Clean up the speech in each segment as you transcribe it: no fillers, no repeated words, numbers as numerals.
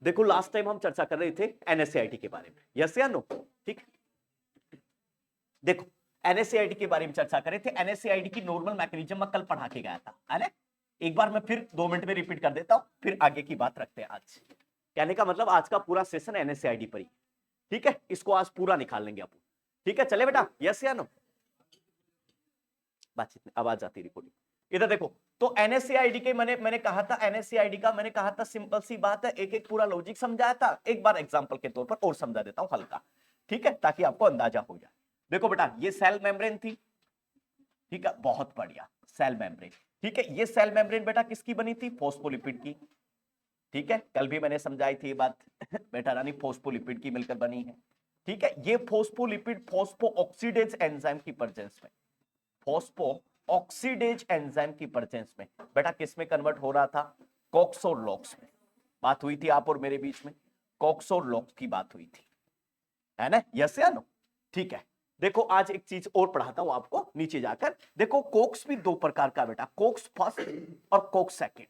देखो last time हम चर्चा कर रहे थे एनएसएआईटी के बारे में, यस या नो? ठीक, देखो एनएसएआईटी के बारे में चर्चा कर रहे थे। एनएसएआईटी की नॉर्मल मैकेनिज्म मैं कल पढ़ा के गया था, है ना? एक बार मैं फिर 2 मिनट में रिपीट कर देता हूं, फिर आगे की बात रखते हैं। आज कहने का मतलब आज का पूरा सेशन एनएसएआईटी पर ही, ठीक है? इसको आज पूरा निकाल लेंगे अपन, ठीक है? चले बेटा, यस या नो? बातचीत में आवाज आती रिकॉर्डिंग। इधर देखो, तो एनएसएआईडी के मैंने कहा था, एनएसएआईडी का मैंने कहा था सिंपल सी बात है, एक एक पूरा लॉजिक समझाया था। एक बार एग्जांपल के तौर पर और समझा देता हूं हल्का, ठीक है? ताकि आपको अंदाजा हो जाए। देखो बेटा, ये सेल मेम्ब्रेन थी, ठीक है? बहुत बढ़िया, सेल मेम्ब्रेन, ठीक है? ये सेल मेम्ब्रेन बेटा किसकी बनी थी? फॉस्फोलिपिड की, ठीक है? कल भी मैंने समझाई थी ये बात बेटा रानी, फॉस्फोलिपिड की मिलकर बनी है, ठीक है? ये फॉस्फोलिपिड फॉस्फो ऑक्सीडेज एंजाइम की प्रेजेंस में, फॉस्फो ऑक्सीडेज एंजाइम की प्रेजेंस में बेटा किस में कन्वर्ट हो रहा था? कॉक्स और लॉक्स में। बात हुई थी आप और मेरे बीच में, कॉक्स और लॉक्स की बात हुई थी, है ना? यस या नो? ठीक है। देखो आज एक चीज और पढ़ाता हूं आपको, नीचे जाकर देखो। कोक्स भी 2 प्रकार का बेटा, कोक्स फर्स्ट और कोक्स सेकंड।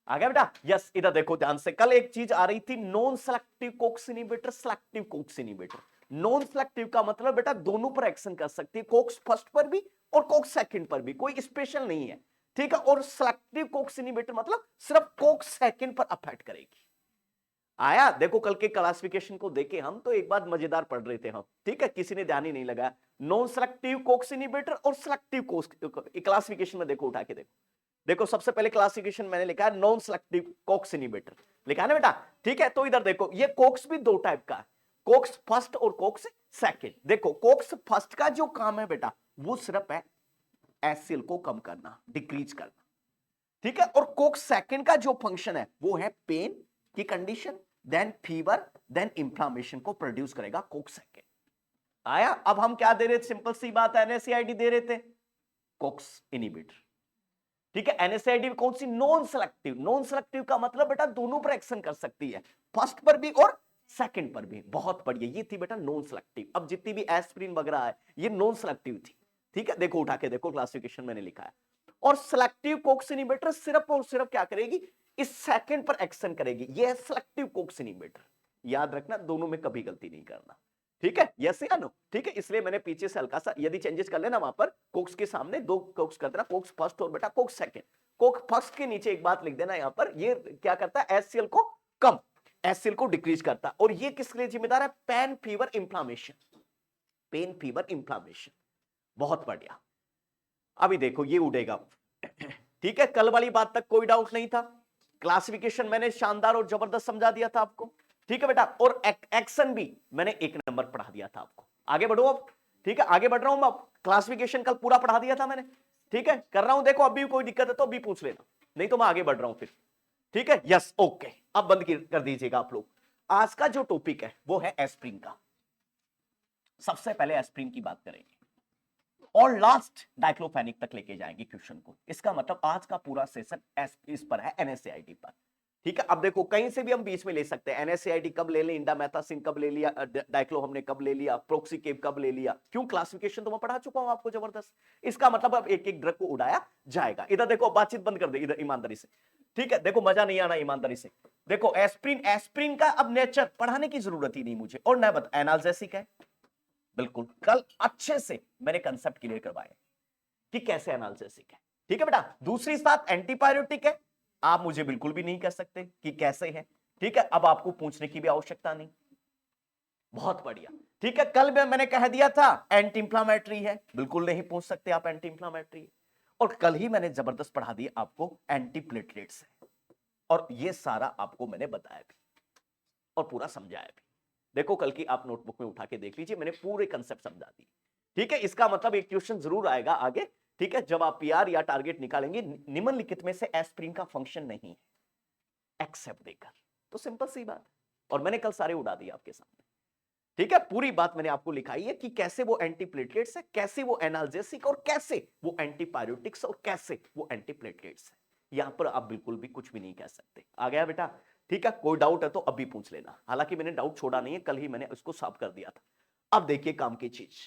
आ गया बेटा? यस, इधर देखो ध्यान से। कल एक चीज आ रही थी, non selective Cokes inhibitor, selective Cokes inhibitor. Non selective का मतलब बेटा दोनों पर एक्शन कर सकती है, कोक्स फर्स्ट पर भी और कोक्स सेकंड पर भी, कोई स्पेशल नहीं है, ठीक है? और सेलेक्टिव कोक्स इनहिबिटर मतलब सिर्फ कोक्स सेकंड पर अफेक्ट करेगी। आया? देखो कल के क्लासिफिकेशन को देखे हम तो एक बात मजेदार पढ़ रहे थे हम, ठीक है? किसी ने ध्यान ही नहीं लगाया। नॉन सेलेक्टिव कोक्स इनहिबिटर और सेलेक्टिव कोक्स क्लासिफिकेशन में देखो, उठा के देखो। देखो सबसे पहले क्लासिफिकेशन मैंने लिखा है नॉन सेलेक्टिव कोक्स इनहिबिटर, लिखा है ना बेटा? ठीक है, तो इधर देखो ये कोक्स भी 2 टाइप का है, कोक्स फर्स्ट और कोक्स सेकंड। देखो कोक्स फर्स्ट का जो काम है बेटा वो सिर्फ है एसिल को कम करना, डिक्रीज करना, ठीक है? और कोक्स सेकंड का जो फंक्शन है वो है पेन की condition, then fever, then inflammation को प्रोड्यूस करेगा कोक्स सेकंड। आया? अब हम क्या दे रहे थे? सिंपल सी बात है, एनएसएआईडी दे रहे थे, कोक्स इनहिबिटर, ठीक है? एनएसएआईडी कौन सी? Non selective. नॉन सेलेक्टिव का मतलब बेटा दोनों पर एक्शन कर सकती है, फर्स्ट पर भी और सेकंड पर भी। बहुत बढ़िया, ये थी बेटा नॉन सेलेक्टिव। अब जितनी भी एस्पिरिन वगैरह है ये नॉन सेलेक्टिव थी, ठीक है? देखो उठा के देखो, क्लासिफिकेशन मैंने लिखा है। और सेलेक्टिव कोक्स इनहिबिटर सिर्फ और सिर्फ क्या करेगी? इस सेकंड पर एक्शन करेगी, ये है सेलेक्टिव कोक्स इनहिबिटर। याद रखना, दोनों में कभी गलती नहीं करना, ठीक है? यस या नो? ठीक है, इसलिए मैंने पीछे से हल्का सा यदि चेंजेस कर लेना वहां पर, कोक्स के सामने 2 कोक्स कर देना, कोक्स फर्स्ट और बेटा कोक्स सेकंड। कोक फर्स्ट के नीचे एक बात लिख देना यहां पर, ये क्या करता है? एचसीएल को कम, एचसीएल को डिक्रीज करता है। और ये किसके लिए जिम्मेदार है? Pen fever inflammation, pen fever inflammation. बहुत बढ़िया। अभी देखो ये उड़ेगा, ठीक है? कल वाली बात तक कोई डाउट नहीं था, क्लासिफिकेशन मैंने शानदार और जबरदस्त समझा दिया था आपको, ठीक है बेटा? और एक्शन भी मैंने 1 नंबर पढ़ा दिया था आपको। आगे बढ़ो अब, ठीक है? आगे बढ़ रहा हूं मैं, क्लासिफिकेशन कल पूरा पढ़ा दिया था मैंने, ठीक है? कर रहा हूं, देखो अभी कोई दिक्कत है तो अभी पूछ लेना, नहीं तो मैं आगे बढ़ रहा हूं फिर, ठीक है? Yes, okay. अब बंद कर दीजिएगा आप लोग। आज का जो टॉपिक है वो है एस्प्रिन का। सबसे पहले एस्प्रिन की बात करेंगे और लास्ट डाइक्लोफेनिक तक लेके जाएंगे क्वेश्चन को। इसका मतलब आज का पूरा सेशन इस पर है, एनएसएआईडी पर, ठीक है? अब देखो कहीं से भी हम बीच में ले सकते हैं, एनएसएआईडी कब ले लें, इंडामेथासिन कब ले लिया, डाइक्लो हमने कब ले लिया, प्रोक्सिकेव कब ले लिया, क्यों? क्लासिफिकेशन तो मैं पढ़ा चुका हूं आपको जबरदस्त। इसका मतलब अब एक एक ड्रग को उड़ाया जाएगा। इधर देखो, बातचीत बंद कर दे इधर ईमानदारी से, ठीक है? देखो मजा नहीं आना, ईमानदारी से देखो। एस्प्रिन, एस्प्रिन का अब नेचर पढ़ाने की जरूरत ही नहीं मुझे, और न बता एनाल्जेसिक है, बिल्कुल कल अच्छे से मैंने कंसेप्ट क्लियर करवाए कि कैसे एनाल्जेसिक है, ठीक है बेटा? दूसरी बात एंटीपायरेटिक है, आप मुझे बिल्कुल भी नहीं कह सकते कि कैसे है, ठीक है? अब आपको पूछने की भी आवश्यकता नहीं। बहुत बढ़िया, ठीक है? कल मैंने कह दिया था एंटी इंफ्लामेटरी है, बिल्कुल नहीं पूछ सकते आप एंटी इंफ्लामेटरी। और कल ही मैंने जबरदस्त पढ़ा दिया आपको एंटी प्लेटलेट्स है, और ये सारा आपको मैंने बताया भी और पूरा समझाया भी। देखो कल की आप नोटबुक में उठा के देख लीजिए, मैंने पूरे कंसेप्ट समझा दिए, ठीक है? इसका मतलब एक क्वेश्चन जरूर आएगा आगे, ठीक है? जब आप पीआर या टारगेट निकालेंगे, निम्नलिखित में से एस्प्रिन का फंक्शन नहीं है, एक्सेप्ट देकर। तो सिंपल सी बात, और मैंने कल सारे उड़ा दिए आपके सामने, ठीक है? पूरी बात मैंने आपको लिखाई है कि कैसे वो एंटीप्लेटलेट्स है, कैसे वो एनाल्जेसिक, और कैसे वो एंटीपायरेटिक्स, और कैसे वो एंटीप्लेटलेट्स है। यहां पर आप बिल्कुल भी कुछ भी नहीं कह सकते। आ गया बेटा? ठीक है, कोई डाउट है तो अभी पूछ लेना, हालांकि मैंने डाउट छोड़ा नहीं है, कल ही मैंने उसको साफ कर दिया था। अब देखिए काम की चीज,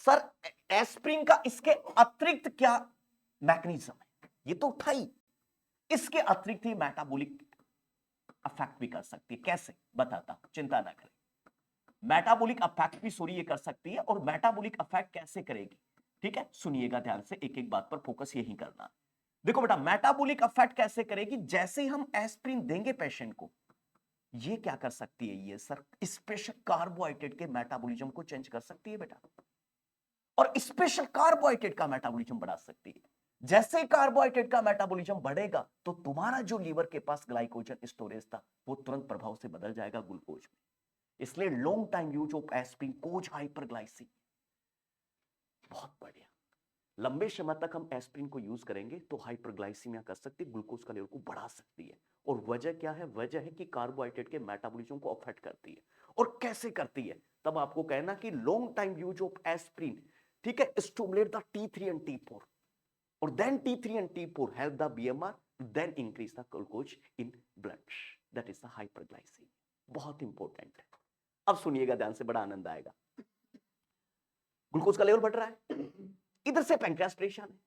सर एस्प्रिन का इसके अतिरिक्त क्या मैकेनिज्म है? ये तो उठाई, इसके अतिरिक्त ही मेटाबॉलिक अफेक्ट भी कर सकती है। कैसे बताता हूं, चिंता ना करें। मेटाबॉलिक अफेक्ट भी सॉरी ये कर सकती है, और मेटाबॉलिक अफेक्ट कैसे करेगी, ठीक है, सुनिएगा ध्यान से, एक एक बात पर फोकस यही करना। देखो बेटा, मेटाबॉलिक अफेक्ट कैसे करेगी, जैसे ही हम एस्पिरिन देंगे पेशेंट को, ये क्या कर सकती है, ये सर स्पेशल कार्बोहाइड्रेट के मेटाबॉलिज्म को चेंज कर सकती है बेटा, और स्पेशल कार्बोहाइड्रेट का मेटाबॉलिज्म बढ़ा सकती है। जैसे कार्बोहाइड्रेट का मेटाबॉलिज्म बढ़ेगा तो तुम्हारा जो लीवर के पास ग्लाइकोजन स्टोरेज था वो तुरंत प्रभाव से बदल जाएगा ग्लूकोज में। इसलिए long time use of aspirin causes हाइपरग्लाइसी, बहुत बढ़िया। लंबे समय तक हम एस्पिरिन को यूज करेंगे तो हाइपरग्लाइसीमिया कर सकती है, ग्लूकोज का लेवल को बढ़ा सकती है। और वजह क्या है, वजह है कि कार्बोहाइड्रेट के मेटाबॉलिज्म को अफेक्ट करती है। और कैसे करती है, तब आपको कहना कि long time use of aspirin, ठीक है, stimulate the T3 and T4, और then T3 and T4 help the BMR, then increase the glucose in blood, that is the hyperglycemia। बहुत इंपॉर्टेंट है। अब सुनिएगा ध्यान से, बड़ा आनंद आएगा। ग्लूकोज का लेवल बढ़ रहा है, इधर से पैंक्रियास परेशान है।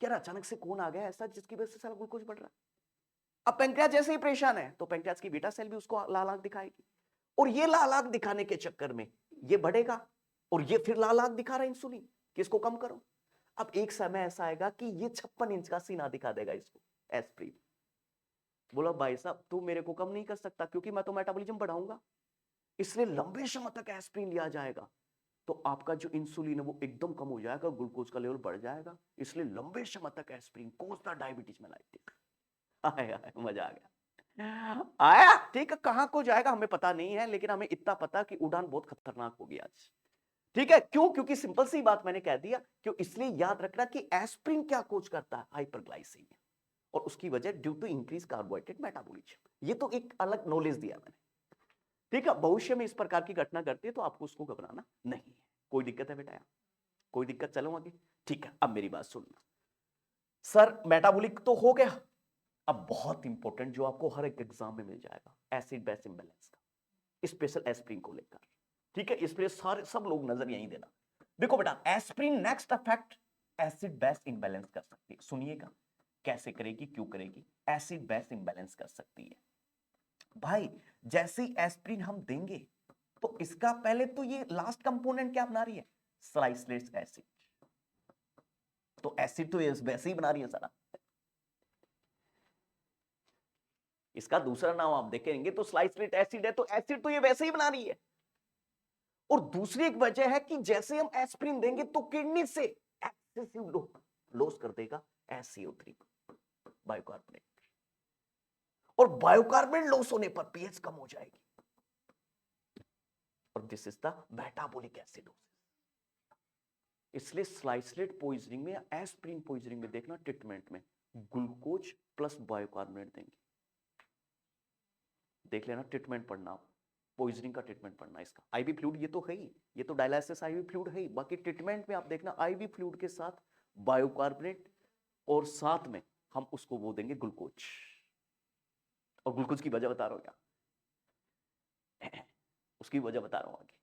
क्या अचानक से कौन आ गया ऐसा जिसकी वजह से सारा ग्लूकोज बढ़ रहा है? अब पैंक्रियास जैसे ही परेशान है तो पैंक्रियास की बीटा सेल भी उसको लाल आंख दिखाएगी, और ये लाल आंख दिखाने के चक्कर में ये बढ़ेगा, और ये फिर लाल आंख दिखा रहा है इंसुलिन कि इसको कम करो। अब एक समय ऐसा आएगा कि ये 56 इंच का सीना दिखा देगा इसको एस्पिरिन। बोला भाई साहब तू मेरे को कम नहीं कर सकता, क्योंकि मैं तो मेटाबॉलिज्म बढ़ाऊंगा। इसलिए लंबे समय तक एस्पिरिन लिया जाएगा तो आपका जो इंसुलिन है वो एकदम कम हो जाएगा, ग्लूकोज का लेवल बढ़ जाएगा। इसलिए लंबे समय तक एस्पिरिन कोज द डायबिटीज में लाइक। आया, मजा आ गया, आया, ठीक है। कहां को जाएगा हमें पता नहीं है, लेकिन हमें इतना पता कि उड़ान बहुत खतरनाक होगी आज, ठीक है। क्यों? क्योंकि सिंपल सी बात मैंने कह दिया, क्यों, इसलिए याद रखना कि एस्पिरिन क्या कोज करता है, हाइपरग्लाइसीमिया, और उसकी वजह due to increase carbohydrate metabolism. ये तो एक अलग नॉलेज दिया मैंने, ठीक है। भविष्य में इस प्रकार की घटना घटती है तो आपको उसको घबराना नहीं है। कोई दिक्कत है बेटा? कोई दिक्कत? चलो आगे, ठीक है। अब मेरी बात सुनना सर, मेटाबॉलिक तो हो गया। अब बहुत इंपॉर्टेंट जो आपको हर एक एग्जाम में मिल जाएगा, एसिड बेस इंबैलेंस का, स्पेशल एस्पिरिन को लेकर, ठीक है। इसलिए सारे सब लोग नजर यहीं देना। देखो बेटा, aspirin next affect acid base imbalance कर सकती है। सुनिएगा कैसे करेगी, क्यों करेगी, एसिड बेस इंबैलेंस कर सकती है। भाई जैसे ही एस्पिरिन हम देंगे तो इसका पहले तो ये लास्ट कंपोनेंट क्या बना रही है, सलाइसिलिक एसिड। तो एसिड तो ये वैसे ही बना रही है सारा। इसका दूसरा नाम आप देखेंगे तो सलाइसिलिक एसिड है, तो एसिड तो ये वैसे ही बना रही है। और दूसरी एक वजह है कि जैसे हम एस्पिरिन देंगे तो किडनी से एक्सेसिव लॉस कर देगा SCO3 बायोकार्बोनेट, और बायोकार्बोनेट लॉस होने पर पीएच कम हो जाएगी, और this is the metabolic acidosis. इसलिए स्लाइसलेट पॉइजनिंग में या एस्पिरिन पॉइजनिंग में देखना, ट्रीटमेंट में ग्लूकोज प्लस बायोकार्बोनेट देंगे। देख लेना, ट्रीटमेंट पढ़ना, पॉइजनिंग का ट्रीटमेंट पढ़ना। इसका आईवी फ्लूइड ये तो है ही, ये तो डायलिसिस आईवी फ्लूइड है ही। बाकी ट्रीटमेंट में आप देखना आईवी फ्लूइड के साथ बायोकार्बोनेट, और साथ में हम उसको वो देंगे ग्लूकोज। और ग्लूकोज की वजह बता रहा हूं क्या, उसकी वजह बता रहा हूं आगे,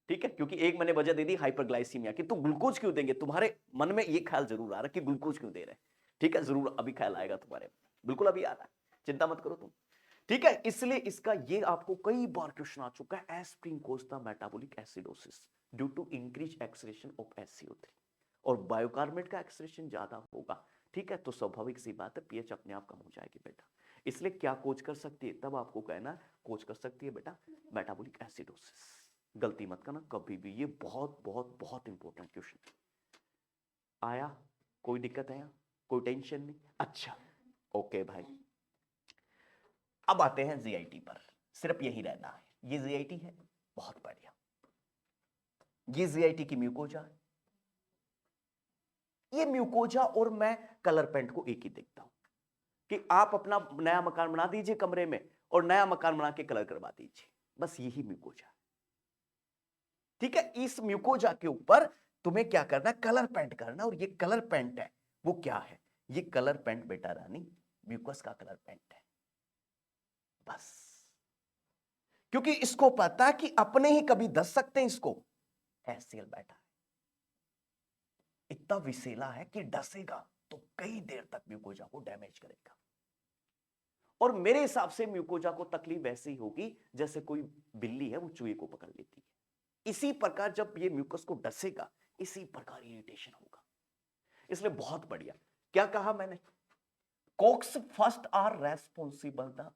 ठीक है। क्योंकि एक मैंने वजह दे दी हाइपरग्लाइसीमिया की, तो ग्लूकोज क्यों देंगे, तुम्हारे मन में ये ख्याल जरूर आ रहा है कि ग्लूकोज क्यों दे रहे हैं, ठीक है। जरूर अभी ख्याल आएगा तुम्हारे, बिल्कुल अभी आ रहा है, चिंता मत करो तुम, ठीक है। इसलिए इसका ये आपको कई बार क्वेश्चन आ चुका है, aspirin cause the metabolic acidosis due to increase excretion of SCO3, और बायोकार्बोनेट का एक्सक्रीशन ज्यादा होगा, ठीक है। तो स्वाभाविक सी बात है पीएच अपने आप कम हो जाएगी बेटा। इसलिए क्या कोच कर सकती है, तब आपको कहना कोच कर सकती है बेटा मेटाबॉलिक एसिडोसिस। गलती मत करना कभी भी, ये बहुत बहुत बहुत इंपॉर्टेंट क्वेश्चन आया। कोई दिक्कत है, कोई टेंशन नहीं? अच्छा ओके भाई, अब आते हैं जीआईटी पर, सिर्फ यही रहना है। ये जीआईटी है, बहुत बढ़िया। ये जीआईटी की म्यूकोजा है। ये म्यूकोजा और मैं कलर पेंट को एक ही देखता हूं कि आप अपना नया मकान बना दीजिए कमरे में, और नया मकान बना के कलर करवा दीजिए, बस यही म्यूकोजा, ठीक है। इस म्यूकोजा के ऊपर तुम्हें क्या करना है, कलर पेंट करना। और ये कलर पेंट है वो क्या है, ये कलर पेंट बेटा रानी म्यूकस का कलर पेंट है, बस। क्योंकि इसको पता है कि अपने ही कभी दस सकते हैं इसको, HCl बैठा है, इतना विषैला है कि डसेगा, तो कई देर तक म्यूकोजा को डैमेज करेगा। और मेरे हिसाब से म्यूकोजा को तकलीफ वैसे ही होगी जैसे कोई बिल्ली है वो चूहे को पकड़ लेती है। इसी प्रकार जब ये म्यूकस को डसेगा इसी प्रकार इरिटेशन होगा। इसलिए बहुत बढ़िया क्या कहा मैंने, COX first are responsible the,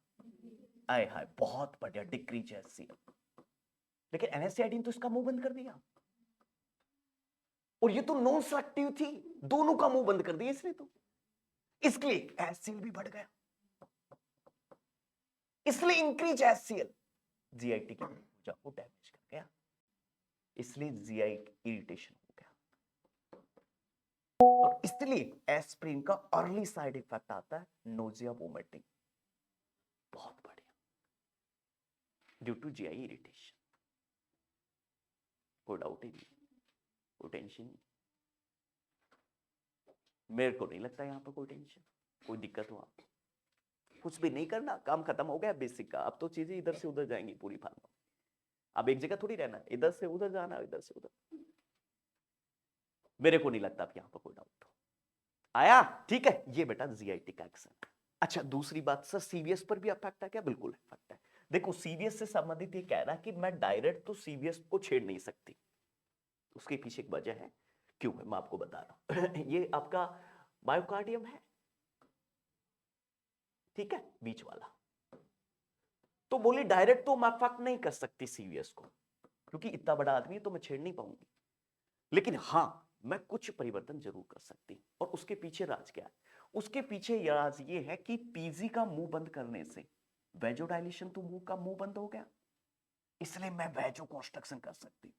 आए हाय बहुत बढ़िया, डिक्रीज HCl। लेकिन NSAID तो इसका मुंह बंद कर दिया, और ये तो नॉन सेलेक्टिव थी, दोनों का मुंह बंद कर दिया इसने तो, इसलिए HCl भी बढ़ गया, इसलिए इंक्रीज HCl GIT की ऊर्जा को डैमेज कर गया, इसलिए GI इरिटेशन हो गया। और इसलिए एस्प्रिन का अर्ली साइड इफेक्ट आता है नोजिया वोमिटिंग, बहुत बढ़िया, ड्यू टू GI इरिटेशन। कोई डाउट ही नहीं, कोई टेंशन नहीं, मेरे को नहीं लगता यहां पर कोई टेंशन, कोई दिक्कत हो आपको, कुछ भी नहीं करना, काम खत्म हो गया बेसिक का। अब तो चीजें इधर से उधर जाएंगी पूरी फार्मा, अब एक जगह थोड़ी रहना, इधर से उधर जाना, इधर से उधर। मेरे को नहीं लगता अब यहां पर कोई डाउट आया, ठीक है। ये बेटा GIT का एक्शन। अच्छा दूसरी बात सर, CVS पर भी अफेक्ट है क्या? बिल्कुल अफेक्ट है। देखो CVS से संबंधित ये कह रहा है कि मैं डायरेक्ट तो CVS को छेड़ नहीं सकती, उसके पीछे एक वजह है, क्यों है मैं आपको बता रहा हूं। ये आपका मायोकार्डियम है, ठीक है, बीच वाला, तो बोली डायरेक्ट तो मैं अफेक्ट नहीं कर सकती CVS को, क्योंकि इतना बड़ा आदमी है तो मैं छेड़ नहीं पाऊंगी, लेकिन हां मैं कुछ परिवर्तन जरूर कर सकती हूं। और उसके पीछे राज क्या है? उसके पीछे राज ये है कि PG का मुंह बंद करने से वेजोडाइलेशन तो मुंह का मुंह बंद हो गया, इसलिए मैं वेजो कंस्ट्रक्शन कर सकती हूं,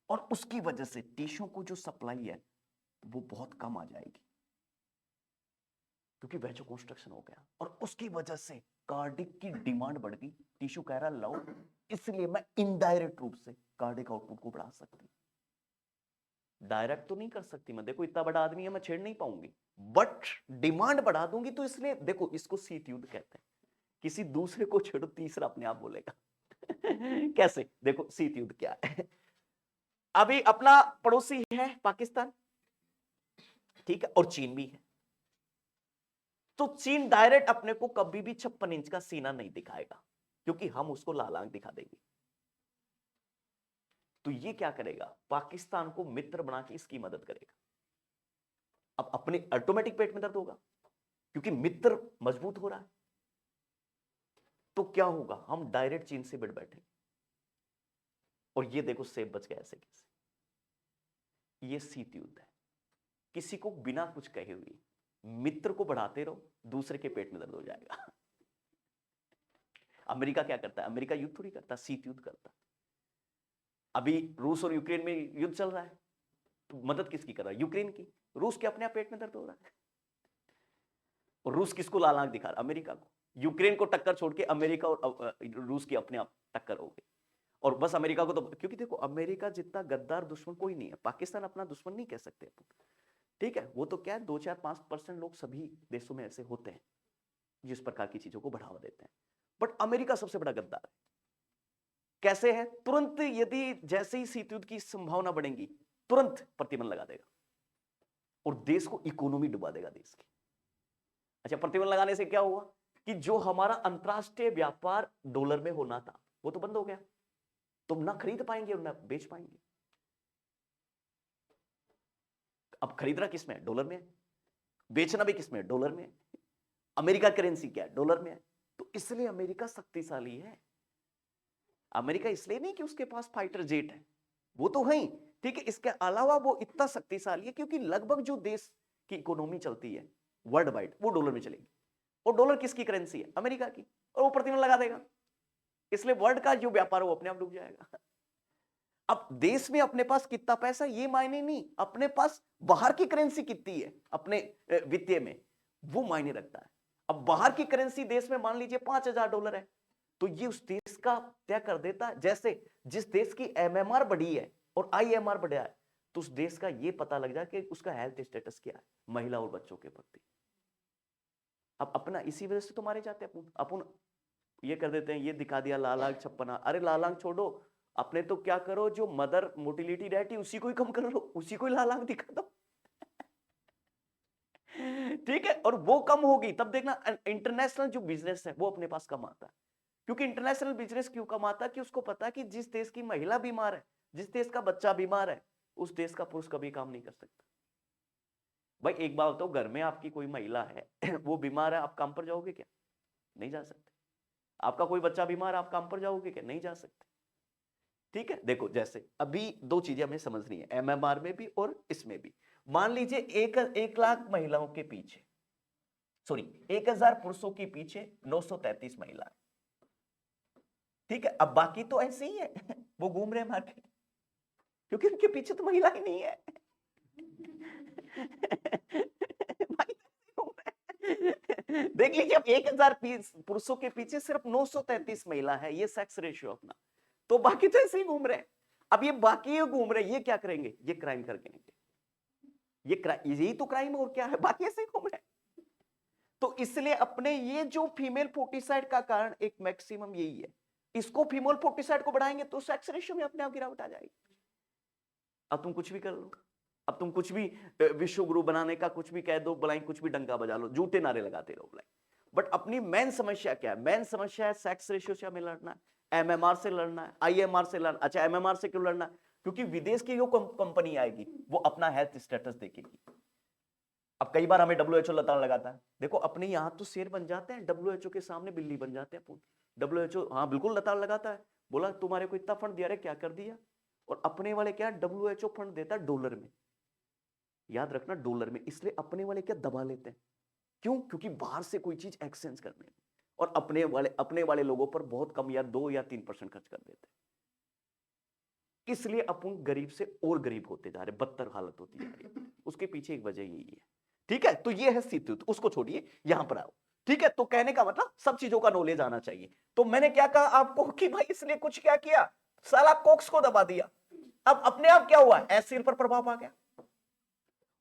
और उसकी वजह से टिश्यू को जो सप्लाई है वो बहुत कम आ जाएगी, क्योंकि वेजो कंस्ट्रक्शन हो गया, और उसकी वजह से कार्डिक की डिमांड बढ़ गई, टिश्यू कह रहा लो, इसलिए मैं इनडायरेक्ट रूप से कार्डिक आउटपुट को बढ़ा सकती हूं। डायरेक्ट तो नहीं कर सकती मैं, देखो इतना बड़ा आदमी है मैं छेड़ नहीं पाऊंगी, बट डिमांड बढ़ा दूंगी, तो इसलिए देखो इसको शीत युद्ध कहते हैं, किसी दूसरे को छेड़ो तीसरा अपने आप बोलेगा। कैसे? देखो शीत युद्ध क्या है। अभी अपना पड़ोसी है पाकिस्तान, ठीक है, और चीन भी है, तो चीन डायरेक्ट अपने को कभी भी 56 इंच का सीना नहीं दिखाएगा, क्योंकि हम उसको लाल आंख दिखा देंगे। तो ये क्या करेगा? पाकिस्तान को मित्र बना के इसकी मदद करेगा। अब अपने ऑटोमेटिक पेट में दर्द होगा, क्योंकि मित्र मजबूत हो रहा है, तो क्या होगा? हम डायरेक्ट चीन से भिड़ बैठे, और ये देखो सेब बच गया ऐसे कैसे। ये शीत युद्ध है, किसी को बिना कुछ कहे हुए मित्र को बढ़ाते रहो, दूसरे के पेट में दर्द हो जाएगा। अमेरिका क्या करता है? अमेरिका युद्ध थोड़ी करता, शीत युद्ध करता। अभी रूस और यूक्रेन में युद्ध चल रहा है, तो मदद किसकी कर रहा है? यूक्रेन की। रूस के अपने आप पेट में दर्द हो रहा है, और रूस किसको लाल आंख दिखा रहा? अमेरिका को। यूक्रेन को टक्कर छोड़ के अमेरिका और रूस की अपने आप टक्कर हो गई, और बस अमेरिका को तो, क्योंकि देखो अमेरिका जितना गद्दार दुश्मन कोई नहीं है, पाकिस्तान अपना दुश्मन नहीं कह सकते, ठीक है, वो तो क्या है 2-4-5% लोग सभी देशों में ऐसे होते हैं जिस प्रकार की चीजों को बढ़ावा देते हैं, बट अमेरिका सबसे बड़ा गद्दार है। कैसे है? तुरंत यदि जैसे ही शीत युद्ध की संभावना बढ़ेगी तुरंत प्रतिबंध लगा देगा, और देश को इकोनॉमी डुबा देगा देश की। अच्छा, प्रतिबंध लगाने से क्या हुआ कि जो हमारा अंतरराष्ट्रीय व्यापार डॉलर में होना था वो तो बंद हो गया, तुम ना खरीद पाएंगे और ना बेच पाएंगे। अब खरीदना किसमें है? डॉलर में है, बेचना भी किसमें है? डॉलर में है। अमेरिका करेंसी क्या है? डॉलर में है। तो इसलिए अमेरिका शक्तिशाली है। अमेरिका इसलिए नहीं कि उसके पास फाइटर जेट है, वो तो है ही, ठीक है, इसके अलावा वो इतना शक्तिशाली है क्योंकि लगभग जो देश की इकोनॉमी चलती है वर्ल्ड वाइड वो डॉलर में चलेगी, और डॉलर किसकी करेंसी है? अमेरिका की, और वो प्रतिबंध लगा देगा, इसलिए वर्ल्ड का जो व्यापार है वो अपने आप डूब जाएगा। अब देश में अपने पास कितना पैसा ये मायने नहीं, अपने पास बाहर की करेंसी कितनी है अपने वित्तीय में वो मायने रखता है। अब बाहर की करेंसी देश में मान लीजिए $5,000 है, तो ये उस देश का तय कर देता है। जैसे जिस देश की MMR बढ़ी है और IMR बढ़ा है, तो उस देश का ये पता लग जाए कि उसका हेल्थ स्टेटस क्या है महिला और बच्चों के प्रति। अब अपना इसी वजह से तो मारे जाते हैं अपन ये कर देते हैं, ये दिखा दिया लाल आंख 56, अरे लाल आंख छोड़ो, अपने तो क्या करो, जो मदर मोटिलिटी रहती उसी को ही कम कर लो, उसी को ही लाल आंख दिखा दो। ठीक है, और वो कम होगी तब देखना इंटरनेशनल जो बिजनेस है वो अपने पास कम आता है। क्योंकि इंटरनेशनल बिजनेस क्यों कमाता है कि उसको पता है कि जिस देश की महिला बीमार है, जिस देश का बच्चा बीमार है, उस देश का पुरुष कभी काम नहीं कर सकता। भाई एक बात बताओ, घर में आपकी कोई महिला है वो बीमार है, आप काम पर जाओगे क्या? नहीं जा सकते। आपका कोई बच्चा बीमार है, आप काम पर जाओगे क्या? नहीं जा सकते। ठीक है, देखो जैसे अभी दो चीजें हमें समझनी है, एमएमआर में भी और इसमें भी। मान लीजिए एक लाख महिलाओं के पीछे, सॉरी 1000 पुरुषों के पीछे 933 महिलाएं। ठीक है, अब बाकी तो ऐसे ही है वो घूम रहे हैं मार्केट, क्योंकि उनके पीछे तो महिला ही नहीं है देख लीजिए, अब 1000 पुरुषों के पीछे सिर्फ 933 महिला है, ये सेक्स रेशियो अपना, तो बाकी तो ऐसे ही घूम रहे हैं। अब ये बाकी घूम रहे हैं, ये क्या करेंगे? ये क्राइम करके ये यही तो क्राइम है, और क्या है? बाकी ऐसे ही घूम रहे हैं। तो इसलिए अपने ये जो फीमेल फोर्टिसाइड का कारण एक मैक्सिमम यही है, इसको फीमेल फोर्टिसाइड को बढ़ाएंगे तो सेक्स रेशियो में अपने आप गिरावट आ जाएगी। अब तुम कुछ भी कर लो, अब तुम कुछ भी विश्व गुरु बनाने का कुछ भी कह दो, बुलाई कुछ भी डंका बजा लो, झूठे नारे लगाते रहो बुलाई, बट अपनी मेन समस्या क्या है? मेन समस्या है सेक्स रेशियो से हमें लड़ना है, एमएमआर से लड़ना है, आईएमआर से लड़ना। अच्छा, एमएमआर से क्यों लड़ना है? क्योंकि विदेश की जो कंपनी आएगी वो अपना हेल्थ स्टेटस देखेगी। अब कई बार हमें डब्ल्यूएचओ लताड़ लगाता है, देखो अपने यहां तो शेर बन जाते हैं, डब्ल्यूएचओ के सामने बिल्ली बन जाते हैं। डब्ल्यूएचओ हाँ बिल्कुल लताड़ लगाता है, बोला तुम्हारे को इतना फंड दिया रे, क्या कर दिया? और अपने वाले क्या, डब्ल्यूएचओ फंड देता है डॉलर में, याद रखना डॉलर में, इसलिए अपने वाले क्या दबा लेते हैं। क्यों? क्योंकि बाहर से कोई चीज एक्सचेंज करने में, और अपने वाले लोगों पर बहुत कम या 2 या 3% खर्च कर देते हैं। इसलिए अपन गरीब से और गरीब होते जा रहे, बदतर हालत होती जा रही है। उसके पीछे एक वजह यही है। ठीक है, तो ये है सीतुत, उसको छोड़िए, यहां पर आओ। ठीक है, तो कहने का मतलब सब चीजों का नॉलेज आना चाहिए। तो मैंने क्या कहा आपको कि भाई इसलिए कुछ क्या किया, साला कोक्स को दबा दिया। अब अपने आप क्या हुआ, एसिड पर प्रभाव आ गया,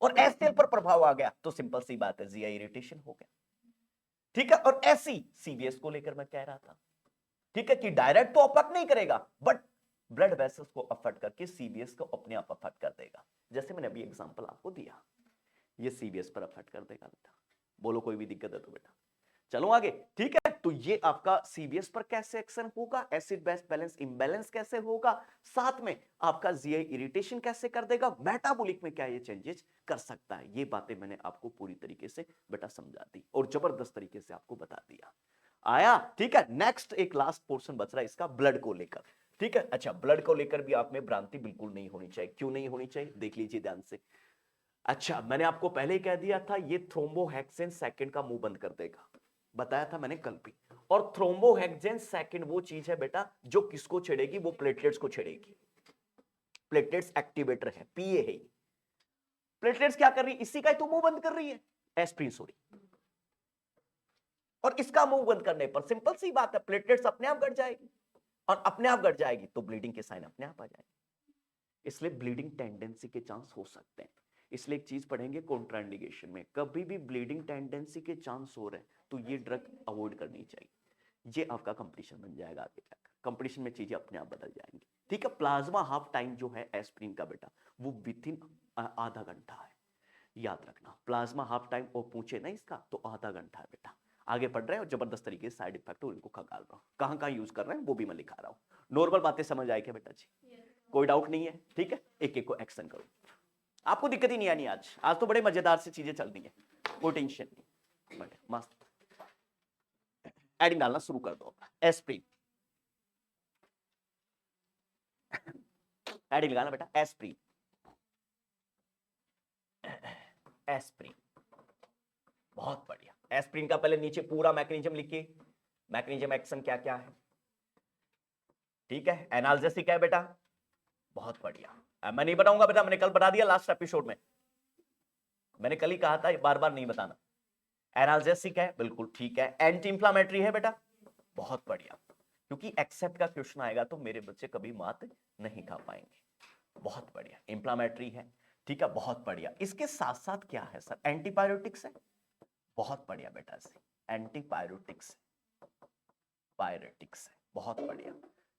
और एसिड पर प्रभाव आ गया तो सिंपल सी बात है, जीआई इरिटेशन हो गया। ठीक है, और ऐसी सीबीएस को लेकर मैं कह रहा था, ठीक है, कि डायरेक्ट तो अफेक्ट नहीं करेगा, बट ब्लड वेसल्स को अफेक्ट करके सीबीएस को अपने आप अफेक्ट कर देगा। जैसे मैंने अभी एग्जांपल आपको दिया, ये सीबीएस पर अफेक्ट कर देगा बेटा। बोलो कोई भी दिक्कत है तो बेटा। चलो आगे। ठीक है, तो ये आपका सीबीएस पर कैसे एक्शन होगा, एसिड बेस बैलेंस इंबैलेंस कैसे होगा, साथ में आपका जीआई इरिटेशन कैसे कर देगा, मेटाबॉलिक में क्या ये चेंजेस कर सकता है, ये बातें मैंने आपको पूरी तरीके से बेटा समझा दी और जबरदस्त तरीके से आपको बता दिया। आया? ठीक है, नेक्स्ट एक लास्ट पोर्शन बच रहा है इसका, ब्लड को लेकर। ठीक है, अच्छा ब्लड को लेकर भी आप में भ्रांति बिल्कुल नहीं होनी चाहिए। क्यों नहीं होनी चाहिए, देख लीजिए ध्यान से। अच्छा, मैंने आपको पहले ही कह दिया था ये थ्रोम्बोहेक्सेन सेकंड का मुंह बंद कर देगा, बताया था मैंने कल भी। और थ्रोम्बोहेक्सेन सेकंड वो चीज है बेटा जो किसको छेड़ेगी, वो प्लेटलेट्स को छेड़ेगी। प्लेटलेट्स एक्टिवेटर है, पीए है। प्लेटलेट्स क्या कर रही है, इसी का ही तो मुंह बंद कर रही है, एस्प्रिन सॉरी। और इसका मुंह बंद करने पर सिंपल सी बात है, प्लेटलेट्स अपने आप घट जाएगी, और अपने आप घट जाएगी तो ब्लीडिंग के साइन अपने आप आ जाएंगे। इसलिए ब्लीडिंग टेंडेंसी के चांस हो सकते हैं। इसलिए एक चीज पढ़ेंगे कॉन्ट्राइंडिकेशन में, कभी भी ब्लीडिंग टेंडेंसी के चांस हो रहे हैं तो ये ड्रग अवॉइड करनी चाहिए। ये आपका कंपटीशन बन जाएगा आगे जाकर, कंपटीशन में चीजें अपने आप बदल जाएंगी। ठीक है, प्लाज्मा हाफ टाइम जो है एस्प्रिन का बेटा, वो विथिन आधा घंटा है, याद रखना। प्लाज्मा हाफ टाइम और पूछे ना इसका तो आधा घंटा है बेटा। आगे पढ़ रहे हैं और जबरदस्त तरीके से साइड इफेक्ट इनको खगाल रहा हूं, कहां कहां यूज कर रहे हैं वो भी मैं लिखा रहा हूं। नॉर्मल बातें समझ आए क्या बेटा जी? कोई डाउट नहीं है? ठीक है, एक एक को एक्शन करो, आपको दिक्कत ही नहीं आनी। आज तो बड़े मजेदार से चीजें चल रही है, कोई टेंशन नहीं, मस्त। एडिंग डालना शुरू कर दो, एस्प्रिन एडिंग लगाना बेटा, एस्प्रिन एस्प्रिन, बहुत बढ़िया। एस्प्रिन का पहले नीचे पूरा मैकेनिज्म लिखिए, मैकेनिज्म एक्शन क्या क्या है। ठीक है, एनाल्जेसिक है बेटा, बहुत बढ़िया। मैं नहीं बताऊंगा बेटा, मैंने कल बता दिया लास्ट एपिसोड में, मैंने कल ही कहा था, बार बार नहीं बताना। एनाल्जेसिक है, बिल्कुल ठीक है। एंटी इंफ्लामेटरी है बेटा, बहुत बढ़िया, क्योंकि एक्सेप्ट का क्वेश्चन आएगा तो मेरे बच्चे कभी मात नहीं खा पाएंगे। बहुत बढ़िया, इंफ्लामेटरी है, ठीक है, बहुत बढ़िया। इसके साथ साथ क्या है सर, एंटीपायरेटिक्स है, बहुत बढ़िया बेटा से, एंटीपायरेटिक्स पायरेटिक्स है, बहुत बढ़िया।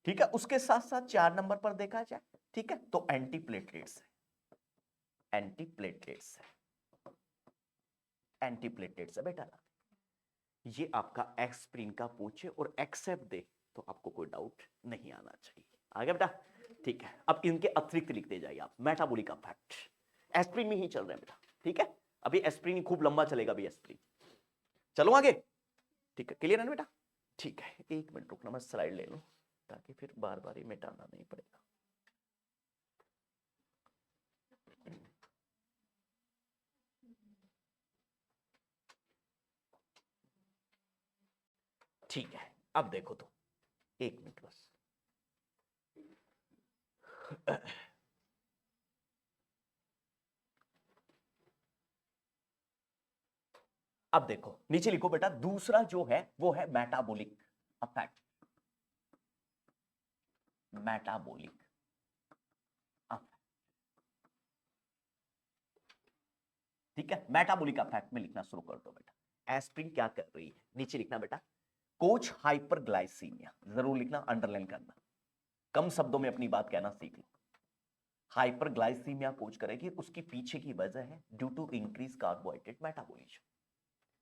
ठीक है, उसके साथ साथ 4 नंबर पर देखा जाए, ठीक है, तो एंटीप्लेटलेट्स है, एंटीप्लेटलेट्स है, एंटीप्लेटलेट्स है बेटा। ये आपका एस्प्रिन का पूछे और एक्सेप्ट दे तो आपको कोई डाउट नहीं आना चाहिए। आ गया बेटा? ठीक है, अब इनके अतिरिक्त लिखते जाइए आप। मेटाबॉलिक इफेक्ट एस्प्रिन में ही चल रहे हैं बेटा, ठीक है? अभी एस्प्रिन खूब लंबा चलेगा अभी एस्प्रिन। चलो आगे, ठीक है? क्लियर है ना बेटा? ठीक है, एक मिनट रुकना, मैं स्लाइड ले लूं ताकि फिर बार बार ही मिटाना नहीं पड़ेगा। ठीक है, अब देखो तो, एक मिनट बस। अब देखो नीचे लिखो बेटा, दूसरा जो है वो है मेटाबॉलिक इफेक्ट। मेटाबॉलिक, ठीक है? मेटाबॉलिक इफेक्ट में लिखना शुरू कर दो बेटा। एस्प्रिन क्या कर रही है, नीचे लिखना बेटा, कोच हाइपरग्लाइसीमिया, जरूर लिखना, अंडरलाइन करना, कम शब्दों में अपनी बात कहना सीख लो। हाइपरग्लाइसीमिया कोच करेगी, उसकी पीछे की वजह है due to increase carbohydrate metabolism.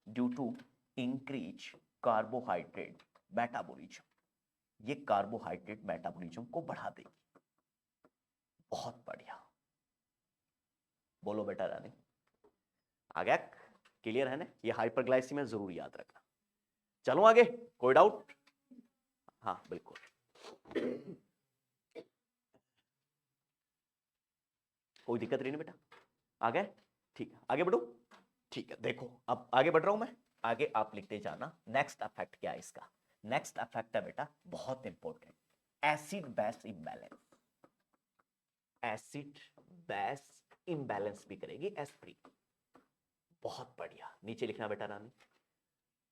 Due to increase carbohydrate metabolism, ये कार्बोहाइड्रेट मेटाबॉलिज्म को बढ़ा देगी। बहुत बढ़िया, बोलो बेटा रानी, आ गया? क्लियर है ना? ये हाइपरग्लाइसीमिया जरूर याद रखना। चलो आगे, कोई डाउट? हाँ बिल्कुल, कोई दिक्कत नहीं बेटा, आ गए? ठीक है, आगे बढ़ो। ठीक है, देखो अब आगे बढ़ रहा हूं मैं, आगे आप लिखते जाना। नेक्स्ट इफेक्ट क्या है इसका? नेक्स्ट इफेक्ट है बेटा बहुत important, acid base imbalance. Acid base imbalance भी करेगी एस्प्रिन। बहुत बढ़िया, नीचे लिखना बेटा रानी।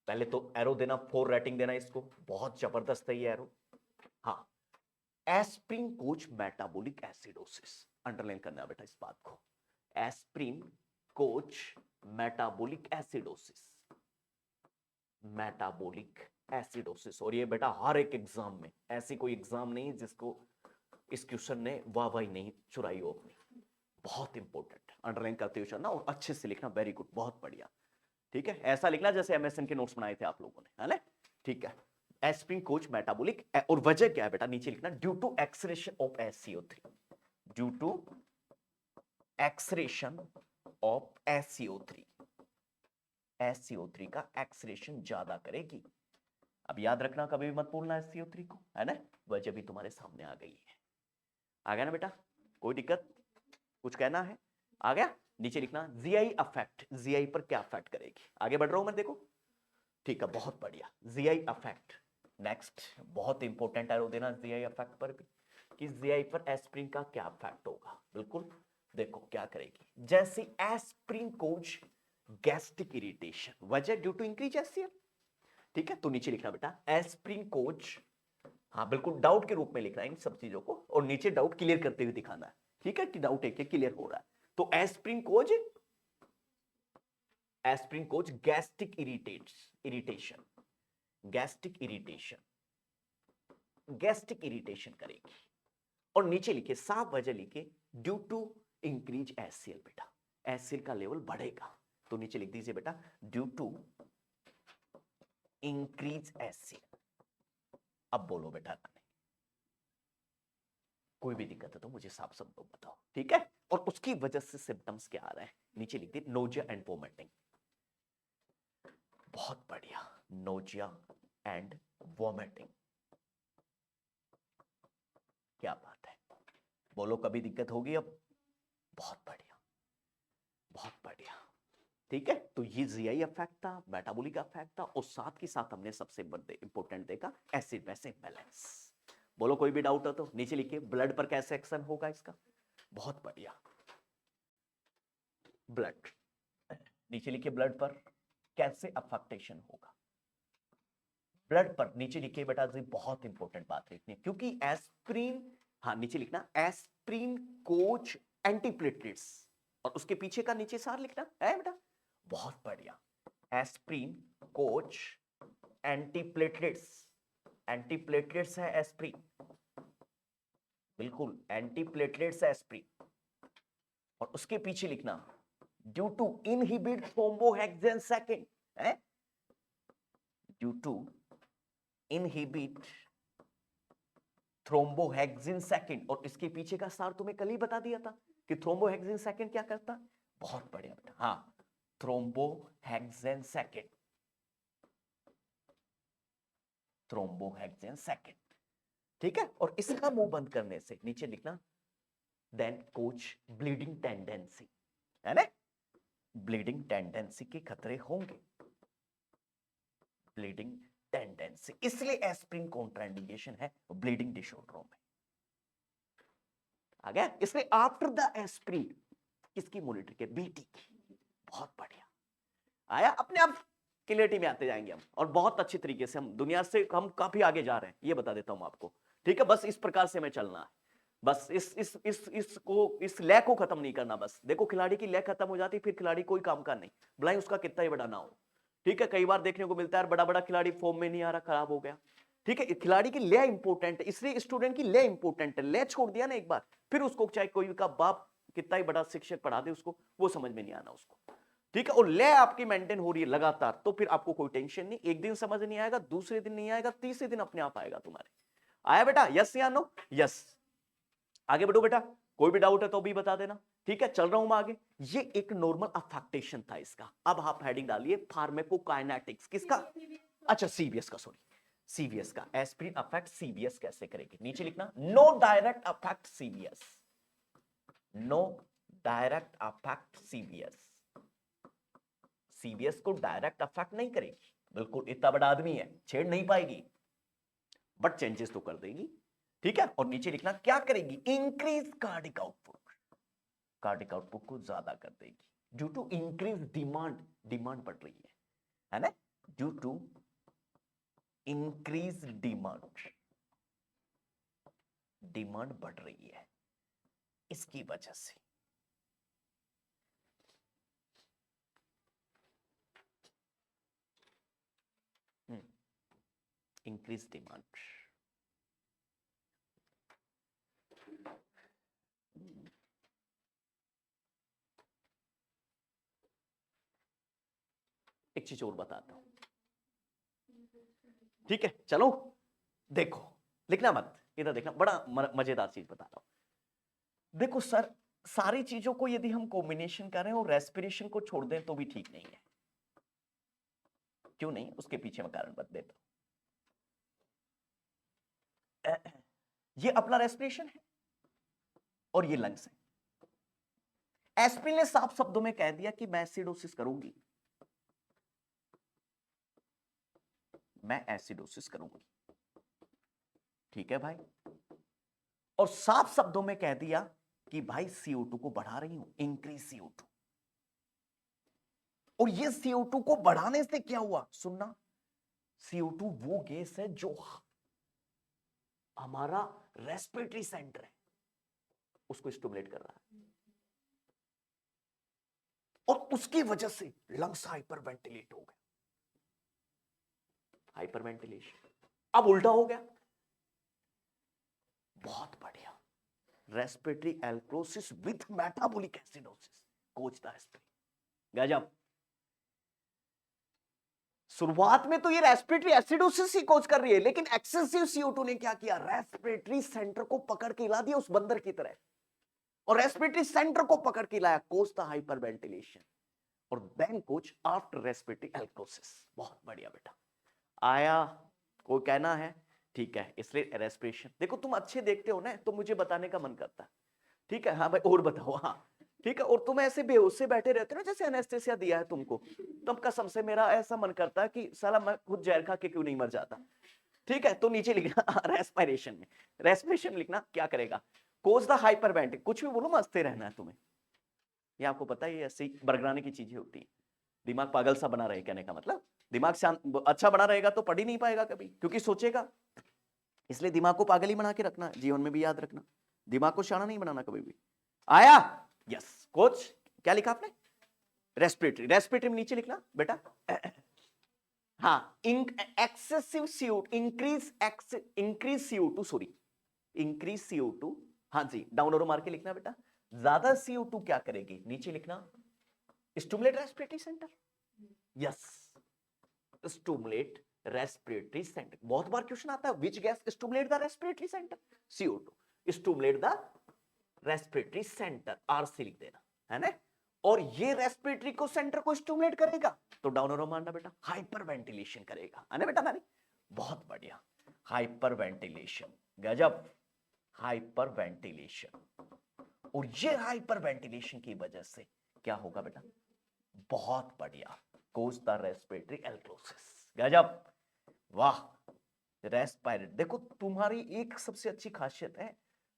पहले तो एरो देना, 4 रेटिंग देना इसको, बहुत जबरदस्त है ये एरो। हाँ, aspirin coach metabolic acidosis, underline करना बेटा इस बात को। Aspirin coach metabolic acidosis, metabolic acidosis. और ये बेटा हर एक एग्जाम में, ऐसी कोई एग्जाम नहीं जिसको इस क्वेश्चन ने वाहवाही नहीं चुराई हो अपनी। बहुत इंपॉर्टेंट, अंडरलाइन करते हुए चलना और अच्छे से लिखना, वेरी गुड, बहुत बढ़िया। ठीक है, ऐसा लिखना जैसे एमएसएन के नोट्स बनाए थे आप लोगों ने, है ना? ठीक है, एस्प्रिन कोच मेटाबॉलिक, और वजह क्या है बेटा, नीचे लिखना, due to excretion of SCO3। Due to excretion of SCO3, SCO3 का एक्सक्रीशन ज्यादा करेगी। अब याद रखना, कभी भी मत भूलना SCO3 को, है ना? वजह भी तुम्हारे सामने आ गई है। आ गया ना बेटा? कोई दिक्कत, कुछ कहना है? आ गया? नीचे लिखना जीआई अफेक्ट, जीआई पर क्या अफेक्ट करेगी। आगे बढ़ रहा हूं मैं, देखो। ठीक है, बहुत बढ़िया, जीआई अफेक्ट। नेक्स्ट बहुत इंपॉर्टेंट एरो देना जीआई अफेक्ट पर भी, कि जीआई पर एस्प्रिन का क्या अफेक्ट होगा। बिल्कुल, देखो क्या करेगी, जैसे एस्प्रिन कोज गैस्ट्रिक इरिटेशन, वजह ड्यू टू इंक्रीज HCl। ठीक है, तो नीचे लिखना बेटा, एस्प्रिन कोज, हाँ बिल्कुल डाउट के रूप में लिखना है इन सब चीजों को, और नीचे डाउट क्लियर करते हुए दिखाना है। ठीक है, कि डाउट एक क्लियर हो रहा है। तो aspirin causes, aspirin causes gastric irritation, gastric irritation, gastric irritation करेगी। और नीचे लिखे साफ वजह लिखे, ड्यू टू इंक्रीज HCl। बेटा HCl का लेवल बढ़ेगा, तो नीचे लिख दीजिए बेटा, ड्यू टू इंक्रीज HCl। अब बोलो बेटा, कोई भी दिक्कत है तो मुझे साफ शब्दों में बताओ, ठीक है? और उसकी वजह से सिम्टम्स क्या आ रहे हैं, नीचे लिख दिए, नोजिया एंड वोमिटिंग। बहुत बढ़िया, नोजिया एंड वोमिटिंग, क्या बात है, बोलो कभी दिक्कत होगी अब? बहुत बढ़िया, बहुत बढ़िया। ठीक है, तो ये जीआई इफेक्ट था, मेटाबॉलिक इफेक्ट था, और साथ के साथ हमने सबसे इंपॉर्टेंट देखा एसिड बेस इंबैलेंस। बोलो कोई भी डाउट हो तो नीचे लिखिए, ब्लड पर कैसे एक्शन होगा इसका। बहुत बढ़िया, ब्लड, नीचे लिखिए, ब्लड पर कैसे अफेक्टेशन होगा। ब्लड पर नीचे लिखिए बेटा जी, बहुत इंपॉर्टेंट बात लिखनी है, क्योंकि एस्प्रिन, हाँ नीचे लिखना, एस्प्रिन कोच एंटीप्लेटलेट्स, और उसके पीछे का नीचे सार लिखना है बेटा। बहुत बढ़िया, एस्प्रिन कोच एंटीप्लेटलेट्स, एंटीप्लेटलेट्स है एस्प्रिन, बिल्कुल एंटीप्लेटलेट्स है एस्प्रिन, और उसके पीछे लिखना ड्यू टू इनहिबिट थ्रोम्बोहेक्सेन सेकंड है, ड्यू टू इनहिबिट थ्रोम्बोहेक्सिन सेकंड। और इसके पीछे का सार तुम्हें कल ही बता दिया था कि थ्रोम्बोहेक्सिन सेकंड क्या करता। बहुत बढ़िया बेटा, हाँ, थ्रोम्बोहेक्सिन सेकंड, थ्रोम्बोहेक्सिन सेकंड, ठीक है। और इसका मुंह बंद करने से नीचे लिखना देन कोच ब्लीडिंग टेंडेंसी, है ना, ब्लीडिंग टेंडेंसी के खतरे होंगे, ब्लीडिंग टेंडेंसी, इसलिए एस्प्रिन कॉन्ट्राइंडिकेशन है ब्लीडिंग डिसऑर्डरों में। आ गया। इसलिए आफ्टर द एस्प्रिन किसकी मॉनिटर के, बीटी की। बहुत बढ़िया आया, अपने आप क्लियरिटी में आते जाएंगे हम, और बहुत अच्छी तरीके से हम दुनिया से हम काफी आगे जा रहे हैं, ये बता देता हूं आपको, ठीक है। बस इस प्रकार से हमें चलना है, बस इस लय को खत्म नहीं करना। बस देखो, खिलाड़ी की लय खत्म हो जाती फिर खिलाड़ी कोई काम का नहीं, भलाई उसका कितना ही बड़ा ना हो, ठीक है। कई बार देखने को मिलता है बड़ा बड़ा खिलाड़ी फॉर्म में नहीं आ रहा, खराब हो गया, ठीक है। खिलाड़ी की लय इंपॉर्टेंट है, इसलिए स्टूडेंट की लय इंपॉर्टेंट है। लय छोड़ दिया ना एक बार, फिर उसको चाहे कोई का बाप कितना ही बड़ा शिक्षक पढ़ा दे, उसको वो समझ में नहीं आना उसको, ठीक है। और लय आपकी मेंटेन हो रही है लगातार, तो फिर आपको कोई टेंशन नहीं। एक दिन समझ नहीं आएगा, दूसरे दिन नहीं आएगा, तीसरे दिन अपने आप आएगा तुम्हारे। आया बेटा, यस या नो? यस। आगे बढ़ो बेटा, कोई भी डाउट है तो भी बता देना, ठीक है। चल रहा हूं मैं आगे। ये एक नॉर्मल अफेक्टेशन था इसका। अब आप हेडिंग डालिए फार्माकोकाइनेटिक्स किसका, अच्छा सीबीएस का, सॉरी सीबीएस का। एस्प्रिन अफेक्ट सीबीएस कैसे करेगी, नीचे लिखना no direct affect CBS, no direct affect CBS, CBS को डायरेक्ट अफेक्ट नहीं करेगी, बिल्कुल इतना बड़ा आदमी है, छेड़ नहीं पाएगी, बट चेंजेस तो कर देगी, ठीक है। और नीचे लिखना क्या करेगी, increase cardiac output, cardiac output को ज्यादा कर देगी due to increase demand, demand बढ़ रही है ना, due to increase demand, demand बढ़ रही है इसकी वजह से। इंक्रीज डिमांड, एक चीज और बताता हूं, ठीक है। चलो देखो, लिखना मत, इधर देखना, बड़ा मजेदार चीज बता रहा हूं। देखो सर, सारी चीजों को यदि हम कॉम्बिनेशन करें और रेस्पिरेशन को छोड़ दें तो भी ठीक नहीं है। क्यों नहीं, उसके पीछे मैं कारण बता देता हूं। ये अपना रेस्पिरेशन है और ये लंग्स है। एस्प्रिन ने साफ शब्दों में कह दिया कि मैं एसिडोसिस करूंगी, मैं एसिडोसिस करूंगी, ठीक है भाई। और साफ शब्दों में कह दिया कि भाई CO2 को बढ़ा रही हूं, इंक्रीज CO2। और ये CO2 को बढ़ाने से क्या हुआ, सुनना, CO2 वो गैस है जो हमारा रेस्पिरेटरी सेंटर है उसको स्टिमुलेट कर रहा है, और उसकी वजह से लंग्स हाइपर वेंटिलेट हो गए, हाइपर वेंटिलेशन। अब उल्टा हो गया, बहुत बढ़िया, रेस्पिरेटरी एल्कोसिस with metabolic acidosis, cause the aspirin, गजब। शुरुआत में तो ये रेस्पिरेटरी एसिडोसिस ही कोच कर रही है, लेकिन एक्सेसिव CO2 ने क्या किया, रेस्पिरेटरी सेंटर को पकड़ के ला दिया उस बंदर की तरह, और रेस्पिरेटरी सेंटर को पकड़ के लाया, कोच द हाइपर वेंटिलेशन, और देन कोच आफ्टर रेस्पिरेटरी एल्कोसिस। बहुत बढ़िया बेटा, आया, कोई कहना है, ठीक है। इसलिए रेस्पिरेशन, देखो तुम अच्छे देखते हो ना तो मुझे बताने का मन करता है, ठीक है। हाँ भाई और बताओ, हाँ ठीक है। और तुम ऐसे बेहोश से बैठे रहते हो ना, जैसे एनेस्थेसिया दिया है तुमको, तुम कसम से मेरा ऐसा मन करता है कि साला मैं खुद जहर खा के क्यों नहीं मर जाता, ठीक है। तो नीचे लिखना रेस्पिरेशन में, रेस्पिरेशन लिखना क्या करेगा, कोज द हाइपरवेंटिक, कुछ भी बोलो मस्ते रहना है तुम्हें, ये आपको पता है, ये ऐसी बरगराने की चीजें होती है। दिमाग पागल सा बना रहे, कहने का मतलब दिमाग शांत अच्छा बना रहेगा तो पढ़ ही नहीं पाएगा कभी, क्योंकि सोचेगा। इसलिए दिमाग को पागल ही बना के रखना, जीवन में भी याद रखना, दिमाग को शाना नहीं बनाना कभी भी। आया, यस कोच, क्या लिखा आपने, रेस्पिरेटरी, रेस्पिरेटरी में नीचे लिखना बेटा, हाँ, excessive CO2, increase CO2, sorry increase CO2, हाँ जी, डाउन और मार के लिखना बेटा। ज्यादा CO2 क्या करेगी, नीचे लिखना stimulate respiratory centre, yes, stimulate respiratory centre. बहुत बार क्वेश्चन आता है, which gas stimulate the respiratory centre, CO2, stimulate the respiratory centre, RC लिख देना, है ना। और ये रेस्पिरेटरी को सेंटर को स्टिमुलेट करेगा तो डाउन एरो मारना बेटा, हाइपर वेंटिलेशन करेगा, है ना बेटा नानी, बहुत बढ़िया, हाइपर वेंटिलेशन, गजब, हाइपर वेंटिलेशन। और ये हाइपर वेंटिलेशन की वजह से क्या होगा बेटा, बहुत बढ़िया, कोज द रेस्पिरेटरी एल्कोसिस, गजब, वाह। रेस्पिरेट, देखो तुम्हारी एक सबसे अच्छी खासियत है,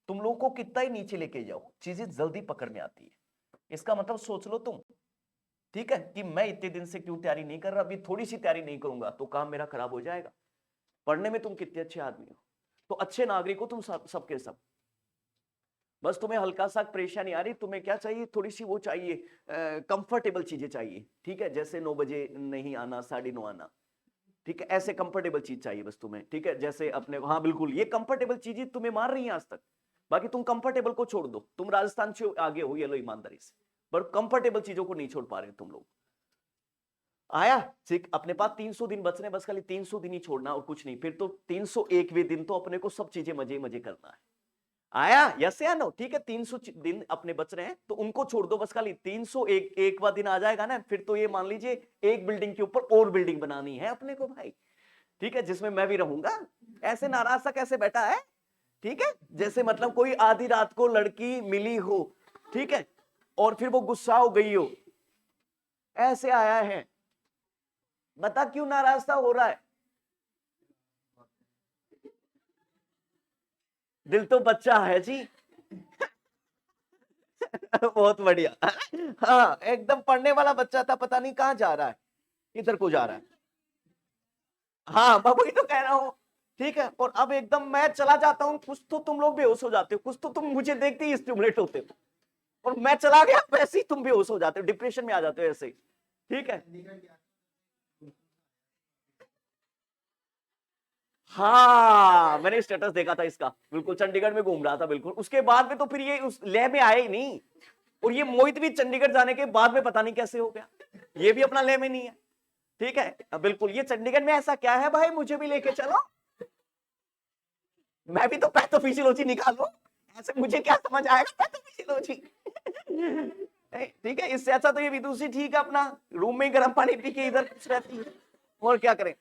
तुम लोगों को कितना ही नीचे लेके जाओ चीजें जल्दी पकड़ में आती है। इसका मतलब सोच लो तुम, ठीक है, कि मैं इतने दिन से क्यों तैयारी नहीं कर रहा, अभी थोड़ी सी तैयारी नहीं करूंगा तो काम मेरा खराब हो जाएगा। पढ़ने में तुम कितने अच्छे आदमी हो, तो अच्छे नागरिक हो तुम सबके सब, बस तुम्हें हल्का सा परेशानी आ रही, तुम्हें क्या चाहिए, थोड़ी सी वो चाहिए, कंफर्टेबल चीजें चाहिए, ठीक है, जैसे 9 बजे नहीं आना, 9:30 आना, ठीक है, ऐसे कंफर्टेबल चीज चाहिए बस तुम्हें, ठीक है, जैसे अपने, हाँ बिल्कुल, ये कंफर्टेबल चीजें तुम्हें मार रही हैं आज तक, बाकी तुम कंफर्टेबल को छोड़ दो, तुम राजस्थान से आगे हो, ये लो ईमानदारी से, पर कंफर्टेबल चीजों को नहीं छोड़ पा रहे तुम लोग। आया, ठीक, अपने पास 300 दिन बच रहे हैं, बस खाली 300 दिन ही छोड़ना और कुछ नहीं, फिर तो 301वें दिन तो अपने को सब चीजें मजे मजे करना है। आया, यस या नो, ठीक है, 300 दिन अपने बच रहे हैं तो उनको छोड़ दो, बस खाली 301वां दिन आ जाएगा ना, फिर तो ये मान लीजिए एक बिल्डिंग के ऊपर और बिल्डिंग बनानी है अपने को भाई, ठीक है, जिसमें मैं भी रहूंगा। ऐसे नाराज सा कैसे बैठा है, ठीक है, जैसे मतलब कोई आधी रात को लड़की मिली हो, ठीक है, और फिर वो गुस्सा हो गई हो, ऐसे आया है, बता क्यों नाराज सा हो रहा है, दिल तो बच्चा है जी। बहुत बढ़िया, हाँ एकदम पढ़ने वाला बच्चा था, पता नहीं कहां जा रहा है, इधर को जा रहा है, हाँ मैं वही तो कह रहा हूँ, ठीक है, और अब एकदम मैं चला जाता हूँ, कुछ तो तुम लोग बेहोश हो जाते हो, कुछ तो तुम मुझे देखते ही स्टिमुलेट होते हो, और मैं चला गया वैसे ही तुम बेहोश हो जाते हो, डिप्रेशन में आ जाते हो ऐसे ही, ठीक है। हाँ मैंने स्टेटस देखा था इसका, बिल्कुल चंडीगढ़ में घूम रहा था, बिल्कुल, उसके बाद में तो फिर ये उस लय में आया ही नहीं, और ये मोहित भी चंडीगढ़ जाने के बाद में पता नहीं कैसे हो गया, ये भी अपना लय में नहीं है, ठीक है, बिल्कुल, ये चंडीगढ़ में ऐसा क्या है भाई, मुझे भी लेके चलो, मैं भी तो पैथोफिजियोलॉजी निकालू, ऐसे मुझे क्या समझ आएगा पैथोफिजियोलॉजी। ठीक है, इससे अच्छा तो ये विदुषी ठीक है, अपना रूम में ही गर्म पानी पी के इधर खुश रहती है, और क्या करें।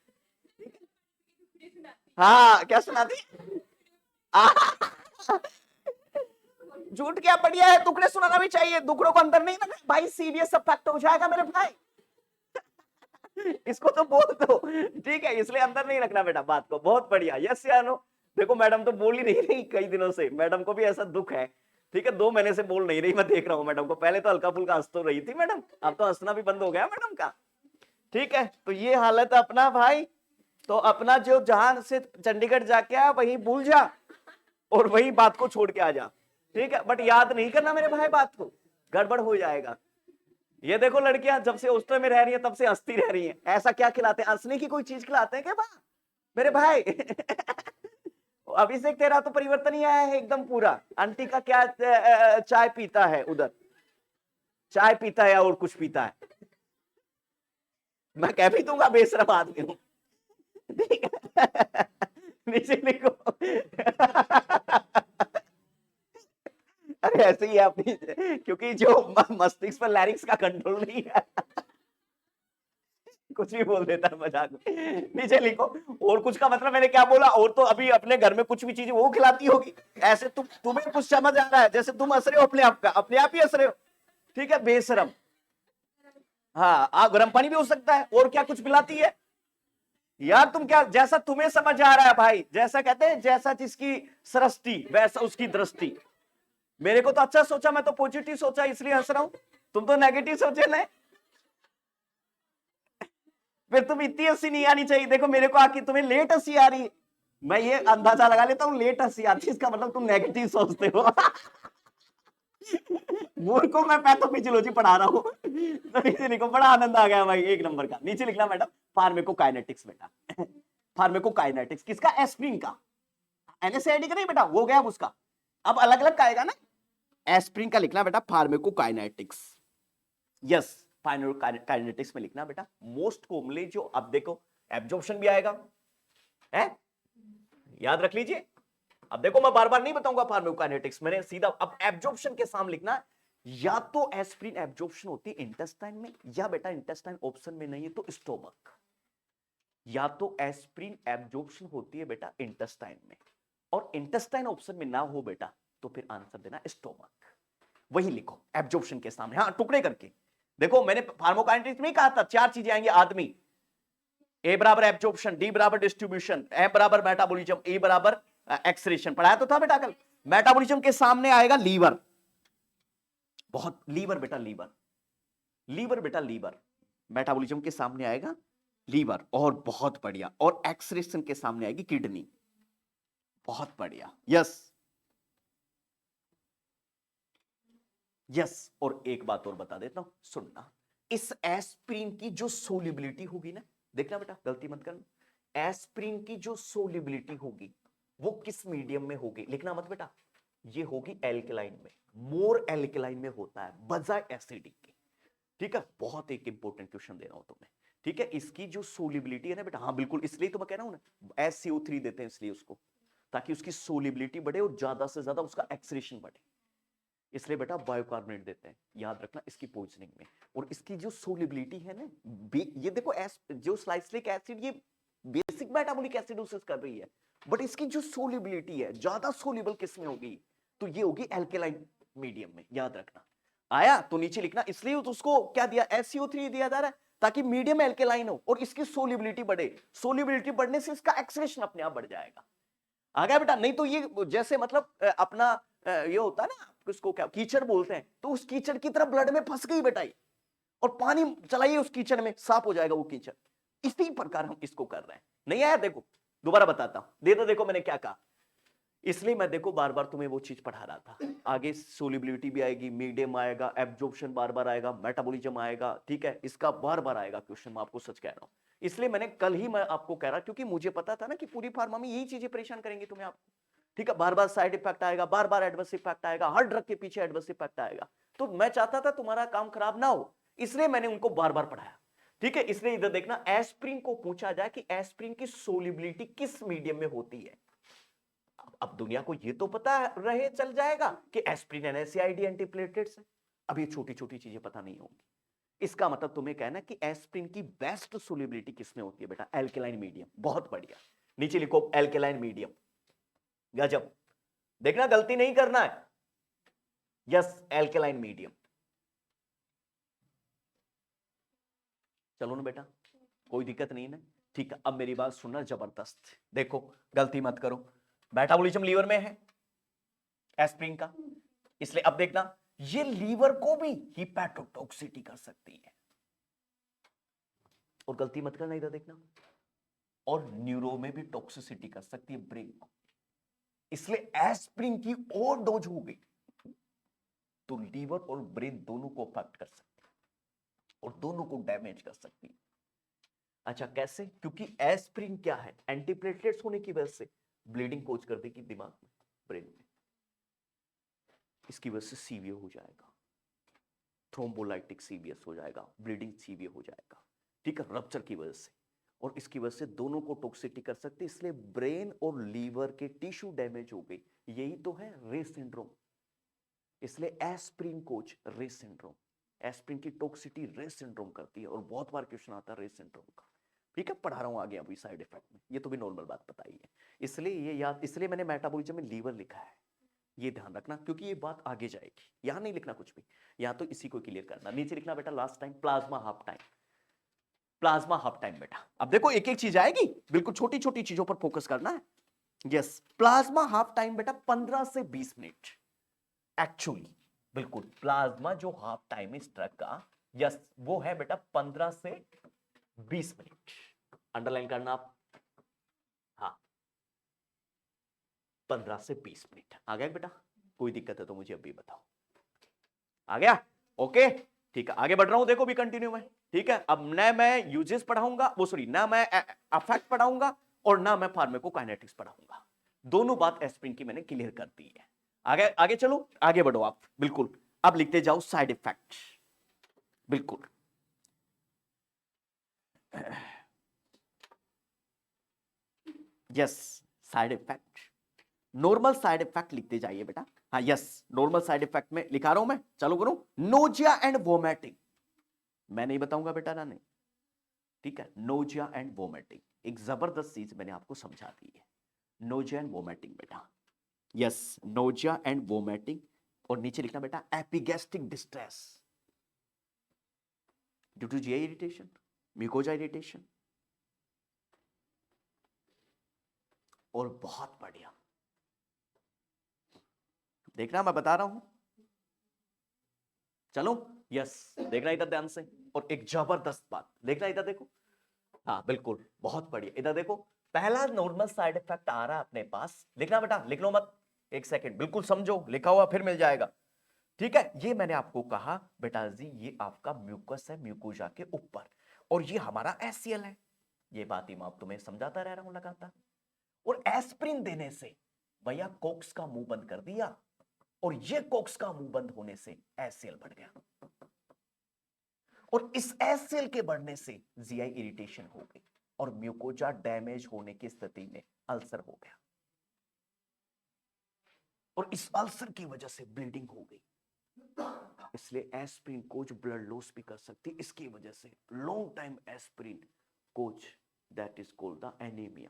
हाँ क्या सुना दी, झूठ क्या, बढ़िया है, टुकड़े सुनाना भी चाहिए, दुखड़ों को अंदर नहीं रखना भाई, सीरियस इफेक्ट हो जाएगा मेरे भाई। इसको तो बोल दो, ठीक है, इसलिए अंदर नहीं रखना बेटा बात को, बहुत बढ़िया, यस या नो। देखो मैडम तो बोल ही नहीं रही कई दिनों से, मैडम को भी ऐसा दुख है, ठीक है, 2 महीने से बोल नहीं रही, मैं देख रहा हूँ मैडम को, पहले तो हल्का फुल्का हंस तो रही थी मैडम, अब तो हंसना भी बंद हो गया मैडम का, ठीक है, तो ये हालत अपना भाई, तो अपना जो जहां से चंडीगढ़ जाके आया वही भूल जा, और वही बात को छोड़ के आ जा, ठीक है, बट याद नहीं करना मेरे भाई बात को, गड़बड़ हो जाएगा। ये देखो लड़कियां जब से हॉस्टल में रह रही हैं तब से हंसती रह रही हैं, ऐसा क्या खिलाते हैं, हंसने की कोई चीज खिलाते हैं क्या बा मेरे भाई। अभी से तेरा तो परिवर्तन ही आया है एकदम पूरा, आंटी का क्या चाय पीता है उधर, चाय पीता है या और कुछ पीता है, मैं कह भी दूंगा बेशरम आदमी हूं, ठीक है। नीचे लिखो। अरे ऐसे ही है अपनी, क्योंकि जो मस्तिष्क पर लैरिक्स का कंट्रोल नहीं है, कुछ भी बोल देता है मजाक में, नीचे लिखो। और कुछ का मतलब मैंने क्या बोला, और तो अभी अपने घर में कुछ भी चीज वो खिलाती होगी, ऐसे तुम्हें कुछ समझ आ रहा है, जैसे तुम हंस रहे हो अपने आप का, अपने आप ही हंस रहे हो, ठीक है, बेशरम। हाँ गर्म पानी भी हो सकता है, और क्या कुछ पिलाती है यार, तुम क्या, जैसा तुम्हें समझ आ रहा है भाई, जैसा कहते हैं जैसा जिसकी सृष्टि वैसा उसकी दृष्टि, मेरे को तो अच्छा सोचा, मैं तो पॉजिटिव सोचा इसलिए हंस रहा हूं, तुम तो नेगेटिव सोचे ना, फिर तुम इतनी हंसी नहीं आनी चाहिए, देखो मेरे को आके तुम्हें लेट हंसी आ रही है, मैं ये अंदाजा लगा लेता हूँ लेट हंसी आती है, इसका मतलब तुम नेगेटिव सोचते हो। मूर्ख को मैं पैथोफिजियोलॉजी पढ़ा रहा हूँ। तो नीचे लिखो, बड़ा आनंद आ गया भाई, 1 नंबर का, नीचे लिखना मैडम फार्मेकोकाइनेटिक्स बेटा, फार्मेकोकाइनेटिक्स किसका, एस्प्रिन का, NSAID का नहीं बेटा, वो गया उसका, अब अलग अलग का आएगा ना, एस्प्रिन का लिखना बेटा फार्मेकोकाइनेटिक्स, यस, फार्माकोकाइनेटिक्स में लिखना बेटा मोस्ट कॉमनली जो, अब देखो एब्जॉर्प्शन भी आएगा है, याद रख लीजिए। अब देखो मैं बार बार नहीं बताऊंगा फार्माकोकाइनेटिक्स, मैंने सीधा अब एब्जॉर्प्शन के सामने लिखना, या तो एस्पिरिन एब्जॉर्प्शन होती है इंटेस्टाइन में, या बेटा इंटेस्टाइन ऑप्शन में नहीं है तो स्टोमक, या तो एस्पिरिन एब्जॉर्प्शन होती है बेटा इंटेस्टाइन में, और इंटेस्टाइन ऑप्शन में ना हो बेटा तो फिर आंसर देना स्टोमक, वही लिखो एब्जॉर्प्शन के सामने, हाँ टुकड़े करके। देखो मैंने फार्माकोकाइनेटिक्स में कहा था 4 चीजें आएंगी आदमी, ए बराबर एब्जॉर्प्शन, डी बराबर डिस्ट्रीब्यूशन, एम बराबर मेटाबॉलिज्म, ई बराबर एक्सक्रीशन, पढ़ाया तो था बेटा कल। मेटाबॉलिज्म के सामने आएगा लीवर, बहुत लीवर बेटा लीवर, लीवर बेटा लीवर, मेटाबॉलिज्म के सामने आएगा लीवर, और बहुत बढ़िया, और एक्सक्रीशन के सामने आएगी किडनी, बहुत बढ़िया, यस यस। और एक बात और बता देता हूं, सुनना, इस एस्पिरिन की जो सोल्युबिलिटी होगी ना, देखना बेटा गलती मत करना, एस्पिरिन की जो सोल्युबिलिटी होगी वो किस मीडियम में होगी, लिखना मत बेटा, ये होगी एल्कलाइन में, मोर एल्कलाइन में होता है बजाय एसिडिक के, ठीक है। बहुत एक इंपॉर्टेंट क्वेश्चन दे रहा हूं तुम्हें, ठीक है। इसकी जो सोल्युबिलिटी है ना बेटा, हाँ बिल्कुल, इसलिए तो मैं कह रहा हूं ना SCO3 देते हैं इसलिए उसको, ताकि उसकी सोल्युबिलिटी बढ़े और ज्यादा से ज्यादा उसका एक्सक्रीशन बढ़े, इसलिए बेटा बायोकार्बोनेट देते हैं, याद रखना इसकी पोजीशनिंग में। और इसकी जो सोल्युबिलिटी है ना, ये देखो जो साइक्लिक एसिड ये बेसिक मेटाबॉलिक एसिडोसिस कर रही है, बट इसकी जो सोल्युबिलिटी है ज्यादा सोल्यूबल किस में होगी, तो ये होगी एल्केलाइन मीडियम में, याद रखना। आया तो नीचे लिखना, इसलिए तो उसको क्या दिया, SCO3 दिया जा रहा है ताकि मीडियम एल्केलाइन हो और इसकी सोल्युबिलिटी बढ़े, सोल्युबिलिटी बढ़ने से इसका एक्सक्रीशन अपने आप बढ़ जाएगा। आ गया बेटा, नहीं तो ये जैसे मतलब अपना ये होता है ना, उसको क्या कीचड़ बोलते हैं, तो उस कीचड़ की तरह ब्लड में फंस गई बेटा, और पानी चलाइए उस कीचड़ में, साफ हो जाएगा वो कीचड़। इसी प्रकार हम इसको कर रहे हैं। नहीं आया, देखो दोबारा बताता हूं, देखो मैंने क्या कहा, इसलिए मैं देखो बार बार तुम्हें वो चीज पढ़ा रहा था। आगे सोल्युबिलिटी भी आएगी, मीडियम आएगा, एब्जॉर्प्शन बार बार आएगा, मेटाबॉलिज्म आएगा, ठीक है, इसका बार बार आएगा क्वेश्चन, मैं आपको सच कह रहा हूं। इसलिए मैंने कल ही मैं आपको कह रहा, क्योंकि मुझे पता था ना कि पूरी फार्मा में यही चीजें परेशान करेंगे तुम्हें, आपको, ठीक है, बार बार साइड इफेक्ट आएगा, बार बार एडवर्स इफेक्ट आएगा, हर ड्रग के पीछे एडवर्स इफेक्ट आएगा, तो मैं चाहता था तुम्हारा काम खराब ना हो, इसलिए मैंने उनको बार बार पढ़ाया, ठीक है। इसलिए इधर देखना, एस्पिरिन को पूछा जाए कि एस्पिरिन की सोल्युबिलिटी किस मीडियम में होती है, अब दुनिया को ये तो पता रहे चल जाएगा कि एस्पिरिन NSAID एंटीप्लेटलेट्स है, अब ये छोटी छोटी चीजें पता नहीं होंगी। इसका मतलब तुम्हें कहना कि एस्पिरिन की बेस्ट सोल्युबिलिटी किसमें होती है बेटा, एल्केलाइन मीडियम, बहुत बढ़िया, नीचे लिखो एल्केलाइन मीडियम, गजब, देखना गलती नहीं करना है, यस एल्केलाइन मीडियम। चलो ना बेटा, कोई दिक्कत नहीं है, ठीक है। अब मेरी बात सुनना जबरदस्त, देखो गलती मत करो, मेटाबॉलिज्म लीवर में है एस्पिरिन का, इसलिए अब देखना ये लीवर को भी हिपैटोटॉक्सिटी कर सकती है, और गलती मत करना, इधर देखना, और न्यूरो में भी टॉक्सिसिटी कर सकती है ब्रेन को, इसलिए एस्पिरिन की और डोज हो गई तो लीवर और ब्रेन दोनों को अफेक्ट कर सकती है और दोनों को डैमेज कर सकती है। अच्छा कैसे, क्योंकि एस्पिरिन क्या है, एंटीप्लेटलेट्स होने की वजह से ब्लीडिंग कोज कर देगी दिमाग में, ब्रेन में, इसकी वजह से सीवियर हो जाएगा, थ्रोम्बोलाइटिक सीवियस हो जाएगा, ब्लीडिंग सीवियर हो जाएगा, ठीक है, रप्चर की वजह से, और इसकी वजह से दोनों को टॉक्सिटी कर सकती है, इसलिए ब्रेन और लीवर के टिश्यू डैमेज हो गई, यही तो है रे सिंड्रोम, इसलिए एस्पिरिन कोच रे सिंड्रोम, एस्पिरिन की टॉक्सिटी रे सिंड्रोम करती है, और बहुत बार क्वेश्चन आता है रे सिंड्रोम का, ठीक है, पढ़ा रहा हूं आगे अभी साइड इफेक्ट में, ये तो भी नॉर्मल बात बताई है, इसलिए ये याद, इसलिए मैंने मेटाबॉलिज्म में लीवर लिखा है, ये ध्यान रखना, क्योंकि ये बात आगे जाएगी, यहां नहीं लिखना कुछ भी, यहां तो इसी को क्लियर करना, नीचे लिखना बेटा last time plasma half time, plasma half time बेटा, अब देखो एक एक चीज आएगी, बिल्कुल छोटी छोटी चीजों पर फोकस करना है, यस, प्लाज्मा हाफ टाइम बेटा 15 से 20 मिनट, एक्चुअली बिल्कुल प्लाज्मा जो हाफ टाइम इस ड्रग का, यस वो है बेटा 15 से 20 मिनट, अंडरलाइन करना आप, हाँ 15 से 20 मिनट, आ गया बेटा, कोई दिक्कत है तो मुझे अभी बताओ, आ गया, ओके ठीक है, आगे बढ़ रहा हूं, देखो भी कंटिन्यू में, ठीक है। अब न मैं यूजेस पढ़ाऊंगा, वो सॉरी ना मैं अफेक्ट पढ़ाऊंगा और ना मैं फार्माकोकाइनेटिक्स पढ़ाऊंगा, दोनों बात एस्पिरिन की मैंने क्लियर कर दी है। आगे आगे चलो, आगे बढ़ो आप, बिल्कुल अब लिखते जाओ साइड इफेक्ट, बिल्कुल yes, side effect, normal side effect लिखते जाइए बेटा। हाँ यस, नॉर्मल साइड इफेक्ट में लिखा रहा हूं मैं, चालू करूं। नोजिया एंड वोमिटिंग, मैं नहीं बताऊंगा बेटा ना, नहीं, ठीक है। नोजिया एंड वोमिटिंग एक जबरदस्त चीज मैंने आपको समझा दी है। नोजिया एंड वोमिटिंग बेटा, यस, नोजिया एंड वोमिटिंग। और नीचे लिखना बेटा epigastric distress due to GI irritation, mucosa irritation. और बहुत बढ़िया, देखना मैं बता रहा हूं, चलो यस, देखना इधर ध्यान से। और एक जबरदस्त बात देखना इधर, देखो, हाँ बिल्कुल बहुत बढ़िया, इधर देखो, पहला नॉर्मल साइड इफेक्ट आ रहा है अपने पास, लिखना बेटा, लिख लो मत, एक सेकंड, बिल्कुल समझो, लिखा हुआ फिर मिल जाएगा, ठीक है। ये मैंने आपको कहा बेटा जी, ये आपका म्यूकस है म्यूकोजा के ऊपर, और ये हमारा एससीएल है, ये बात ही मैं तुम्हें समझाता रह रहा हूं लगातार। और एस्प्रिन देने से भैया कोक्स का मुंह बंद कर दिया, और ये कोक्स का मुंह बंद होने से एससीएल बढ़ गया, और इस एससीएल के बढ़ने से जीआई इरिटेशन हो गई, और म्यूकोजा डैमेज होने की स्थिति में अल्सर हो गया, और इस अल्सर की वजह से ब्लीडिंग हो गई। इसलिए एस्प्रिन कोच ब्लड लॉस भी कर सकती है, इसकी वजह से long time aspirin coach, that is called the anaemia.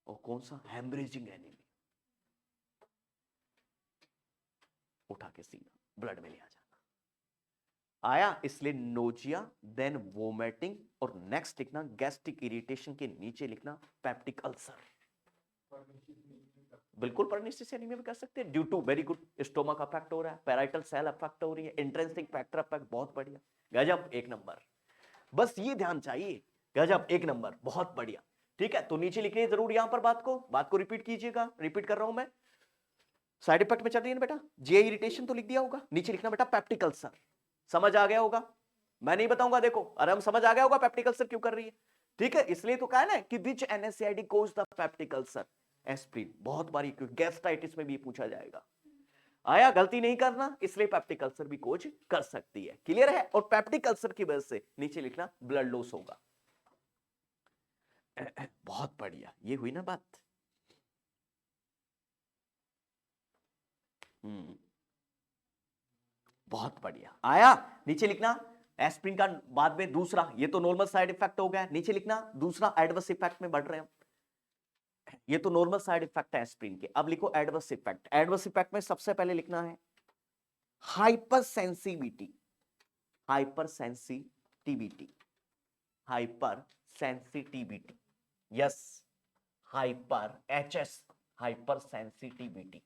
और कौन सा? हेमरेजिंग एनीमिया, उठा के सीना ब्लड में ले आ जाना, आया। इसलिए नोजिया, देन वोमिटिंग, और नेक्स्ट लिखना गैस्ट्रिक इरिटेशन के नीचे लिखना पेप्टिक अल्सर। बिल्कुल पर्निशियस एनीमिया में कर सकते हैं, due to, very good, stomach affect हो रहा है, पैराइटल सेल अफेक्ट हो रही है, इंट्रिंसिक फैक्टर अफेक्ट, बहुत बढ़िया, गजब, एक नंबर, बस ये ध्यान चाहिए, गजब, एक नंबर, बहुत बढ़िया, ठीक है। तो नीचे लिखिए जरूर यहां पर बात को रिपीट कीजिएगा, रिपीट कर रहा हूं मैं, साइड इफेक्ट में चल रही है बेटा, जीआई इरिटेशन तो लिख दिया होगा, नीचे लिखना बेटा पेप्टिक अल्सर, समझ आ गया होगा, मैं नहीं बताऊंगा, देखो आराम, समझ आ गया होगा पेप्टिक अल्सर क्यों कर रही है, ठीक है। इसलिए तो कहा है ना कि which NSAID causes the peptic ulcer, aspirin, बहुत बारी क्योंकि गैस्ट्राइटिस में भी पूछा जाएगा, आया, गलती नहीं करना, इसलिए पेप्टिक अल्सर भी कोज कर सकती है, क्लियर है। और पेप्टिक अल्सर की वजह से नीचे लिखना ब्लड लॉस होगा, बहुत बढ़िया, ये हुई ना बात। बहुत बढ़िया, आया, नीचे लिखना एस्प्रिन का बाद में दूसरा, ये तो नॉर्मल साइड इफेक्ट हो गया, नीचे लिखना दूसरा एडवर्स इफेक्ट में बढ़ रहे हैं, ये तो नॉर्मल साइड इफेक्ट है एस्प्रिन के, अब लिखो एडवर्स इफेक्ट। एडवर्स इफेक्ट में सबसे पहले लिखना है hyper sensitivity, hyper sensitivity, hyper sensitivity, yes, hyper HS, hyper sensitivity,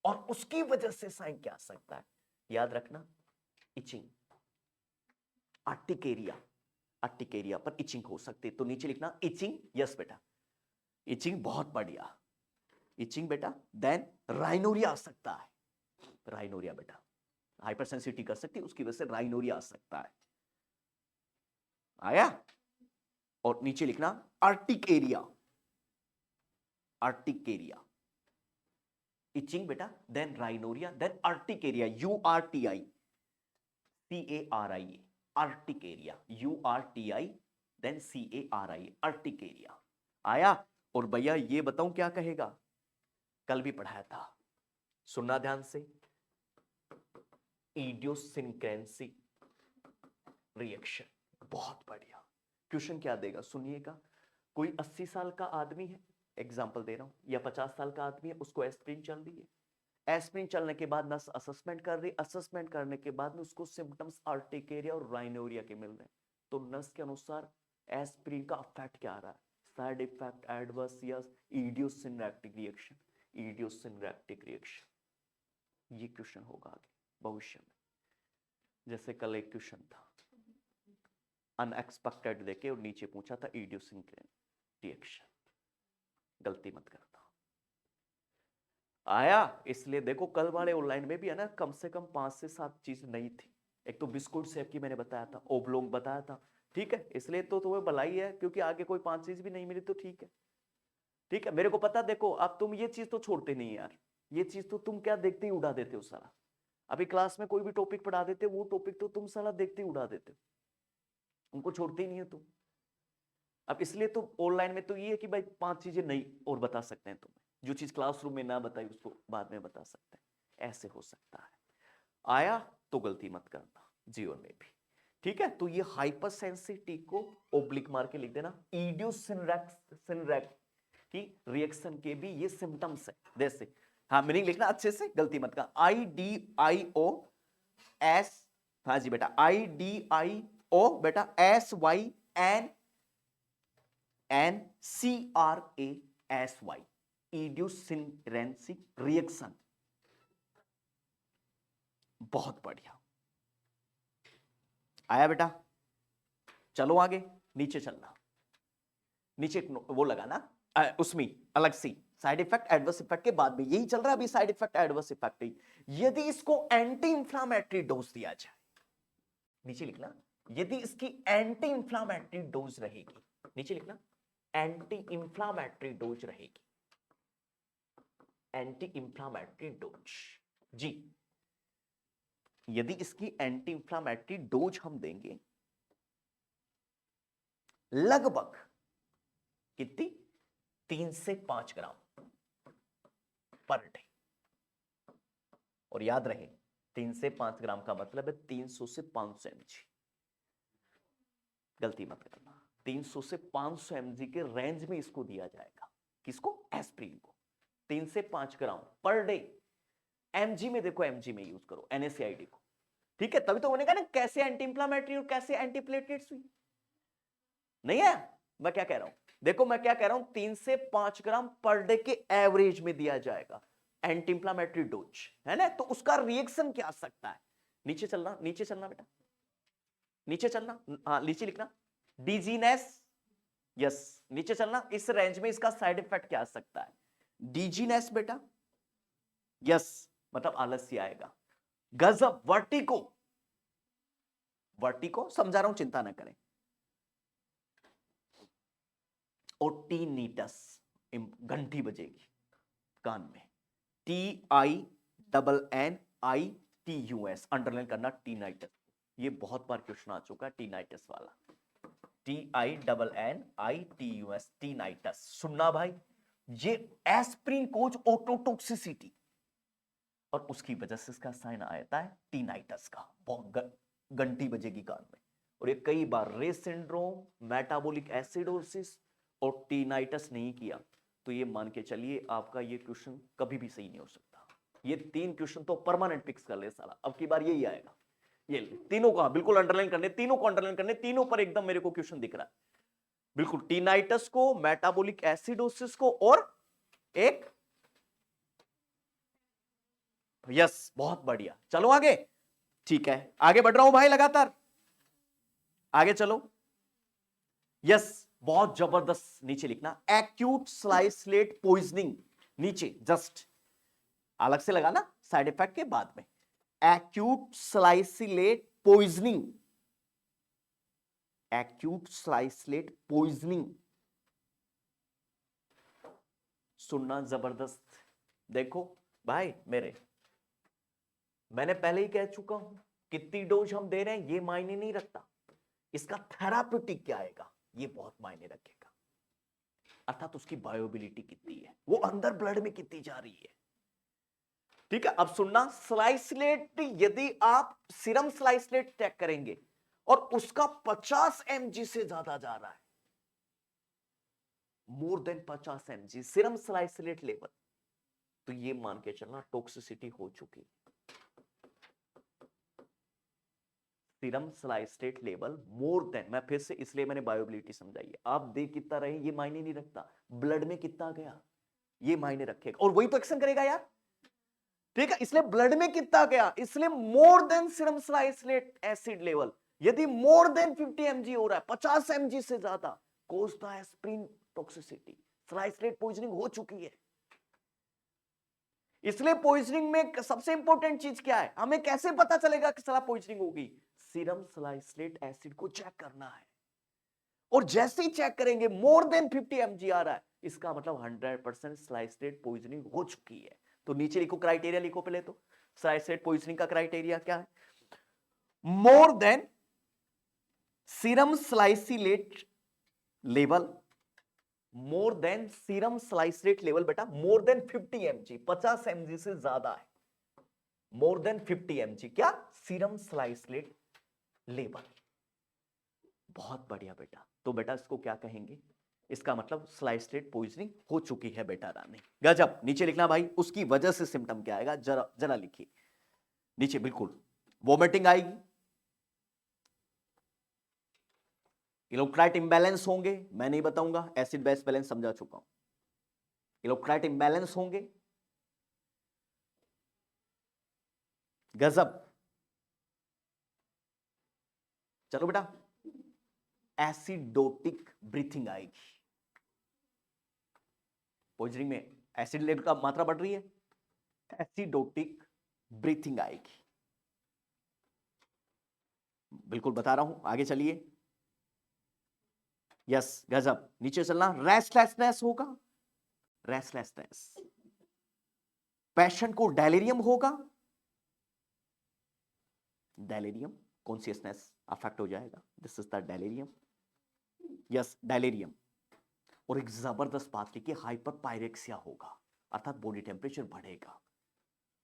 और उसकी वजह से साइन क्या आ सकता है, याद रखना, इचिंग, अर्टिकेरिया, अर्टिकेरिया पर इचिंग हो सकती है, तो नीचे लिखना इचिंग, यस बेटा, इचिंग, बहुत बढ़िया, इचिंग बेटा, देन राइनोरिया आ सकता है, राइनोरिया बेटा, हाइपर सेंसिटिविटी कर सकती है, उसकी वजह से राइनोरिया आ सकता है, आया। और नीचे लिखना urticaria, urticaria, itching बेटा, then rhinorrhoea, then urticaria, URTI CARI, urticaria, URTI then CARI, urticaria, आया। और भैया ये बताऊं क्या कहेगा, कल भी पढ़ाया था, सुनना ध्यान से, इडियोसिंक्रेसी रिएक्शन, बहुत बढ़िया, क्वेश्चन क्या देगा सुनिएगा, कोई 80 साल का आदमी है, एग्जाम्पल दे रहा हूं, या 50 साल का आदमी है, उसको एस्प्रिन चल रही है, एस्प्रिन चलने के बाद नस असेसमेंट कर रही, असेसमेंट करने के बाद में उसको सिम्टम्स आर्टिकेरिया और राइनोरिया के मिल रहे हैं, तो नस के अनुसार एस्प्रिन का इफेक्ट क्या आ रहा है, side effect, adverse, yes, idiosyncratic reaction, idiosyncratic reaction, ये क्वेश्चन होगा आगे भविष्य में, जैसे कल एक क्वेश्चन था अनएक्सपेक्टेड देके और नीचे पूछा था इडियोसिनैक्टिक रिएक्शन, गलती मत करना, आया। इसलिए देखो कल वाले ऑनलाइन में भी है ना, कम से कम 5 से 7 चीज नहीं थी, एक तो बिस्कुट शेप की मैंने बताया था, ओब्लोंग बताया था, ठीक है, इसलिए तो तुम्हें भलाई है, क्योंकि आगे कोई 5 चीज भी नहीं मिली तो ठीक है, ठीक है, मेरे को पता, देखो अब तुम ये चीज तो छोड़ते नहीं यार, ये चीज तो तुम क्या देखते ही उड़ा देते हो सारा, अभी क्लास में कोई भी टॉपिक पढ़ा देते, वो टॉपिक तो तुम सारा देखते ही उड़ा देते हो, उनको छोड़ते ही नहीं है तुम। अब इसलिए तो ऑनलाइन में तो ये है कि भाई 5 चीजें नहीं और बता सकते हैं तुम्हें, जो चीज क्लासरूम में ना बताई उसको बाद में बता सकते हैं, ऐसे हो सकता है। आया तो गलती मत करना जीवन में भी, ठीक है। तो ये हाइपर सेंसिटिविटी को ओब्लिक मार के लिख देना। इडियोसिनरैक्स की रिएक्शन के भी ये सिम्टम्स है, जैसे हाँ मीनिंग लिखना अच्छे से, गलती मत कर। IDIOS, हाँ जी बेटा, IDIO बेटा SYNCRASY, इडियोसिनरेंसिक रिएक्शन। बहुत बढ़िया, आया बेटा। चलो आगे, नीचे चलना, नीचे वो लगाना उसमें अलग सी साइड इफेक्ट एडवर्स इफेक्ट के बाद में यही चल रहा है अभी, साइड इफेक्ट एडवर्स इफेक्ट। यदि इसको एंटी इंफ्लामेटरी डोज दिया जाए, नीचे लिखना, यदि इसकी एंटी इंफ्लामेटरी डोज रहेगी, नीचे लिखना, एंटी इंफ्लामेटरी डोज रहेगी, एंटी इंफ्लामेटरी डोज जी, यदि इसकी एंटी इंफ्लामेटरी डोज हम देंगे लगभग कितनी, 3 से 5 ग्राम पर डे। और याद रहे 3 से 5 ग्राम का मतलब है 300 से 500 mg, गलती मत करना। 300 से 500 mg के रेंज में इसको दिया जाएगा, किसको, एस्प्रिन को, 3 से 5 ग्राम पर डे। mg में देखो, mg में यूज करो NSAID को, ठीक है। तभी तो उन्होंने कहा ना कैसे एंटी इंफ्लामेटरी और कैसे एंटीप्लेटलेट्स हुई, नहीं है। मैं क्या कह रहा हूं, देखो मैं क्या कह रहा हूं, 3 से 5 ग्राम पर डे के एवरेज में दिया जाएगा एंटी इंफ्लामेटरी डोज, है ना। तो उसका रिएक्शन क्या आ सकता है, नीचे चलना, नीचे चलना बेटा, नीचे चलना, हाँ नीचे लिखना, डिजीनेस, यस, नीचे चलना। इस रेंज में इसका साइड इफेक्ट क्या आ सकता है, डिजीनेस बेटा, यस, मतलब आलस्य आएगा, गजब, वर्टिको, वर्टिको समझा रहा हूं, चिंता ना करें, और टीनीटस, घंटी बजेगी कान में, TINNITUS, अंडरलाइन करना, टीनाइटस। ये बहुत बार क्वेश्चन आ चुका है टीनाइटस वाला, TINNITUS, टीनाइटस। सुनना भाई, ये एस्प्रिन कोज ओटोटॉक्सिसिटी, और उसकी वजह से इसका साइन आता है टीनाइटस का, बहुत घंटी बजेगी कान में। और ये कई बार रेस सिंड्रोम, मेटाबॉलिक एसिडोसिस और टीनाइटस नहीं किया तो ये मान के चलिए आपका ये क्वेश्चन कभी भी सही नहीं हो सकता। ये 3 क्वेश्चन तो परमानेंट फिक्स कर ले साला, अब की बार यही आएगा। ये तीनों का बिल्कुल अंडरलाइन करने, तीनों को अंडरलाइन करने, तीनों पर एकदम मेरे को क्वेश्चन दिख रहा है बिल्कुल, टीनाइटस को, मेटाबॉलिक एसिडोसिस को, और एक, यस, बहुत बढ़िया। चलो आगे, ठीक है, आगे बढ़ रहा हूं भाई लगातार, आगे चलो, यस, बहुत जबरदस्त, नीचे लिखना, एक्यूट साइलेंट पॉइजनिंग, नीचे जस्ट अलग से लगाना साइड इफेक्ट के बाद में, acute silent poisoning, acute silent poisoning, सुनना जबरदस्त। देखो भाई मेरे, मैंने पहले ही कह चुका हूं, कितनी डोज हम दे रहे हैं ये मायने नहीं रखता, इसका थेराप्यूटिक क्या आएगा ये बहुत मायने रखेगा, अर्थात उसकी बायोबिलिटी कितनी है, वो अंदर ब्लड में कितनी जा रही है, ठीक है। अब सुनना, स्लाइसलेट, यदि आप सीरम स्लाइसलेट चेक करेंगे और उसका 50 mg से ज्यादा जा रहा है, more than 50 mg serum salicylate level, तो ये मान के चलना टॉक्सिसिटी हो चुकी, serum salicylate level more than, मैं फिर से इसलिए मैंने बायोबिलिटी समझाई है, आप देख कितना रहे ये मायने नहीं रखता, ब्लड में कितना गया ये मायने रखेगा, और वही तो एक्शन करेगा यार, ठीक है। इसलिए ब्लड में कितना गया, इसलिए मोर than serum silent acid level, यदि मोर देन 50 mg हो रहा है, 50 mg से ज्यादा, cause the aspirin toxicity, silent poisoning हो चुकी है। इसलिए पॉइजनिंग में सबसे इंपॉर्टेंट चीज क्या है, हमें कैसे पता चलेगा कि साला पॉइजनिंग होगी, सीरम साइलेंट एसिड को चेक करना है, और जैसे ही चेक करेंगे मोर देन 50 mg आ रहा है, इसका मतलब 100% साइलेंट पॉइजनिंग हो चुकी है। तो नीचे लिखो क्राइटेरिया, लिखो पहले तो, साइलेंट पॉइजनिंग का क्राइटेरिया क्या है, more than serum salicylate level more than, serum salicylate level बेटा मोर देन 50 mg, 50 mg से ज्यादा है, मोर देन 50 mg, क्या सीरम स्लाइसिलेट लेवल। बहुत बढ़िया बेटा, तो बेटा इसको क्या कहेंगे, इसका मतलब स्लाइसिलेट पॉइजनिंग हो चुकी है बेटा रानी। गजब, नीचे लिखना भाई उसकी वजह से सिम्टम क्या आएगा, जरा जरा लिखिए नीचे, बिल्कुल वोमिटिंग आएगी, इलेक्ट्रोलाइट इंबैलेंस होंगे, मैं नहीं बताऊंगा, एसिड बेस बैलेंस समझा चुका हूं, इलेक्ट्रोलाइट इंबैलेंस होंगे, गजब। चलो बेटा, एसिडोटिक ब्रीथिंग आएगी, पॉइजनिंग में एसिड लेवल का मात्रा बढ़ रही है, एसिडोटिक ब्रीथिंग आएगी, बिल्कुल बता रहा हूं, आगे चलिए। यस गजब, नीचे चलना, रेस्टलेसनेस होगा, रेस्टलेसनेस, पेशेंट को डेलीरियम होगा, डेलीरियम, कॉन्शियसनेस अफेक्ट हो जाएगा, this is the delirium, yes delirium. और एक जबरदस्त बात लिखिए, हाइपर पायरेक्सिया होगा, अर्थात बॉडी टेम्परेचर बढ़ेगा,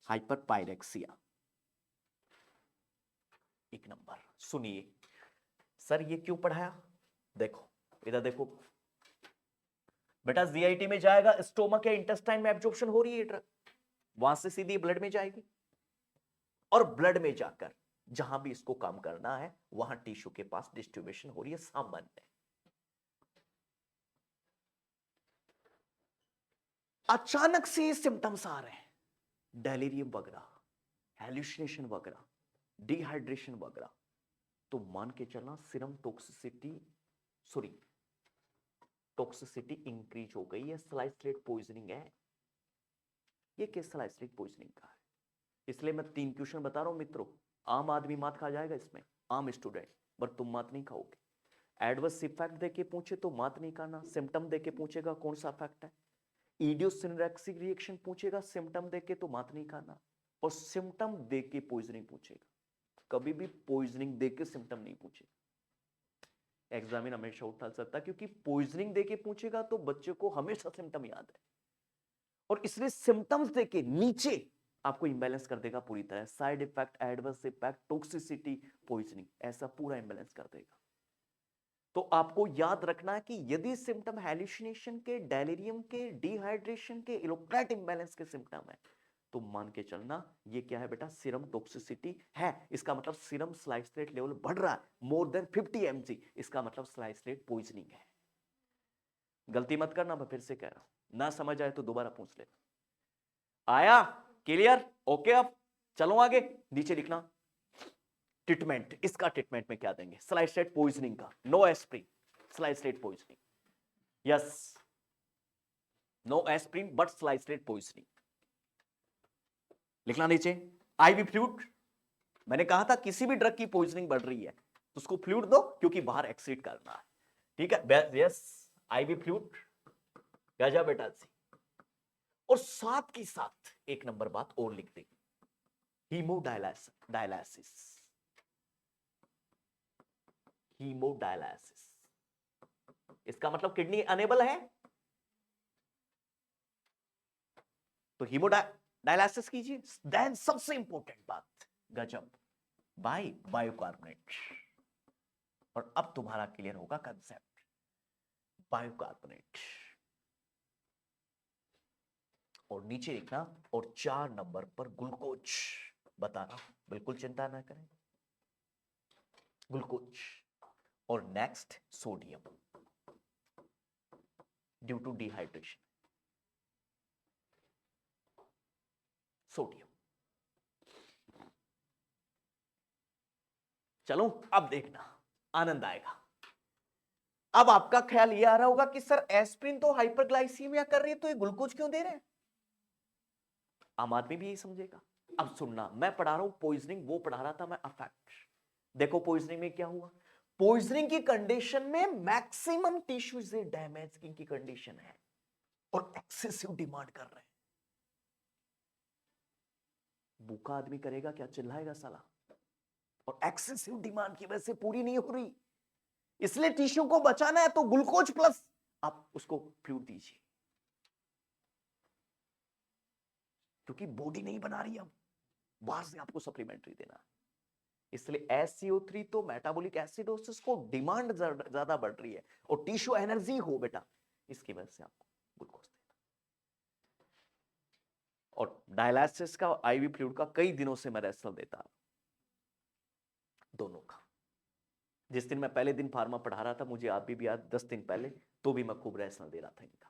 हाइपर पायरेक्सिया, एक नंबर। सुनिए सर ये क्यों पढ़ाया, देखो इधर देखो बेटा, जीआईटी में जाएगा, स्टोमक या इंटेस्टाइन में एब्जॉर्प्शन हो रही है ड्रग, वहां से सीधी ब्लड में जाएगी, और ब्लड में जाकर जहां भी इसको काम करना है वहां टिश्यू के पास डिस्ट्रीब्यूशन हो रही है, सामान्य। अचानक से सिम्टम्स आ रहे हैं, डेलीरियम वगैरह, हेल्यूसिनेशन वगैरह, डिहाइड्रेशन वगैरह, तो मान के चलना सीरम टॉक्सिसिटी इंक्रीज हो गई है, स्लाइसलेट पॉइजनिंग है, ये केस स्लाइसलेट पॉइजनिंग का है। इसलिए मैं 3 क्वेश्चन बता रहा हूं मित्रों, आम आदमी मात खा जाएगा इसमें, आम स्टूडेंट, पर तुम मात नहीं खाओगे। एडवर्स इफेक्ट देके पूछे तो मात नहीं खाना, सिम्टम देके पूछेगा कौन सा इफेक्ट है, इडियोसिनरेक्सिक रिएक्शन पूछेगा सिम्टम देके तो मात नहीं खाना, और सिम्टम देके पॉइजनिंग पूछेगा, कभी भी पॉइजनिंग देके सिम्टम नहीं पूछेगा। एग्जामिन हमेशा उठा सकता, क्योंकि पॉइजनिंग देके पूछेगा तो बच्चे को हमेशा सिम्टम याद है, और इसलिए सिम्टम्स देके नीचे आपको इंबैलेंस कर देगा पूरी तरह, side effect, adverse effect, toxicity, poisoning, ऐसा पूरा इंबैलेंस कर देगा। तो आपको याद रखना है कि यदि सिम्टम हैलुसिनेशन के, डेलीरियम के, डिहाइड्रेशन के, इलेक्ट्रोलाइट इंबैलेंस के सिम्टम है, तो मान के चलना ये क्या है बेटा, सीरम टॉक्सिसिटी है, इसका मतलब सीरम स्लाइसलेट लेवल बढ़ रहा है मोर देन 50 mg, इसका मतलब स्लाइसलेट पॉइजनिंग है। गलती मत करना, मैं फिर से कह रहा हूं, ना समझ आए तो दोबारा पूछ लेना। आया क्लियर, ओके, अब चलो आगे, नीचे लिखना ट्रीटमेंट, इसका ट्रीटमेंट में क्या देंगे, स्लाइसलेट पॉइजनिंग का, no aspirin, salicylate poisoning, yes no aspirin but salicylate poisoning, लिखना नीचे। आईवी फ्लूइड, मैंने कहा था किसी भी ड्रग की पॉइजनिंग बढ़ रही है तो उसको फ्लूइड दो, क्योंकि बाहर एक्सीड करना है, ठीक है, यस आईवी फ्लूइड, गजा बेटा सी। और साथ के साथ एक नंबर बात और लिख दी, हीमोडायलासिस, हीमोडायलासिस, इसका मतलब किडनी अनेबल है तो हीमोडायलासिस कीजिए। देन सबसे इंपॉर्टेंट बात, गजब, बायोकार्बोनेट, और अब तुम्हारा क्लियर होगा कंसेप्ट, बायोकार्बोनेट, और नीचे लिखना, और 4 नंबर पर ग्लूकोज, बता रहा हूं बिल्कुल चिंता ना करें, ग्लूकोज, और next sodium due to dehydration, sodium. चलो अब देखना आनंद आएगा। अब आपका ख्याल यह आ रहा होगा कि सर एस्प्रिन तो हाइपरग्लाइसीमिया कर रही है, तो ये ग्लूकोज क्यों दे रहे हैं, आम आदमी भी यही समझेगा। अब सुनना, मैं पढ़ा रहा हूं पॉइजनिंग, वो पढ़ा रहा था मैं अफेक्ट। देखो पॉइजनिंग में क्या हुआ, पॉइजनिंग की कंडीशन में मैक्सिमम टिश्यू से डैमेज की कंडीशन है, और एक्सेसिव डिमांड कर रहे हैं। भूखा आदमी करेगा क्या, चिल्लाएगा साला, और एक्सेसिव डिमांड की वजह से पूरी नहीं हो रही, इसलिए टिश्यू को बचाना है तो ग्लूकोज प्लस आप उसको फ्लूइड दीजिए, क्योंकि बॉडी नहीं बना रही, अब बाहर से आपको सप्लीमेंट्री देना। इसलिए SCO3 तो मेटाबॉलिक एसिडोसिस को डिमांड ज्यादा बढ़ रही है, और टिश्यू एनर्जी हो बेटा, इसकी वजह से आपको ग्लूकोज देना। और डायलिसिस का, आईवी फ्लूइड का कई दिनों से मैं रेसल देता, दोनों का। जिस दिन मैं पहले दिन फार्मा पढ़ा रहा था, मुझे आप भी याद, 10 दिन पहले, तो भी मैं खूब रेसल दे रहा था इनका।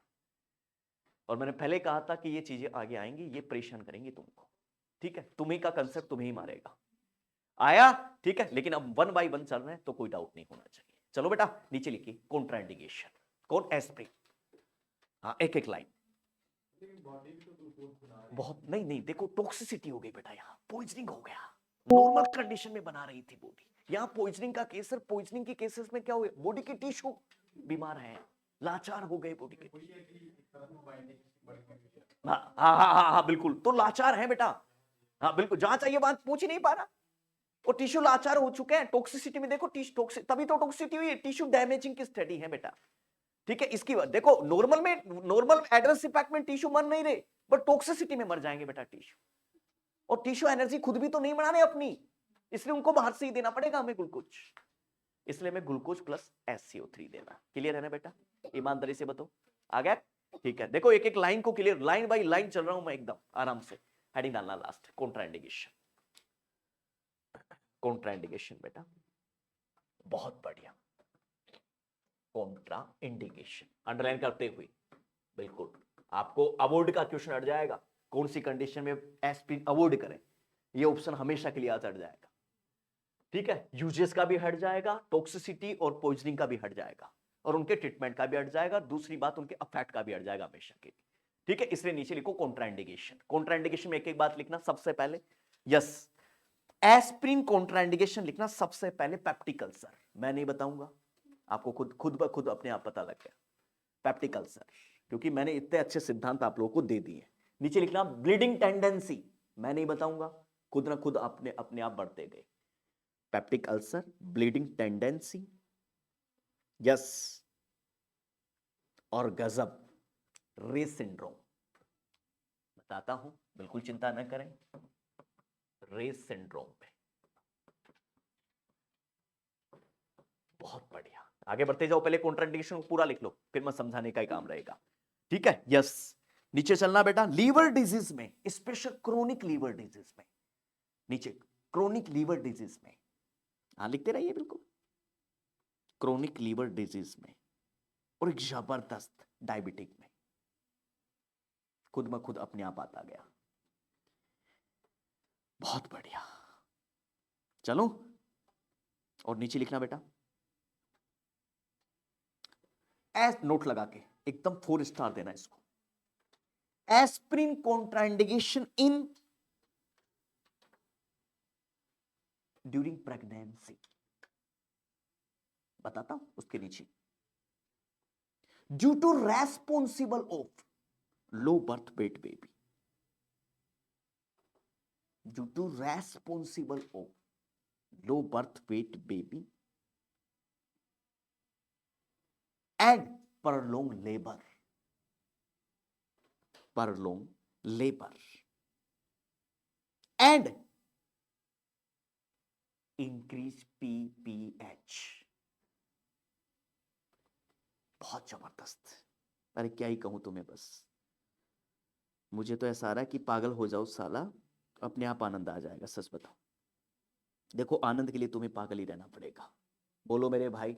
और मैंने पहले कहा था कि ये चीजें आगे आएंगी, ये परेशान करेंगी तुमको, ठीक है, तुम्ही का कंसेप्ट तुम्हें ही मारेगा। आया, ठीक है, लेकिन अब 1 बाय 1 चल रहे हैं तो कोई डाउट नहीं होना चाहिए। चलो बेटा नीचे लिखिए कॉन्ट्राइंडिकेशन, कौन एस्प्रिन, हाँ एक एक लाइन। बहुत नहीं नहीं, देखो टॉक्सिसिटी हो गई बेटा, यहाँ पॉइजनिंग हो गया, नॉर्मल कंडीशन में बना रही थी बॉडी, यहाँ पॉइजनिंग का केस, पॉइजनिंग के केसेस में क्या हुआ, बॉडी के टिश्यू बीमार है, लाचार हो गए बॉडी के। हाँ हाँ हाँ हाँ बिल्कुल, तो लाचार है बेटा, हाँ बिल्कुल, जहां चाहिए बात पूछ ही नहीं पा रहा, और टिश्यू लाचार हो चुके हैं। टॉक्सिसिटी में देखो, तभी तो टॉक्सिसिटी हुई है, टिश्यू डैमेजिंग की स्टडी है बेटा, ठीक है। इसकी बात देखो, नॉर्मल में, नॉर्मल एडवर्स इफेक्ट में टिश्यू मर नहीं रहे, बट टॉक्सिसिटी में मर जाएंगे बेटा टिश्यू, और टिश्यू एनर्जी खुद भी तो नहीं बना रहे अपनी, इसलिए उनको बाहर से ही देना पड़ेगा हमें ग्लूकोज, इसलिए मैं ग्लूकोज प्लस SCO3 देना। क्लियर है ना बेटा, ईमानदारी से बताओ, आ गया, ठीक है। देखो एक एक लाइन को क्लियर, लाइन बाय लाइन चल रहा हूं मैं एकदम आराम से। हेडिंग डालना लास्ट, कॉन्ट्राइंडिकेशन, कॉन्ट्राइंडिकेशन बेटा, बहुत बढ़िया, कॉन्ट्रा इंडिकेशन अंडरलाइन करते हुए, बिल्कुल आपको अवॉइड का क्वेश्चन हट जाएगा, कौन सी कंडीशन में एस्पिरिन अवॉइड करें, ये ऑप्शन हमेशा के लिए आज हट जाएगा, ठीक है। यूजेस का भी हट जाएगा, टॉक्सिसिटी और पॉइजनिंग का भी हट जाएगा, और उनके ट्रीटमेंट का भी हट जाएगा, दूसरी बात उनके अफेक्ट का भी हट जाएगा हमेशा के लिए, ठीक है। इसलिए नीचे लिखो कॉन्ट्राइंडिकेशन, कॉन्ट्राइंडिकेशन में एक एक बात लिखना सबसे पहले, यस, एस्पिरिन कॉन्ट्राइंडिकेशन लिखना सबसे पहले, पेप्टिक अल्सर, मैं नहीं बताऊंगा आपको, खुद खुद ब खुद अपने आप पता लग गया, पेप्टिक अल्सर, क्योंकि मैंने इतने अच्छे सिद्धांत आप लोगों को दे दिए। नीचे लिखना ब्लीडिंग टेंडेंसी, मैं नहीं बताऊंगा, खुद ना खुद अपने अपने आप बढ़ते गए, peptic ulcer, bleeding tendency, yes, और गजब, रेस सिंड्रोम, बताता हूं, बिल्कुल चिंता न करें, रेस सिंड्रोम पे, बहुत बढ़िया। आगे बढ़ते जाओ, पहले कॉन्ट्राइंडिकेशन पूरा लिख लो, फिर मैं समझाने का ही काम रहेगा, ठीक है। यस, नीचे चलना बेटा, लीवर डिजीज में, स्पेशल क्रोनिक लीवर डिजीज में, नीचे क्रोनिक लीवर डिजीज में, हाँ लिखते रहिए बिल्कुल, क्रोनिक लीवर डिजीज में, और एक जबरदस्त डायबिटिक में, खुद में खुद अपने आप आता गया, बहुत बढ़िया। चलो, और नीचे लिखना बेटा, एस नोट लगा के एकदम 4 स्टार देना इसको, aspirin contraindication in during pregnancy, बताता हूं उसके नीचे, due to responsible of low birth weight baby, due to responsible of low birth weight baby and prolonged labor, prolonged labor and increase PPH, बहुत जबरदस्त, अरे क्या ही कहूं तुम्हें, बस मुझे तो ऐसा आ रहा है कि पागल हो जाओ साला, अपने आप आनंद आ जाएगा, सच बताओ। देखो आनंद के लिए तुम्हें पागल ही रहना पड़ेगा, बोलो मेरे भाई,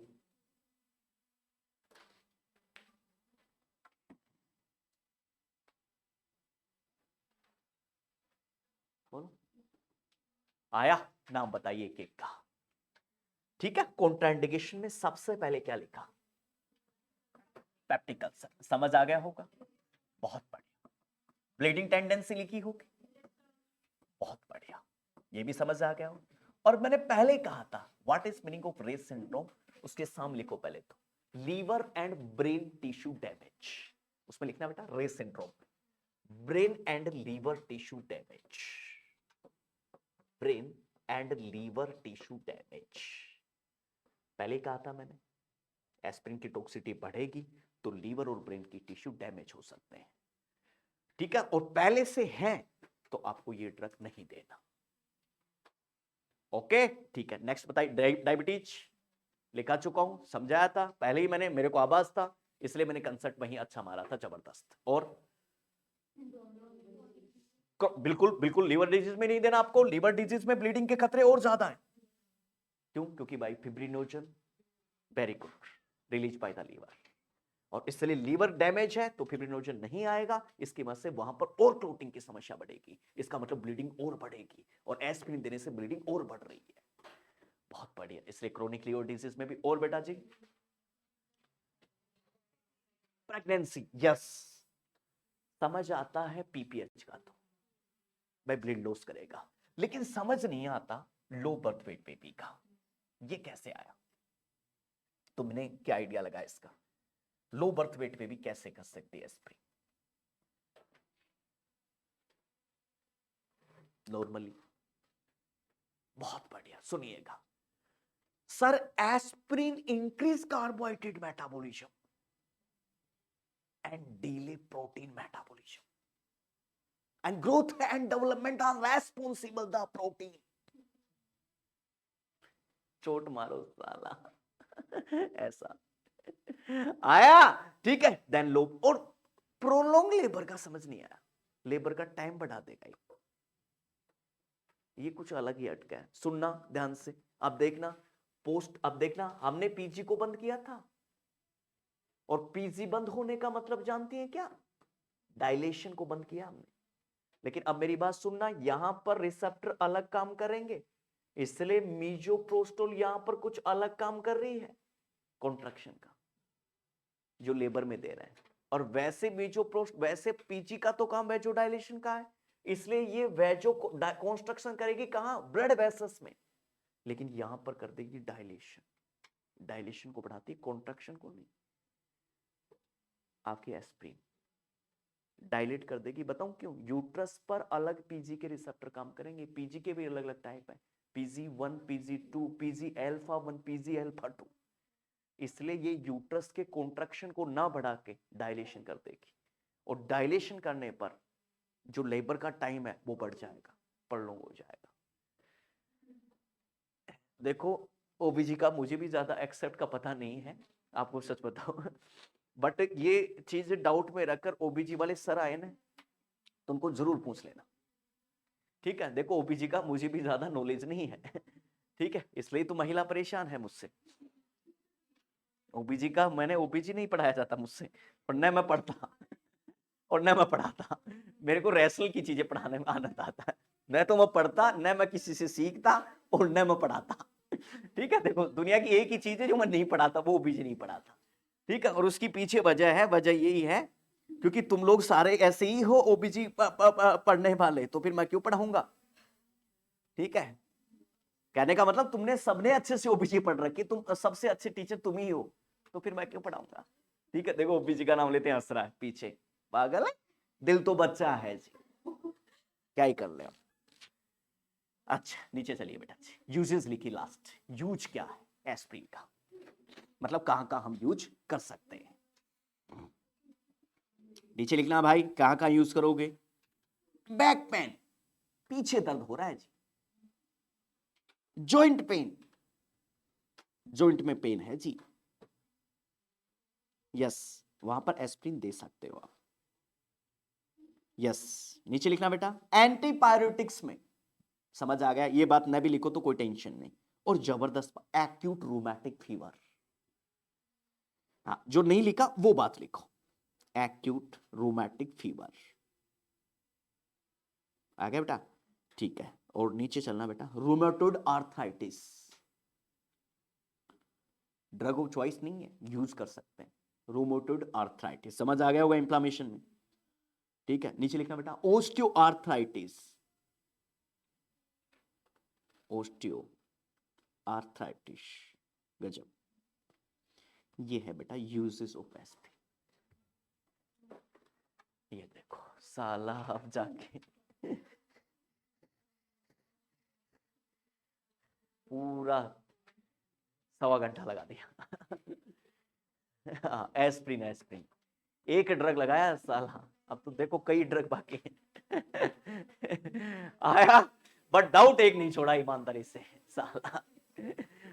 बोलो, आया, नाम बताइए एक एक का, ठीक है। कॉन्ट्राइंडिकेशन में सबसे पहले क्या लिखा, पेप्टिक अल्सर, समझ आ गया होगा, बहुत बढ़िया। ब्लीडिंग टेंडेंसी लिखी होगी, बहुत बढ़िया, ये भी समझ आ गया हो। और मैंने पहले कहा था what is meaning of Reye's syndrome, उसके सामने लिखो पहले तो, liver and brain tissue damage, उसमें लिखना बेटा Reye's syndrome, brain and liver tissue damage, brain and liver tissue damage, पहले कहा था मैंने, एस्पिरिन की टॉक्सिसिटी बढ़ेगी तो लीवर और ब्रेन की टिश्यू डैमेज हो सकते हैं, ठीक है, और पहले से है तो आपको ये ड्रग नहीं देना। ओके ठीक है, नेक्स्ट बताइए। डायबिटीज लिखा चुका हूं, समझाया था पहले ही मैंने, मेरे को आवाज था इसलिए मैंने कंसर्ट वहीं अच्छा मारा था, जबरदस्त। और बिल्कुल बिल्कुल लीवर डिजीज में नहीं देना आपको, लीवर डिजीज में ब्लीडिंग के खतरे और ज्यादा है। क्यों? क्योंकि भाई fibrinogen very good release by the liver, और इसलिए लीवर डैमेज है तो फिब्रिनोजन नहीं आएगा, इसकी वजह से वहां पर और क्लोटिंग की समस्या बढ़ेगी, इसका मतलब ब्लीडिंग और बढ़ेगी, और एस्पिरिन देने से ब्लीडिंग और बढ़ रही है। बहुत बढ़िया, इसलिए क्रोनिक लीवर डिजीज में भी। और बेटा जी प्रेगनेंसी, यस समझ आता है पीपीएच का तो भाई ब्लड लॉस करेगा, लेकिन समझ नहीं आता लो बर्थ वेट बेबी का, ये कैसे आया? तुमने क्या आइडिया लगा इसका? लो बर्थ वेट बेबी कैसे कर सकती है एस्पिरिन नॉर्मली? बहुत बढ़िया, सुनिएगा sir, aspirin increase carbohydrate metabolism and delay protein metabolism and growth and development are responsible the protein। चोट मारो साला ऐसा आया, ठीक है। देन लोग और प्रोलोंग लेबर का समझ नहीं आया, लेबर का टाइम बढ़ा देगा ये कुछ अलग ही अटका है। सुनना ध्यान से, अब देखना पोस्ट, अब देखना हमने पीजी को बंद किया था, और पीजी बंद होने का मतलब जानती है क्या? डायलेशन को बंद किया हमने। लेकिन अब मेरी बात सुनना, यहां पर रिसेप्टर अलग काम करेंगे, इसलिए मीजोप्रोस्टोल यहां पर कुछ अलग काम कर रही है कॉन्ट्रैक्शन का, जो लेबर में दे रहे हैं, और वैसे मीजोप्रोस्ट वैसे पीजी का तो काम वेजो डायलेशन का है, इसलिए ये वेजो कॉन्स्ट्रक्शन करेगी कहां? ब्लड वेसल्स में, लेकिन यहां पर कर देगी डायलेशन, डायलेशन को बढ़ाती, कॉन्ट्रैक्शन को नहीं। आपकी एस्पिरिन डायलेट कर देगी, बताऊं क्यों? यूट्रस पर अलग पीजी के रिसेप्टर काम करेंगे, पीजी के भी अलग अलग टाइप है, PG1 PG2 PG alpha 1 PG alpha 2, इसलिए ये यूट्रस के कॉन्ट्रैक्शन को ना बढ़ा के डायलेशन कर देगी, और डायलेशन करने पर जो लेबर का टाइम है वो बढ़ जाएगा, प्रॉन्ग हो जाएगा। देखो ओबीजी का मुझे भी ज्यादा एक्सेप्ट का पता नहीं है, आपको सच बताओ बट ये चीज डाउट में रखकर ओबीजी वाले सर आए ना, तुमको जरूर पूछ लेना, ठीक है। देखो ओबीजी का मुझे भी ज्यादा नॉलेज नहीं है ठीक है, इसलिए तो महिला परेशान है मुझसे। ओबीजी का मैंने ओबीजी नहीं पढ़ाया जाता मुझसे, और न मैं पढ़ता और न मैं पढ़ाता, मेरे को रेसल की चीजें पढ़ाने में आनंद आता है, न तो मैं पढ़ता, न मैं किसी से सीखता, और न मैं पढ़ाता ठीक है। देखो दुनिया की एक ही चीज है जो मैं नहीं पढ़ाता, वो ओबीजी नहीं पढ़ाता, ठीक है। और उसकी पीछे वजह है, वजह यही है क्योंकि तुम लोग सारे ऐसे ही हो ओबीजी पढ़ने वाले, तो फिर मैं क्यों पढ़ाऊंगा, ठीक है। कहने का मतलब तुमने सबने अच्छे से ओबीजी पढ़ रखी, तुम सबसे अच्छे टीचर तुम ही हो, तो फिर मैं क्यों पढ़ाऊंगा, ठीक है। देखो ओबीजी का नाम लेते हैं, हंस रहा है पीछे, पागल है, दिल तो बच्चा है जी, क्या ही कर ले। अच्छा नीचे चलिए बेटा, यूजेस लिखी लास्ट, यूज क्या है एस्पिरिन का, मतलब कहां कहां हम यूज कर सकते हैं, नीचे लिखना भाई, कहां कहां यूज करोगे? बैक पेन, पीछे दर्द हो रहा है जी, जॉइंट पेन, जॉइंट में पेन है जी, यस वहां पर एस्पिरिन दे सकते हो आप, यस। नीचे लिखना बेटा, एंटीपायरेटिक्स में, समझ आ गया, ये बात न भी लिखो तो कोई टेंशन नहीं। और जबरदस्त एक्यूट रूमेटिक फीवर, हाँ जो नहीं लिखा वो बात लिखो, एक्यूट रूमेटिक फीवर आ गया बेटा, ठीक है। और नीचे चलना बेटा, rheumatoid arthritis, drug of choice नहीं है, यूज कर सकते हैं, रूमेटोइड आर्थराइटिस, समझ आ गया होगा इंफ्लेमेशन में, ठीक है। नीचे लिखना बेटा, ओस्टियो आर्थराइटिस, ओस्टियो आर्थराइटिस, गजब, ये है बेटा यूजेस ऑफ एस्पिरिन। ये देखो साला अब जाके पूरा 1.25 घंटा लगा दिया एस्प्रिन एस्प्रिन, एक ड्रग लगाया साला, अब तो देखो कई ड्रग बाकी आया, बट डाउट एक नहीं छोड़ा ईमानदारी से साला।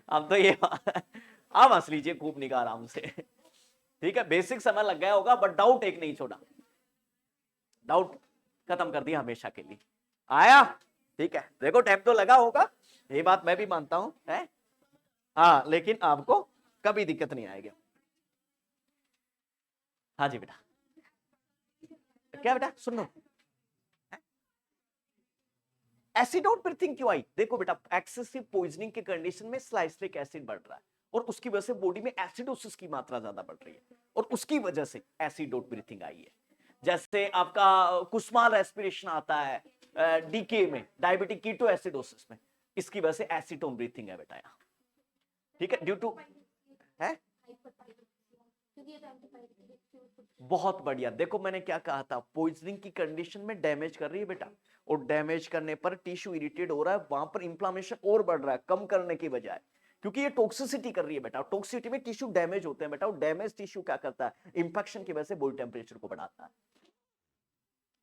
अब तो ये आप हंस लीजिए खूब निगाह आराम से, ठीक है, बेसिक समय लग गया होगा बट डाउट एक नहीं छोड़ा, डाउट खत्म कर दिया हमेशा के लिए। आया, ठीक है, देखो टाइम तो लगा होगा, ये बात मैं भी मानता हूं है, हाँ, लेकिन आपको कभी दिक्कत नहीं आएगी। हाँ जी बेटा, क्या बेटा सुन लो, एसिडोट ब्रीथिंग क्यों आई? देखो बेटा, एक्सेसिव पॉइजनिंग के कंडीशन में सलाइसिलिक एसिड बढ़ रहा है और उसकी वजह से बॉडी में एसिडोसिस की मात्रा ज्यादा बढ़ रही है और उसकी वजह से एसिडोट ब्रीथिंग आई है। जैसे आपका कुस्माल रेस्पिरेशन आता है डीके में, डायबिटिक कीटो एसिडोसिस में, इसकी वजह से एसीटोन ब्रीथिंग है बेटा यहाँ, ठीक है, ड्यू टू है। बहुत बढ़िया, देखो मैंने क्या कहा था, पॉइजनिंग की कंडीशन में डैमेज कर रही है बेटा, और डैमेज करने पर टिश्यू इरिटेट हो रहा है, वहां पर इंफ्लेमेशन और बढ़ रहा है कम करने की बजाय, क्योंकि ये टॉक्सिसिटी कर रही है बेटा, टॉक्सिसिटी में टिश्यू डैमेज होते हैं बेटा, और डैमेज टिश्यू क्या करता है, इंफेक्शन की वजह से बॉडी टेम्परेचर को बढ़ाता है,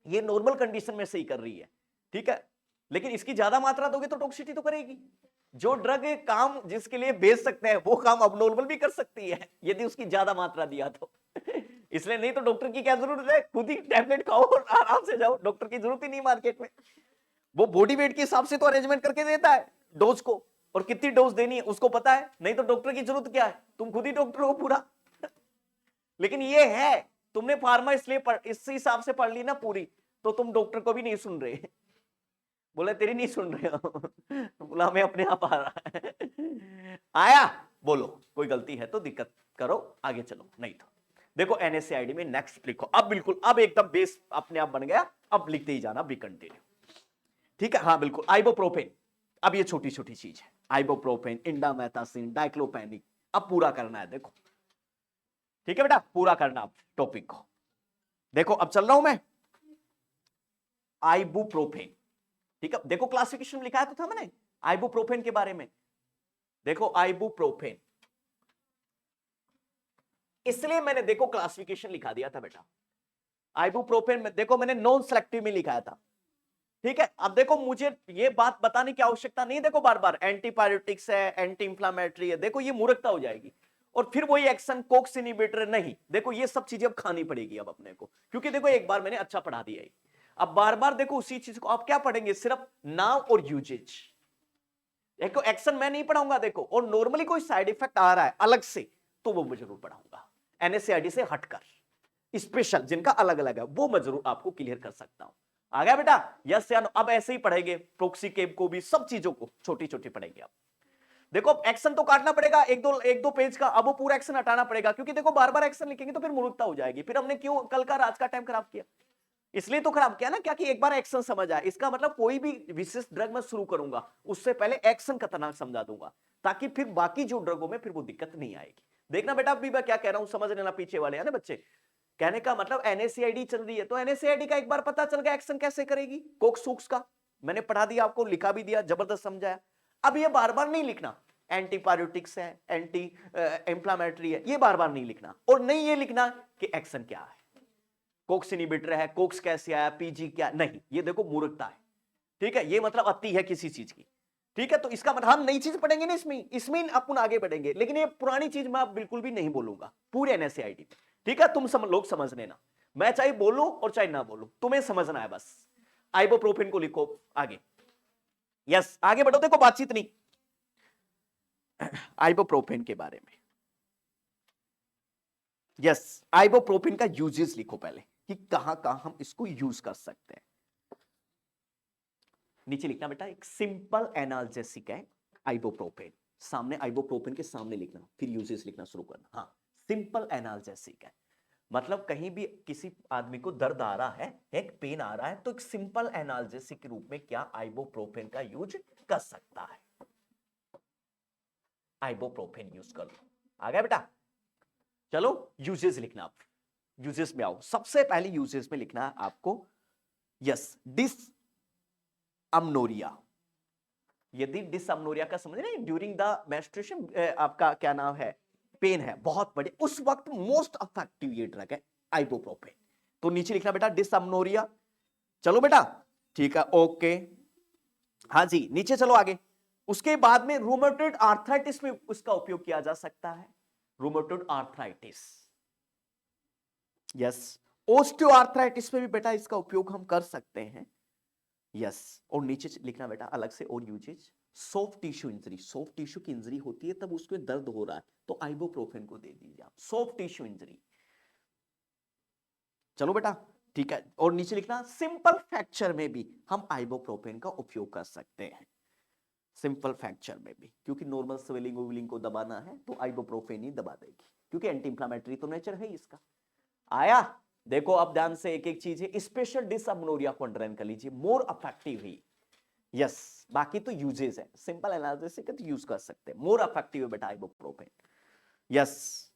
ये नॉर्मल कंडीशन में सही कर रही है, ठीक है, लेकिन इसकी ज्यादा मात्रा दोगे तो टॉक्सिसिटी तो करेगी। जो ड्रग काम जिसके लिए बेच सकते हैं वो काम अबनॉर्मल भी कर सकती है यदि उसकी ज्यादा मात्रा दिया तो इसलिए नहीं तो डॉक्टर की क्या जरूरत है, खुद ही टैबलेट खाओ और आराम से जाओ, डॉक्टर की जरूरत ही नहीं मार्केट में, वो बॉडी वेट के हिसाब से तो अरेंजमेंट करके देता है डोज को, और कितनी डोज देनी है उसको पता है, नहीं तो डॉक्टर की जरूरत क्या है, तुम खुद ही डॉक्टर हो पूरा लेकिन ये है, तुमने फार्मा इसलिए इस हिसाब से पढ़ ली ना पूरी, तो तुम डॉक्टर को भी नहीं सुन रहे, बोले तेरी नहीं सुन रहे हो बोला मैं अपने आप आ रहा है आया, बोलो कोई गलती है तो दिक्कत करो, आगे चलो, नहीं तो देखो NSAID में नेक्स्ट लिखो, अब बिल्कुल अब एकदम बेस अपने आप बन गया, अब लिखते ही जाना, बी कंटिन्यू, ठीक है, हाँ बिल्कुल, आइबोप्रोपेन, अब ये छोटी छोटी चीज है, आइबोप्रोपेन, इंडामेथासिन, डाइक्लोपेनिक, अब पूरा करना है, देखो ठीक है बेटा, पूरा करना अब टॉपिक को, देखो अब चल रहा हूं मैं, आइबुप्रोफेन, ठीक है, देखो क्लासिफिकेशन लिखा तो था मैंने आइबुप्रोफेन के बारे में, देखो आइबुप्रोफेन, इसलिए मैंने देखो क्लासिफिकेशन लिखा दिया था बेटा, आइबुप्रोफेन में देखो मैंने नॉन सेलेक्टिव में लिखाया था, ठीक है, अब देखो मुझे ये बात बताने की आवश्यकता नहीं, देखो बार बार एंटीबायोटिक्स है, एंटी इंफ्लेमेटरी है, देखो ये मूर्खता हो जाएगी, और फिर वही एक्शन कोक्स इनहिबिटर नहीं, देखो ये सब चीजें अब खानी पड़ेगी अब अपने को, क्योंकि देखो एक बार मैंने अच्छा पढ़ा दिया है, अब बार बार देखो उसी चीज को आप क्या पढ़ेंगे, सिर्फ नाम और यूजेज, देखो एक्शन मैं नहीं पढ़ाऊंगा, देखो, और नॉर्मली कोई साइड इफेक्ट आ रहा है अलग से तो वो मैं जरूर पढ़ाऊंगा, NSAID से हटकर स्पेशल जिनका अलग अलग है वो मैं जरूर आपको क्लियर कर सकता हूं, आ गया बेटा, यस या नो, अब ऐसे ही पढ़ेंगे प्रोक्सीकेब को भी, सब चीजों को छोटी छोटी पढ़ेंगे आप, देखो एक्शन तो काटना पड़ेगा एक दो पेज का, अब वो पूरा एक्शन हटाना पड़ेगा, क्योंकि देखो बार बार एक्शन लिखेंगे तो फिर मूर्खता हो जाएगी, फिर हमने क्यों कल का आज का टाइम खराब किया, इसलिए तो खराब किया ना, क्या कि एक बार एक्शन समझ आए, इसका मतलब कोई भी विशिष्ट ड्रग मैं शुरू करूंगा उससे पहले एक्शन खतरनाक समझा दूंगा, ताकि फिर बाकी जो ड्रगों में फिर वो दिक्कत नहीं आएगी, देखना बेटा अभी मैं क्या कह रहा हूं, समझ लेना पीछे वाले है ना बच्चे, कहने का मतलब NSAID चल रही है तो NSAID का एक बार पता चल गया एक्शन कैसे करेगी, कोक्स सूक्स का मैंने पढ़ा दिया आपको, लिखा भी दिया, जबरदस्त समझाया, अब ये बार बार नहीं लिखना, एंटीबायोटिक्स है, एंटी इंफ्लेमेटरी है, ये बार बार नहीं लिखना, और नहीं ये लिखना कि एक्शन क्या है, कोक्स इनहिबिटर है, कोक्स कैसे आया, PG क्या, नहीं, ये देखो मूर्खता है, ठीक है, ये मतलब अति है किसी चीज की, ठीक है, तो इसका मतलब हम नई चीज पढ़ेंगे ना इसमें अपन आगे बढ़ेंगे, लेकिन ये पुरानी चीज मैं बिल्कुल भी नहीं बोलूंगा पूरे NSAID में, ठीक है, तुम लोग समझ लेना, मैं चाहे बोलूं और चाहे ना बोलूं, तुम्हें समझना है बस, आइबोप्रोफेन को लिखो आगे, यस आगे बढ़ो, देखो बातचीत नहीं, आइबोप्रोफेन के बारे में, यस आइबोप्रोफेन का यूजेस लिखो पहले कि कहां कहां हम इसको यूज कर सकते हैं, नीचे लिखना बेटा, एक सिंपल एनाल्जेसिक है आइबोप्रोफेन, सामने आइबोप्रोफेन के सामने लिखना, फिर यूजेस लिखना शुरू करना, हाँ सिंपल एनाल्जेसिक है, मतलब कहीं भी किसी आदमी को दर्द आ रहा है, एक पेन आ रहा है, तो एक सिंपल एनाल्जेसिक के रूप में क्या आइबोप्रोफेन का यूज कर सकता है, आइबोप्रोफेन यूज कर लो, आ गया बेटा, चलो यूजेस लिखना, आप यूजेस में आओ, सबसे पहले यूजेस में लिखना है आपको, यस डिस अमनोरिया, यदि डिसअमनोरिया का समझ रहे ड्यूरिंग द मेंस्ट्रुएशन, आपका क्या नाम है, पेन है, बहुत बड़े, उस वक्त मोस्ट इफेक्टिव ये ड्रग है आइबुप्रोफेन। तो नीचे लिखना बेटा डिसअम्नोरिया। चलो बेटा ठीक है, ओके, हाँ जी, नीचे चलो आगे। उसके बाद में रूमेटॉइड आर्थराइटिस में उसका उपयोग किया जा सकता है, रूमेटॉइड आर्थराइटिस, यस। ओस्टियोआर्थराइटिस में भी बेटा इसका उपयोग हम कर सकते हैं, यस। और नीचे लिखना बेटा अलग से और uses, soft tissue injury, soft tissue की इंजरी होती है तब उसमें दर्द हो रहा है तो आइबुप्रोफेन को दे दीजिए आप, सॉफ्ट टिश्यू इंजरी। चलो बेटा ठीक है, और नीचे लिखना सिंपल फ्रैक्चर में भी हम आइबुप्रोफेन का उपयोग कर सकते हैं, सिंपल फ्रैक्चर में भी, क्योंकि नॉर्मल स्वेलिंग वुलिंग को दबाना है तो आइबुप्रोफेन ही दबा देगी, क्योंकि एंटी इंफ्लेमेटरी तो नेचर है इसका। आया, देखो अब ध्यान से एक एक चीज है, स्पेशल डिसअम्नोरिया को अंडरलाइन कर लीजिए, मोर इफेक्टिव ही, यस। बाकी तो यूजेस है, सिंपल एनालिसिस के तो यूज कर सकते हैं, मोर इफेक्टिव है बेटा आइबुप्रोफेन, यस।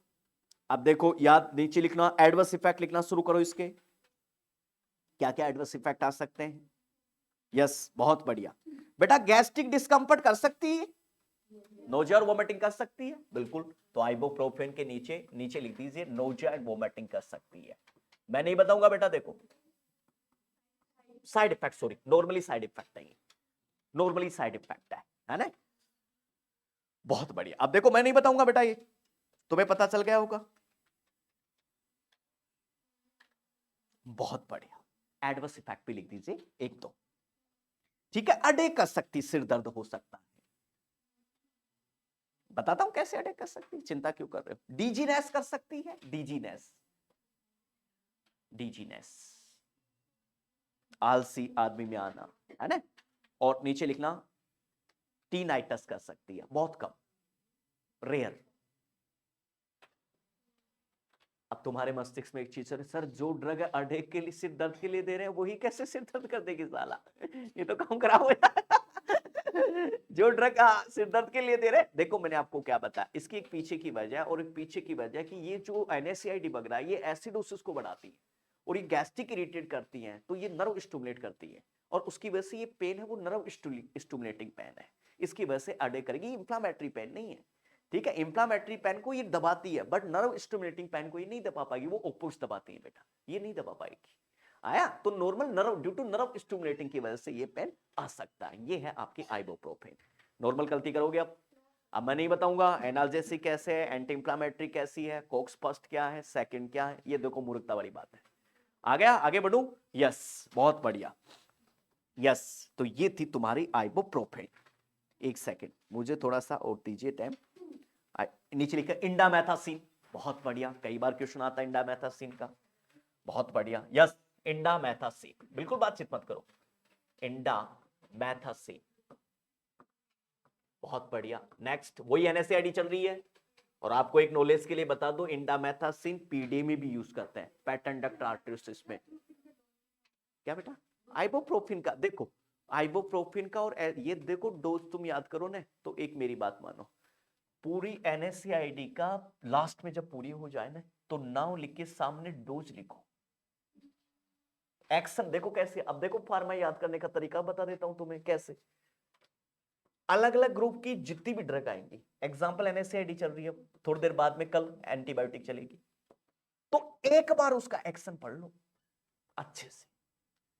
अब देखो याद नीचे लिखना, एडवर्स इफेक्ट लिखना शुरू करो इसके, क्या क्या एडवर्स इफेक्ट आ सकते हैं, यस, बहुत बढ़िया बेटा। गैस्ट्रिक डिस्कंफर्ट कर सकती है, नोजिया और वोमिटिंग कर सकती है, बिल्कुल, तो आइबुप्रोफेन के नीचे नीचे लिख दीजिए नोजिया एंड वोमिटिंग कर सकती है। मैं नहीं बताऊंगा बेटा, देखो side effect, sorry normally side effect नहीं, नॉर्मली साइड इफेक्ट है ना, बहुत बढ़िया। अब देखो मैं नहीं बताऊंगा बेटा, ये तुम्हें पता चल गया होगा, बहुत बढ़िया। एडवर्स इफेक्ट भी लिख दीजिए एक दो, ठीक है। अडेक कर सकती, सिर दर्द हो सकता है, बताता हूं कैसे अटैक कर सकती है, चिंता क्यों कर रहे हो। डीजीनेस कर सकती है, डीजीनेस, डीजीनेस, आलसी आदमी में आना, है ना। और नीचे लिखना टीनाइटस कर सकती है, बहुत कम, रेयर। अब तुम्हारे मस्तिष्क में एक चीज है, सर जो ड्रग है अडेक के लिए, सिर दर्द के लिए दे रहे हैं, वही कैसे सिर दर्द कर देगी साला, ये तो काम खराब हो जाएगा। जो ड्रग सिर दर्द के लिए दे रहे, देखो मैंने आपको क्या बताया, इसकी एक पीछे की वजह और एक पीछे की वजह कि ये जो NSAID वगैरह ये एसिडोसिस को बढ़ाती है और ये गैस्ट्रिक इरिटेट करती है, तो ये नर्व स्टिमुलेट करती है और उसकी वजह से ये पेन है वो नर्व स्टिमुलेटिंग पेन है, इसकी वजह से अडे करेगी, इंफ्लामेटरी पेन नहीं है, ठीक है। इंफ्लामेटरी पेन को ये दबाती है बट नर्व स्टिमुलेटिंग पेन को ये नहीं दबा पाएगी, वो ओपोज दबाती है बेटा, ये नहीं दबा पाएगी। आया, तो normal nerve due to nerve stimulating की वजह से ये पेन आ सकता है, ये है आपकी आइबुप्रोफेन। नॉर्मल गलती करोगे अब मैं नहीं बताऊंगा एनाल्जेसिक कैसे है, एंटी इंफ्लेमेटरी कैसी है, कोक्स फर्स्ट क्या है, सेकंड क्या है, ये देखो मूर्खता वाली बात है। आ गया, आगे बढ़ूं, यस, बहुत बढ़िया, यस। तो ये थी तुम्हारी आइबुप्रोफेन। एक सेकंड मुझे थोड़ा सा और दीजिए टाइम। नीचे लिखा इंडामेथासिन, बहुत बढ़िया, कई बार क्वेश्चन आता है इंडामेथासिन का, बहुत बढ़िया, यस, इंडामेथासिन, बिल्कुल बातचीत मत करो, इंडामेथासिन, बहुत बढ़िया। नेक्स्ट वही NSAID चल रही है, और आपको एक नॉलेज के लिए बता दो, इंडामेथासिन पीडी में भी यूज करते हैं, पैटर्न डक्ट आर्टरिटिस में। क्या बेटा, आइबुप्रोफेन का देखो, आइबुप्रोफेन का, और ये देखो डोज तुम याद करो ना, तो एक मेरी बात मानो, पूरी NSAID का लास्ट में जब पूरी हो जाए ना, तो नाम लिख के सामने डोज लिखो, एक्शन देखो कैसे। अब देखो फार्मा याद करने का तरीका बता देता हूं तुम्हें कैसे। अलग अलग ग्रुप की जितनी भी ड्रग आएंगी, एग्जांपल NSAID चल रही है, थोड़ी देर बाद में कल एंटीबायोटिक चलेगी, तो एक बार उसका एक्शन पढ़ लो अच्छे से,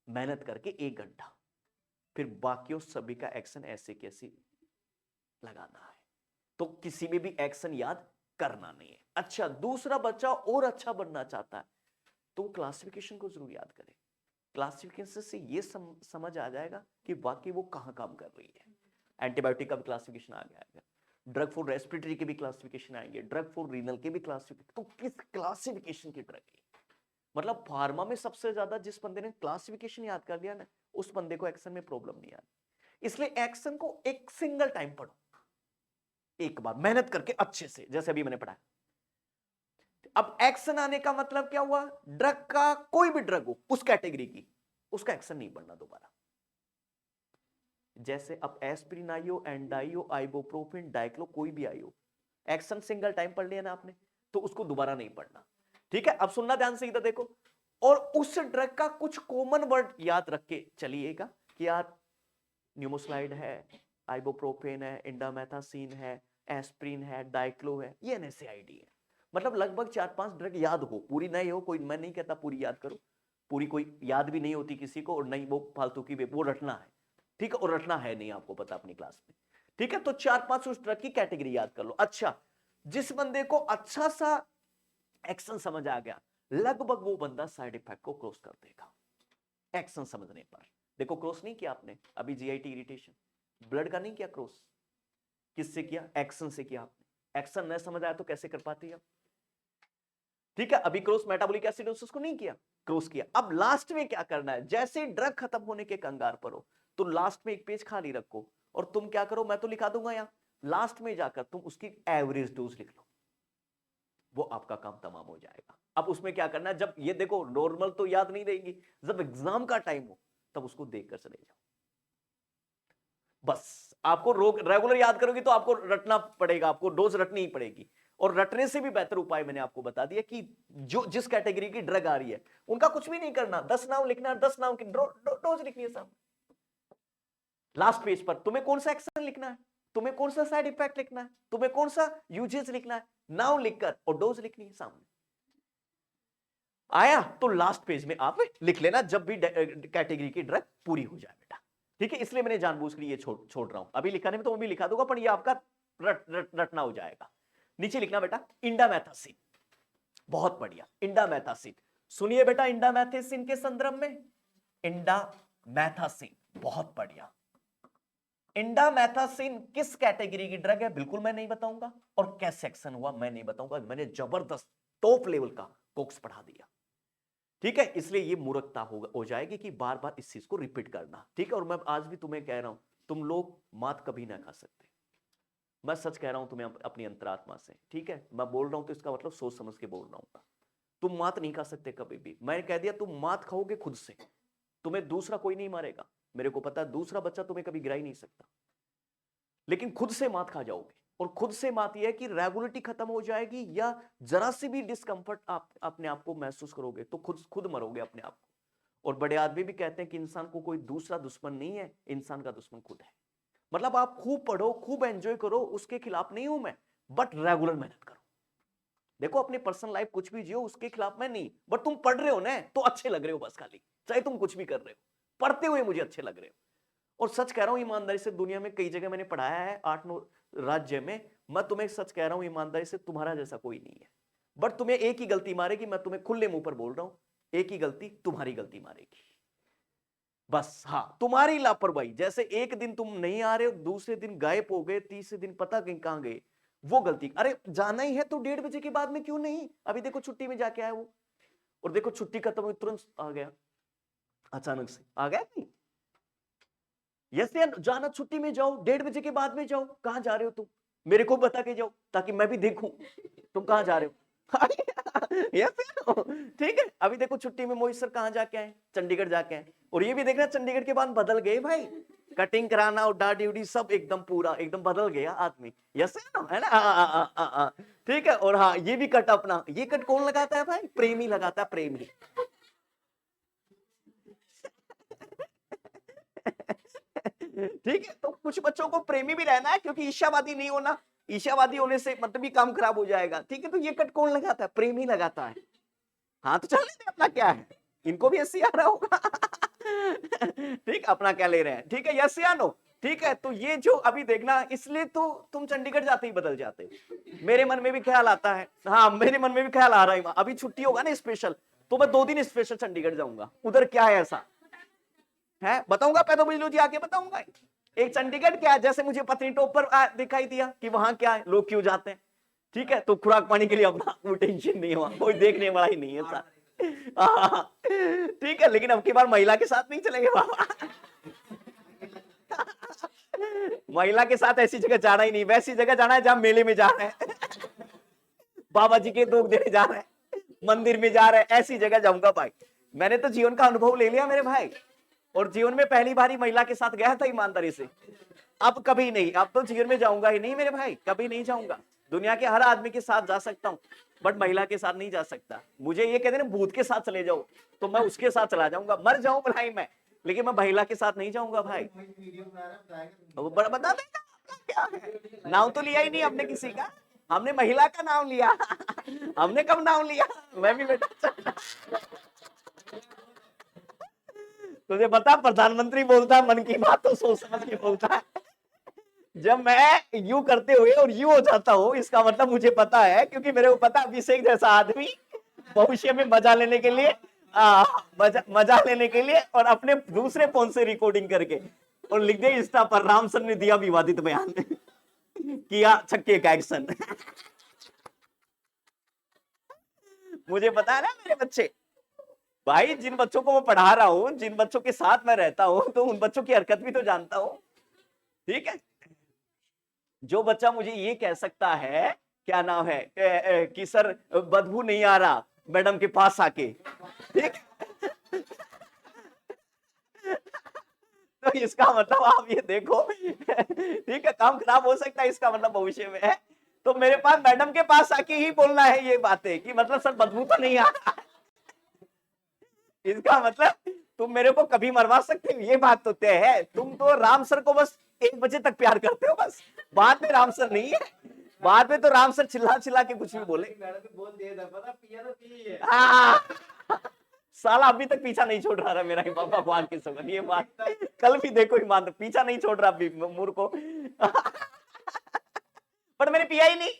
मेहनत करके 1 घंटा, फिर बाकियों सभी का एक्शन ऐसे कैसे लगाना है, तो किसी में भी एक्शन याद करना नहीं है। अच्छा, दूसरा बच्चा और अच्छा बनना चाहता है तो क्लासिफिकेशन को जरूर याद करें, क्लासिफिकेशन से ये समझ आ जाएगा कि वाकई वो कहां काम कर रही है। एंटीबायोटिक का भी क्लासिफिकेशन आ गया, ड्रग फॉर रेस्पिरेटरी के भी क्लासिफिकेशन आएंगे, ड्रग फॉर रीनल के भी क्लासिफिकेशन, तो किस क्लासिफिकेशन की ड्रग है, मतलब फार्मा में सबसे ज्यादा जिस बंदे ने क्लासिफिकेशन याद कर लिया ना, उस बंदे को एक्शन में प्रॉब्लम नहीं आती। इसलिए एक्शन को एक सिंगल टाइम पढ़ो, एक बार मेहनत करके अच्छे से, जैसे अभी मैंने पढ़ा। अब एक्शन आने का मतलब क्या हुआ, ड्रग का कोई भी ड्रग हो उस कैटेगरी की, उसका एक्शन नहीं पढ़ना दोबारा। जैसे अब एस्पिरिन आई हो, एंडाई हो, आइबुप्रोफेन, डाइक्लो, कोई भी आई हो, एक्शन सिंगल टाइम पढ़ लिया ना आपने, तो उसको दोबारा नहीं पढ़ना, ठीक है। अब सुनना ध्यान से, इधर देखो, और उस ड्रग का कुछ कॉमन वर्ड याद रख के चलिएगा कि यार न्यूमोस्लाइड है, आइबुप्रोफेन है, इंडामेथासिन है, एस्प्रिन है, डाइक्लो है, ये NSAID है। मतलब लगभग 4-5 ड्रग याद हो, पूरी नहीं हो, कोई मैं नहीं कहता पूरी याद करो, पूरी कोई याद भी नहीं होती किसी को, और नहीं वो फालतू की वो रटना है, ठीक है, और रटना है नहीं, आपको पता अपनी क्लास में, ठीक है। तो 4-5 उस ड्रग की कैटेगरी याद कर लो। अच्छा, जिस बंदे को अच्छा सा एक्शन समझ आ गया, लगभग वो बंदा साइड इफेक्ट को क्रॉस कर देगा एक्शन समझने पर। देखो क्रॉस नहीं किया आपने अभी, GIT इरिटेशन ब्लड का नहीं किया क्रॉस, किससे किया? एक्शन से किया आपने। एक्शन न समझ आया तो कैसे कर पाते आप? ठीक है, अभी क्रॉस मेटाबॉलिक एसिडोसिस को नहीं किया, क्रॉस किया। अब लास्ट में क्या करना है, जैसे ड्रग खत्म होने के कंगार पर हो, तो लास्ट में एक पेज खाली रखो और तुम क्या करो, मैं तो लिखा दूंगा यहां, लास्ट में जाकर तुम उसकी एवरेज डोज लिख लो, वो आपका काम तमाम हो जाएगा। अब उसमें क्या करना है, जब ये देखो नॉर्मल तो याद नहीं रहेगी, जब एग्जाम का टाइम हो तब उसको देखकर चले जाओ। बस आपको रेगुलर याद करोगे तो आपको रटना पड़ेगा, आपको डोज रटनी ही पड़ेगी। और रटने से भी बेहतर उपाय मैंने आपको बता दिया कि जो जिस कैटेगरी की ड्रग आ रही है उनका कुछ भी नहीं करना, 10 नाम लिखना, 10 नाम की डोज लिखनी है साहब। लास्ट पेज पर तुम्हें कौन सा एक्शन लिखना है, तुम्हें कौन सा साइड इफेक्ट लिखना है, तुम्हें कौन सा यूजेस लिखना है, नाम लिखकर और डोज लिखनी है सामने। आया तो लास्ट पेज में आप लिख लेना जब भी कैटेगरी की ड्रग पूरी हो जाए बेटा, ठीक है। इसलिए मैंने जानबूझ के लिए छोड़ रहा हूं, अभी लिखाने में तो मैं भी लिखा दूंगा, पर ये आपका रटना हो जाएगा। नीचे लिखना बेटा इंडामेथासिन, बहुत बढ़िया, इंडामेथासिन। सुनिए बेटा, इंडामेथासिन के संदर्भ में, इंडामेथासिन बहुत बढ़िया। इंडामेथासिन किस कैटेगरी की ड्रग है बिल्कुल मैं नहीं बताऊंगा, और कैसे एक्शन हुआ मैं नहीं बताऊंगा, मैंने जबरदस्त टॉप लेवल का कोक्स पढ़ा दिया, ठीक है। इसलिए ये मूर्खता हो जाएगी कि बार बार इस चीज को रिपीट करना, ठीक है। और मैं आज भी तुम्हें कह रहा हूं, तुम लोग मात कभी ना खा सकते, मैं सच कह रहा हूं तुम्हें अपनी अंतरात्मा से, ठीक है। मैं बोल रहा हूं तो इसका मतलब सोच समझ के बोल रहा हूं, तुम मात नहीं खा सकते कभी भी। मैंने कह दिया तुम मात खाओगे खुद से, तुम्हें दूसरा कोई नहीं मारेगा, मेरे को पता है दूसरा बच्चा तुम्हें कभी गिरा ही नहीं सकता, लेकिन खुद से मात खा जाओगे। और खुद से मात यह है कि रेगुलरिटी खत्म हो जाएगी, या जरा सी भी डिस्कंफर्ट आप अपने आप को महसूस करोगे तो खुद मरोगे अपने आप को। और बड़े आदमी भी कहते हैं कि इंसान को कोई दूसरा दुश्मन नहीं है, इंसान का दुश्मन खुद है। मतलब आप खूब पढ़ो, खूब एंजॉय करो, उसके खिलाफ नहीं हूं मैं, बट रेगुलर मेहनत करो। देखो अपनी पर्सनल लाइफ कुछ भी जियो, उसके खिलाफ मैं नहीं, बट तुम पढ़ रहे हो ना तो अच्छे लग रहे हो बस, खाली चाहे तुम कुछ भी कर रहे हो, पढ़ते हुए मुझे अच्छे लग रहे हो। और सच कह रहा हूं ईमानदारी से, दुनिया में कई जगह मैंने पढ़ाया है, 8-9 राज्य में, मैं तुम्हें सच कह रहा हूं ईमानदारी से, तुम्हारा जैसा कोई नहीं है। बट तुम्हें एक ही गलती मारेगी, मैं तुम्हें खुले मुंह पर बोल रहा हूं, एक ही गलती, तुम्हारी गलती मारेगी बस। हाँ, तुम्हारी लापरवाही, जैसे एक दिन तुम नहीं आ रहे हो, दूसरे दिन गायब हो गए, तीसरे दिन पता कहीं कहां गए, वो गलती। अरे जाना ही है तो 1:30 बजे के बाद में क्यों नहीं, अभी देखो छुट्टी में जाके आया वो, और देखो छुट्टी खत्म हुई तुरंत आ गया, अचानक से आ गया नहीं। यस यार, जाना छुट्टी में जाओ, 1:30 बजे के बाद में जाओ। कहां जा रहे हो तुम, मेरे को बता के जाओ ताकि मैं भी देखूं तुम कहां जा रहे हो। यस ठीक है। अभी देखो छुट्टी में मोहित सर कहां जाके आए, चंडीगढ़ जाके आए, और ये भी देखना चंडीगढ़ के बाद बदल गए भाई, कटिंग कराना और दाढ़ी उड़ी सब एकदम पूरा एकदम बदल गया आदमी। यस है ना, ठीक है। और हाँ, ये भी कट अपना, ये कट कौन लगाता है भाई, प्रेमी लगाता है, प्रेमी। ठीक है, तो कुछ बच्चों को प्रेमी भी रहना है, क्योंकि ईर्ष्यावादी नहीं होना, ईर्ष्यावादी होने से मतलब ही काम खराब हो जाएगा, ठीक है। तो ये कट कौन लगाता है, प्रेमी लगाता है। हाँ तो चलने दे, अपना क्या है, इनको भी ऐसे आ रहा होगा। ठीक, अपना क्या ले रहे हैं, ठीक है, यस या नो, ठीक है। तो ये जो अभी देखना, इसलिए तो तुम चंडीगढ़ जाते ही बदल जाते हो। मेरे मन में भी ख्याल आता है, हाँ मेरे मन में भी ख्याल आ रहा है, अभी छुट्टी होगा ना स्पेशल, तो मैं 2 दिन स्पेशल चंडीगढ़ जाऊंगा, उधर क्या है ऐसा है बताऊंगा, पैथोलॉजी आके बताऊंगा। एक चंडीगढ़ क्या है, जैसे मुझे पत्नी टॉप पर दिखाई दिया कि वहां क्या है, लोग क्यों जाते हैं, ठीक है। तो खुराक पानी के लिए अपना कोई टेंशन नहीं हुआ, कोई देखने वाला ही नहीं है सर, ठीक है। लेकिन अब की बार महिला के साथ नहीं चलेंगे बाबा। महिला के साथ ऐसी जगह जाना ही नहीं, वैसी जगह जाना है जहां मेले में जा रहे हैं, बाबा जी के दूध देने जा रहे हैं, मंदिर में जा रहे हैं, ऐसी जगह जाऊंगा भाई। मैंने तो जीवन का अनुभव ले लिया मेरे भाई, और जीवन में पहली बार ही महिला के साथ गया था ईमानदारी से, अब कभी नहीं, अब तो जीवन में जाऊंगा ही नहीं मेरे भाई, कभी नहीं जाऊंगा। दुनिया के हर आदमी के साथ जा सकता हूँ, बट महिला के साथ नहीं जा सकता। मुझे ये कहते ना भूत के साथ चले जाओ, तो मैं उसके साथ चला जाऊंगा, मर जाऊं भलाई मैं, लेकिन मैं महिला के साथ नहीं जाऊंगा भाई। वो बड़ा बता देगा, क्या है, नाम तो लिया ही नहीं हमने किसी का, हमने महिला का नाम लिया। हमने कब नाम लिया, मैं भी बेटा। तुझे पता प्रधानमंत्री बोलता है मन की बात तो सोच समझ के बोलता है। जब मैं यू करते हुए और यू हो जाता हूं, इसका मतलब मुझे पता है, क्योंकि मेरे को पता अभिषेक जैसा आदमी भविष्य में मजा लेने के लिए मजा लेने के लिए और अपने दूसरे फोन से रिकॉर्डिंग करके और लिख दे इंस्टा पर, राम सर ने दिया विवादित बयान, किया छक्के का एक्शन। मुझे पता है ना मेरे बच्चे, भाई जिन बच्चों को मैं पढ़ा रहा हूं, जिन बच्चों के साथ मैं रहता हूं, तो उन बच्चों की हरकत भी तो जानता हूं। ठीक है, जो बच्चा मुझे ये कह सकता है, क्या नाम है, कि सर बदबू नहीं आ रहा मैडम के पास आके, ठीक, तो इसका मतलब आप ये देखो, ठीक है, काम खराब हो सकता है, इसका मतलब भविष्य में है। तो मेरे पास मैडम के पास आके ही बोलना है ये बातें, कि मतलब सर बदबू तो नहीं आ रहा। इसका मतलब तुम मेरे को कभी मरवा सकते हो, ये बात तो तय है। तुम तो राम सर को बस 1 बजे तक प्यार करते हो, बस बाद में राम सर नहीं है। बाद में तो राम सर चिल्ला चिल्ला के कुछ भी बोले, बोल दिया पता, पिया तो पी है। साला अभी तक पीछा नहीं छोड़ रहा मेरा इमाम भगवान की समझ, ये बात कल भी देखो, ईमान पीछा नहीं छोड़ रहा अभी मूर को। पर मैंने पिया ही नहीं,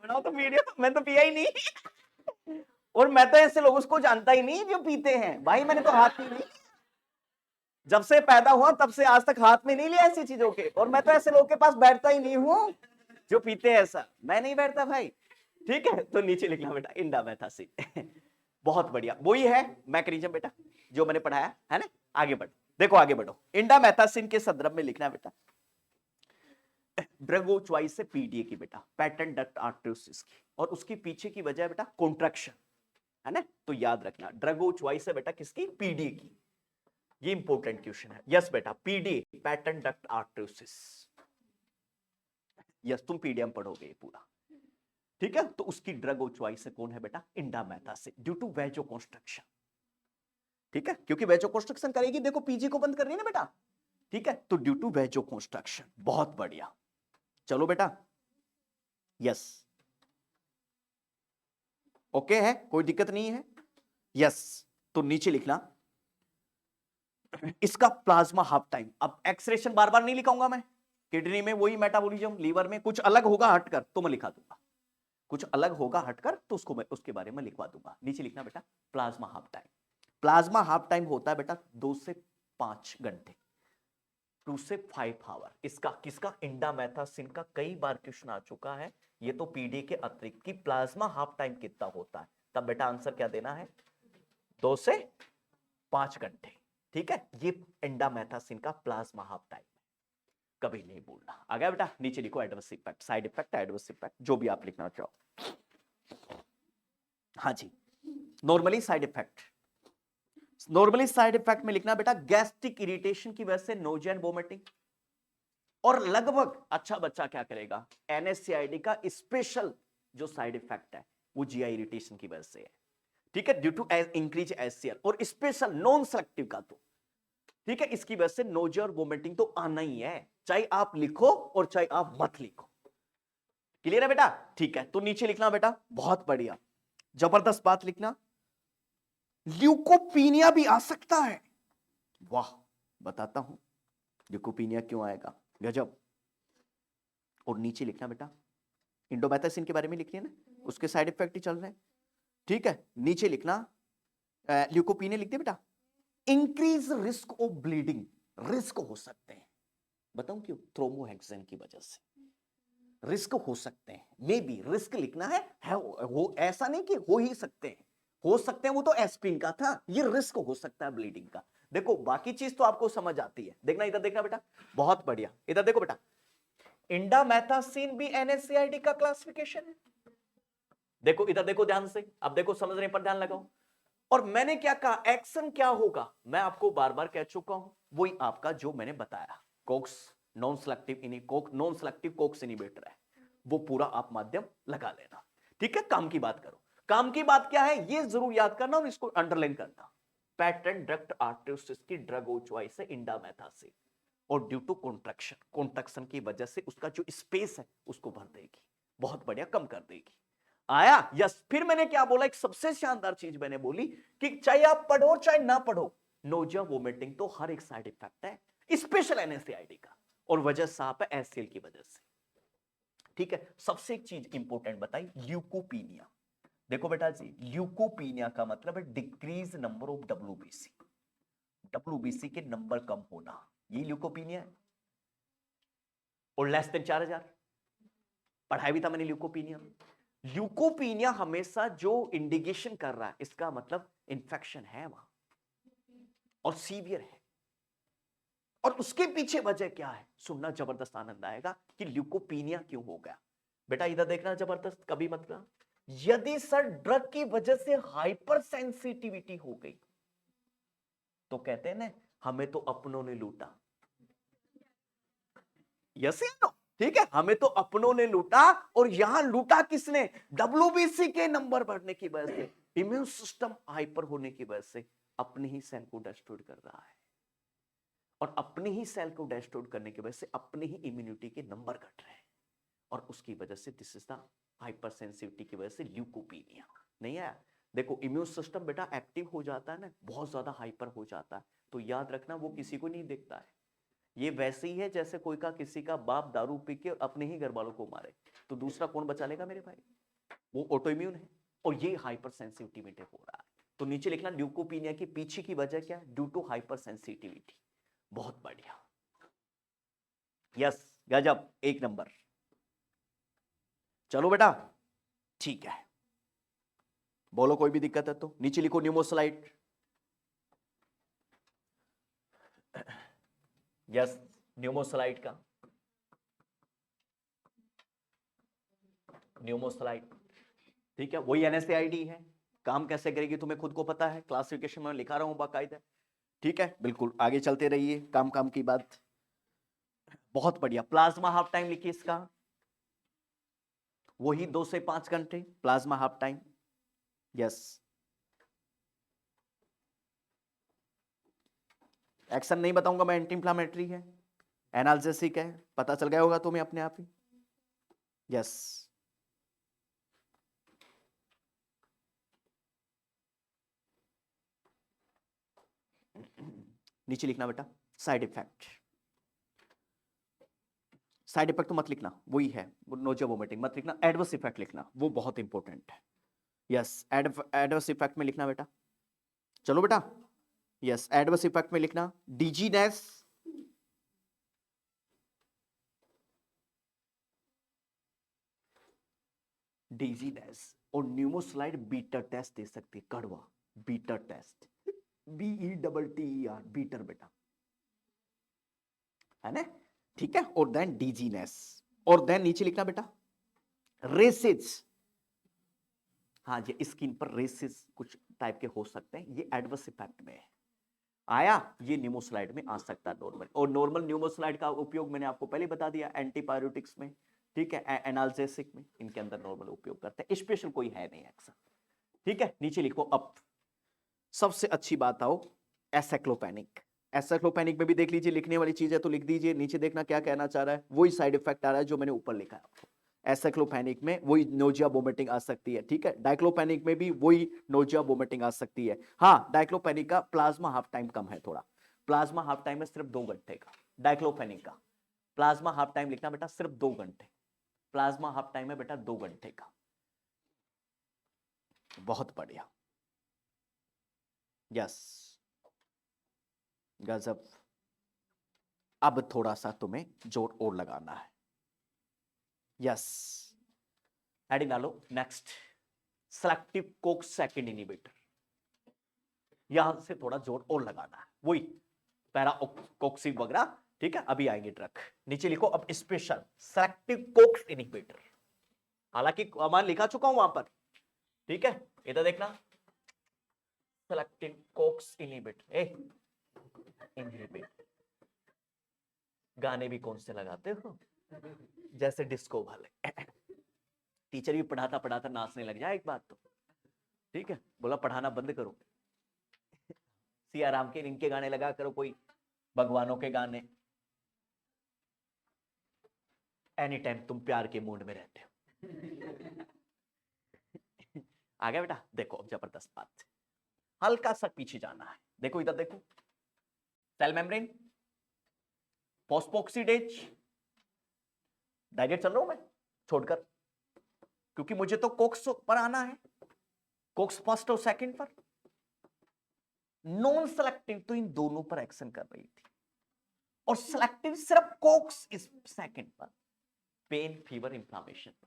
बनाओ तो वीडियो, मैं तो पिया ही नहीं। और मैं तो ऐसे लोगों को जानता ही नहीं जो पीते हैं, भाई मैंने तो हाथ ही नहीं, जब से पैदा हुआ तब से आज तक हाथ में नहीं लिया ऐसी चीजों के। और मैं तो ऐसे लोगों के पास बैठता ही नहीं हूं जो पीते हैं, ऐसा मैं नहीं बैठता भाई। ठीक है, तो नीचे लिखना बेटा इंडामेथासिन। बहुत बढ़िया, वही है मैकेनिज्म बेटा जो मैंने पढ़ाया है ना। आगे बढ़ो, देखो आगे बढ़ो, इंडामेथासिन के संदर्भ में लिखना बेटा ड्रग ऑफ चॉइस से पीडीए की बेटा, पैटर्न डक्ट आर्टरियोसिस की, और उसके पीछे की वजह बेटा कॉन्ट्रैक्शन है ना। तो याद रखना ड्रग ऑफ चॉइस है बेटा किसकी, पीडीए की। ये इंपॉर्टेंट क्वेश्चन है। यस बेटा, पीडीए पैटर्न डक्ट आर्टरियोसिस, यस तुम पीडीएम पढ़ोगे पूरा। ठीक है, तो उसकी ड्रग ऑफ चॉइस से कौन है बेटा, इंडामेथासिन, ड्यू टू वैजोकंस्ट्रक्शन। ठीक है, क्योंकि वैजोकंस्ट्रक्शन करेगी, देखो पीजी को बंद कर रही है ना बेटा। ठीक है, तो ड्यू टू वैजोकंस्ट्रक्शन। बहुत बढ़िया, चलो बेटा, यस ओके है, कोई दिक्कत नहीं है। यस, तो नीचे लिखना इसका प्लाज्मा हाफ टाइम। अब एक्सरेशन बार बार नहीं लिखाऊंगा मैं, किडनी में वही मेटाबॉलिज्म, लीवर में कुछ अलग होगा हटकर तो मैं लिखा दूंगा, कुछ अलग होगा हटकर तो उसको मैं उसके बारे में लिखवा दूंगा। नीचे लिखना बेटा plasma half time. Plasma half time होता है बेटा 2 से 5 घंटे, 2 से 5 आवर। इसका किसका, इंडामेथासिन का कई बार क्वेश्चन आ चुका है। ये तो पीडी के अतिरिक्त की प्लाज्मा हाफ टाइम कितना होता है, तब बेटा आंसर क्या देना है, 2 से 5 घंटे। ठीक है, ये इंडामेथासिन का प्लाज्मा हाफ टाइम, कभी नहीं बोलना। आ गया बेटा, नीचे लिखो adverse effect, side effect, adverse effect, जो भी आप लिखना चाहो। हाँ जी, normally side effect, normally side effect में लिखना बेटा गैस्ट्रिक इरिटेशन की वजह से नोजिया एंड वोमिटिंग। और लगभग अच्छा बच्चा क्या करेगा, एनएससीआईडी का स्पेशल जो साइड इफेक्ट है वो जीआई इरिटेशन की वजह से है। ठीक है, ड्यू टू इंक्रीज एचसीएल, और स्पेशल नॉन सेलेक्टिव का तो ठीक है, इसकी वजह से नोजिया और वोमिटिंग तो आना ही है, चाहे आप लिखो और चाहे आप मत लिखो। क्लियर है बेटा। ठीक है, तो नीचे लिखना बेटा, बहुत बढ़िया जबरदस्त बात लिखना, ल्यूकोपीनिया भी आ सकता है। वाह, बताता हूं ल्यूकोपीनिया क्यों आएगा, गजब। और नीचे लिखना बेटा इंडोमेथासिन के बारे में लिख लिया ना, उसके साइड इफेक्ट ही चल रहे हैं। ठीक है, नीचे लिखना ल्यूकोपीनिया लिख दे बेटा, increase risk of bleeding, risk हो सकते हैं, बताऊं क्यों, थ्रोम्बोहेक्सिन की वजह से रिस्क हो सकते हैं। मे बी रिस्क लिखना है हो, ऐसा नहीं कि हो ही सकते हैं, हो सकते हैं वो तो एस्पिरिन का था, ये रिस्क हो सकता है ब्लीडिंग का। देखो बाकी चीज तो आपको समझ आती है, देखना इधर देखना बेटा, बहुत बढ़िया, इधर देखो बेटा, इंडामेथासिन भी एनएससीआईडी का क्लासिफिकेशन है। देखो इधर देखो ध्यान से, अब देखो समझने पर ध्यान लगाओ। और मैंने क्या कहा, एक्शन क्या होगा, मैं आपको बार बार कह चुका हूं, वही आपका जो मैंने बताया, Cokes non selective non selective Cokes inhibitor है, वो पूरा आप माध्यम लगा लेना। ठीक है, काम की बात करो, काम की बात क्या है ये जरूर याद करना और इसको अंडरलाइन करना, पैटर्न डक्ट आर्टरियोसिस की ड्रग ऑफ चॉइस है इंडामेथासिन। और ड्यू टू कॉन्ट्रैक्शन, कॉन्ट्रैक्शन की वजह से उसका जो स्पेस है उसको भर देगी, बहुत बढ़िया कम कर देगी। आया? यस। फिर मैंने क्या बोला, एक सबसे शानदार चीज मैंने बोली कि चाहे आप पढ़ो चाहे ना पढ़ो, नोजिया वोमिटिंग तो हर एक साइड इफेक्ट है, स्पेशल एनएसएआईडी का, और वजह साफ है एचसीएल की वजह से। ठीक है, सबसे एक चीज इंपॉर्टेंट बताई, ल्यूकोपीनिया। देखो बेटा जी, ल्यूकोपीनिया का मतलब है decrease number of WBC, WBC के नंबर कम होना, ये ल्यूकोपीनिया है। और लेस देन 4000 पढ़ाया भी था मैंने ल्यूकोपीनिया में। ल्यूकोपीनिया हमेशा जो इंडिकेशन कर रहा है, इसका मतलब इंफेक्शन है वहां और सीवियर है। और उसके पीछे वजह क्या है, सुनना जबरदस्त आनंद आएगा कि ल्यूकोपीनिया क्यों हो गया। बेटा इधर देखना जबरदस्त, कभी मतलब यदि सर ड्रग की वजह से हाइपर सेंसिटिविटी हो गई तो कहते हैं ना, हमें तो अपनों ने लूटा। यस या नो? ठीक है, हमें तो अपनों ने लूटा, और यहां लूटा किसने? डब्ल्यूबीसी के नंबर बढ़ने की वजह से, इम्यून सिस्टम हाइपर होने की वजह से अपने ही सेल को डिस्ट्रॉय कर रहा है, और अपने ही सेल को डिस्ट्रॉय करने की वजह से अपने ही इम्यूनिटी के नंबर घट रहे हैं, और उसकी वजह से this is the hyper sensitivity की वजह से ल्यूकोपीनिया। नहीं आया? देखो इम्यून सिस्टम बेटा एक्टिव हो जाता है ना, बहुत ज्यादा हाइपर हो जाता है, तो याद रखना वो किसी को नहीं देखता है। ये वैसे ही है जैसे कोई का किसी का बाप दारू पी के अपने ही घर वालों को मारे, तो दूसरा कौन बचा लेगा मेरे भाई? वो ऑटो इम्यून है, और ये हाइपर सेंसिटिविटी हो रहा है। तो नीचे लिखना ल्यूकोपीनिया की पीछे की वजह क्या है? Due to hypersensitivity. बहुत बढ़िया, यस, गजब, एक नंबर। चलो बेटा, ठीक है, बोलो कोई भी दिक्कत है तो नीचे लिखो न्यूमोसाइट। यस, न्यूमोसाइट का, न्यूमोसाइट, ठीक है, वही एनएसएआईडी है। काम कैसे करेगी तुम्हें खुद को पता है, क्लासिफिकेशन में लिखा रहा हूं बाकायदा। ठीक है, बिल्कुल आगे चलते रहिए, काम काम की बात। बहुत बढ़िया, प्लाज्मा हाफ टाइम लिखिए इसका, वही 2 से 5 घंटे plasma half time. Yes, action नहीं बताऊंगा मैं, एंटी इंफ्लेमेटरी है, एनाल्जेसिक है, पता चल गया होगा तुम्हें अपने आप ही। यस, नीचे लिखना बेटा साइड इफेक्ट। साइड इफेक्ट तो मत लिखना, वही है नोजिया वोमिटिंग, मत लिखना, एडवर्स इफेक्ट लिखना, वो बहुत इंपॉर्टेंट है। यस, एडवर्स इफेक्ट में लिखना बेटा। चलो बेटा, यस, एडवर्स इफेक्ट में लिखना डिजीनेस, डिजीनेस, और न्यूमोसाइड बीटर टेस्ट दे सकते, कड़वा बीटर टेस्ट, BETTER, बीटर बेटा, है ना? ठीक है, और देन डिजीनेस, और देन नीचे लिखना बेटा रेसिस। हाँ जी, स्किन पर रेसिस कुछ टाइप के हो सकते हैं, ये एडवर्स इफेक्ट में है। आया? ये न्यूमोसाइड में आ सकता है नॉर्मल, और नॉर्मल न्यूमोसाइड का उपयोग मैंने आपको पहले बता दिया एंटीबायोटिक्स में, ठीक है, एनाल्जेसिक में, इनके अंदर नॉर्मल उपयोग करते हैं, स्पेशल कोई है नहीं एक्शन। ठीक है, नीचे लिखो अब सबसे अच्छी बात आओ, एसाइक्लोपेनिक। एसाइक्लोपेनिक में भी देख लीजिए, लिखने वाली चीज है तो लिख दीजिए, नीचे देखना क्या कहना चाह रहा है, वही साइड इफेक्ट आ रहा है जो मैंने ऊपर लिखा है। एसाइक्लोपेनिक में वही नोजिया वोमिटिंग आ सकती है, ठीक है, डाइक्लोपेनिक में भी वही नोजिया वोमिटिंग आ सकती है। हाँ, डाइक्लोपेनिक का प्लाज्मा हाफ टाइम कम है थोड़ा, प्लाज्मा हाफ टाइम है सिर्फ 2 घंटे का, डाइक्लोपेनिक का प्लाज्मा हाफ टाइम लिखना बेटा सिर्फ 2 घंटे, प्लाज्मा हाफ टाइम है बेटा 2 घंटे का। बहुत बढ़िया, यस, गजब। अब थोड़ा सा तुम्हें जोर और लगाना है। यस, हेडिंग डालो next, selective Cokes second inhibitor, यहां से थोड़ा जोर और लगाना है, वही पैरा कोक्सी वगैरह, ठीक है, अभी आएंगे ड्रग। नीचे लिखो अब स्पेशल सेलेक्टिव कोक्स इनहिबिटर, हालांकि मैं लिखा चुका हूं वहां पर, ठीक है, इधर देखना सेलेक्टिव कोक्स इनहिबिटर, इनहिबिटर, गाने भी कौन से लगाते हो, जैसे डिस्को वाले। टीचर भी पढ़ाता पढ़ाता नाचने लग जाए एक बात तो, ठीक है, बोला पढ़ाना बंद करो, सिया राम के इनके गाने लगा करो, कोई भगवानों के गाने, एनी टाइम तुम प्यार के मूड में रहते हो। आ गया बेटा, देखो अब जबरदस्त बात है, हल्का सा पीछे जाना है, देखो इधर देखो, सेल मेम्ब्रेन, फॉस्फोऑक्सीडेज, डायरेक्ट चल रहा हूं मैं छोड़कर, क्योंकि मुझे तो कोक्स पर आना है, कोक्स फर्स्ट और सेकंड पर, नॉन सेलेक्टिव तो इन दोनों पर एक्शन कर रही थी, और सेलेक्टिव सिर्फ कोक्स इस सेकंड पर, पेन, फीवर, इंफ्लेमेशन पर।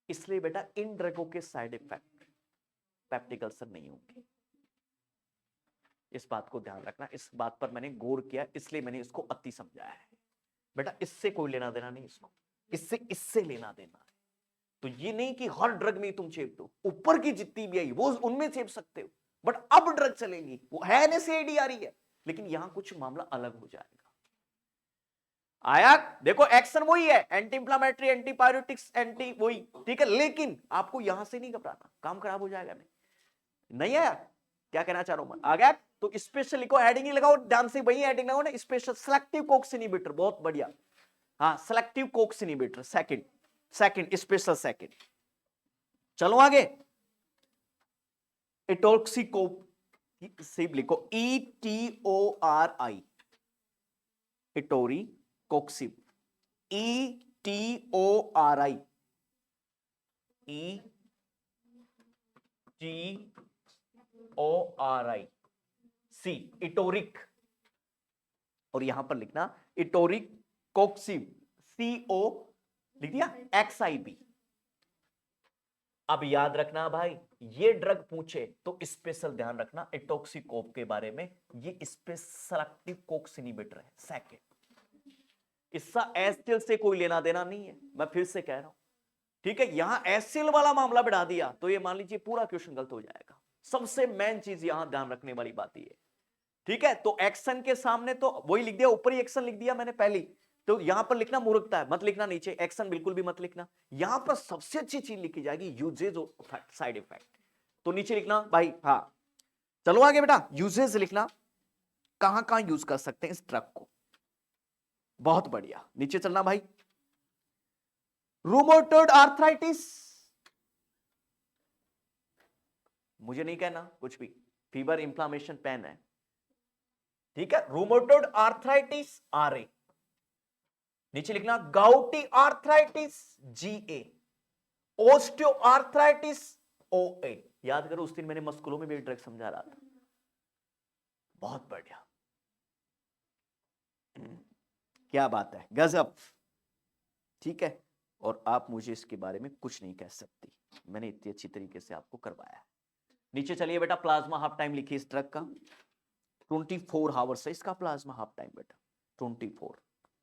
इसलिए बेटा इन ड्रगों के साइड इफेक्ट पेप्टिक अल्सर नहीं होंगे, इस बात को ध्यान रखना। इस बात पर मैंने गौर किया, इसलिए मैंने इसको अति समझाया है बेटा, इससे कोई लेना देना नहीं, इसको इससे लेना देना है। तो ये नहीं कि हर ड्रग में तुम चेप दो, ऊपर की जितनी भी आई वो उनमें चेप सकते हो, बट अब ड्रग चलेगी, वो है NSAID आ रही है, लेकिन यहां कुछ मामला अलग हो जाएगा। आया, देखो एक्शन वही है, एंटी इंफ्लेमेटरी, एंटीपायरेटिक्स, एंटी वही, ठीक है, लेकिन आपको यहां से नहीं घबराना, काम खराब हो जाएगा। नहीं आया, क्या कहना चाह रहा हूं मैं, आ गया? तो स्पेशल लिखो, हेडिंग ही लगाओ ध्यान से, वही हेडिंग लगाओ ना, स्पेशल सेलेक्टिव कोक्स इनहिबिटर, बहुत बढ़िया। हाँ, selective Cokes inhibitor, second special second. चलो आगे, इटोक्सिकोप, सिर्फ लिखो ETORI, इटोरी कोक्सिब, ETORI, ETORI, सी इटोरिक, और यहां पर लिखना इटोरिक कोक्सिब, CO लिख दिया, XIB। अब याद रखना भाई, ये ड्रग पूछे तो स्पेशल ध्यान रखना इटोक्सिकोप के बारे में, ये सेलेक्टिव कोक्स इनहिबिटर है, सेकंड। इसका एसिल से कोई लेना देना नहीं है, मैं फिर से कह रहा हूं, ठीक है। यहां एसिल वाला मामला बढ़ा दिया तो ये मान लीजिए पूरा क्वेश्चन गलत हो जाएगा। सबसे मेन चीज यहां ध्यान रखने वाली बात ये, ठीक है। तो एक्शन के सामने तो वही लिख दिया, ऊपर ही एक्शन लिख दिया मैंने पहले, तो यहां पर लिखना मूर्खता है, मत लिखना नीचे, एक्शन बिल्कुल भी मत लिखना। यहां पर सबसे अच्छी चीज लिखी जाएगी यूजेज और साइड इफेक्ट, तो नीचे लिखना भाई। हाँ चलो आगे बेटा, यूजेज लिखना, कहां कहां यूज कर सकते हैं इस ड्रग को, बहुत बढ़िया। नीचे चलना भाई, रूमेटॉइड आर्थराइटिस, मुझे नहीं कहना कुछ भी, फीवर, इंफ्लेमेशन, पेन है, ठीक है। रूमेटॉइड आर्थराइटिस RA, नीचे लिखना gouty arthritis GA, osteoarthritis OA। याद करो उस दिन मैंने मस्कुलों में भी ड्रग समझा रहा था, बहुत बढ़िया, क्या बात है, गजब, ठीक है। और आप मुझे इसके बारे में कुछ नहीं कह सकती, मैंने इतनी अच्छी तरीके से आपको करवाया है। नीचे चलिए बेटा, प्लाज्मा हाफ टाइम लिखिए इस ड्रग का, 24 आवर्स है इसका प्लाज्मा हाफ टाइम बेटा, 24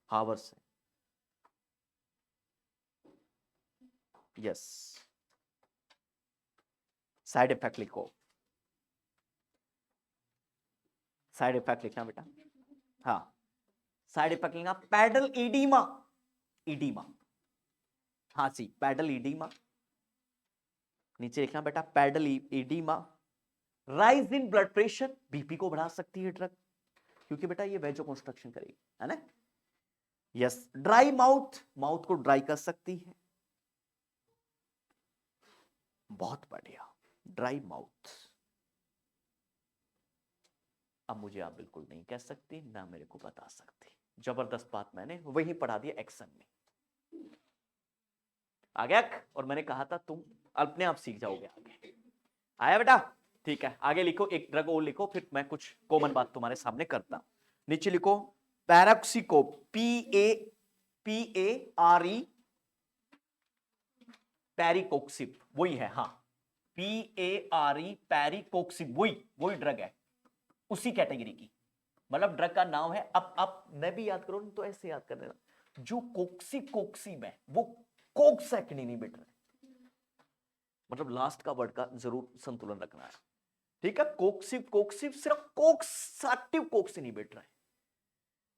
आवर्स है, यस। साइड इफेक्ट लिखो, साइड इफेक्ट लिखना बेटा, हाँ साइड इफेक्ट लिखना, पैडल ईडीमा, ईडीमा, हाँ सी पैडल ईडीमा, नीचे लिखना बेटा pedal oedema, rise in blood pressure, BP को बढ़ा सकती है ड्रग, क्योंकि बेटा ये वेजो कंस्ट्रक्शन करेगी, है ना, यस। ड्राई माउथ, माउथ को ड्राई कर सकती है, बहुत बढ़िया, ड्राई माउथ। अब मुझे आप बिल्कुल नहीं कह सकती, ना मेरे को बता सकती, जबरदस्त बात मैंने वही पढ़ा दिया एक्शन में, आ गया। और मैंने कहा था तुम अपने आप सीख जाओगे आगे, आया बेटा, ठीक है। आगे लिखो, एक ड्रग और लिखो, फिर मैं कुछ कॉमन बात तुम्हारे सामने करता। नीचे लिखो पैराक्सिकोप, PARE, पैरिकोक्सिब, वही है, हाँ PARE, पैरिकोक्सिब, वही ड्रग है, उसी कैटेगरी की, मतलब ड्रग का नाम है। अब मैं भी याद करो तो ऐसे याद कर देना, जो कोक्सिब है वो कोक्स इनहिबिटर है, मतलब लास्ट का वर्ड का जरूर संतुलन रखना है, ठीक है। कोक्सिब सिर्फ कोक्स एक्टिव कोक्स इनहिबिटर है,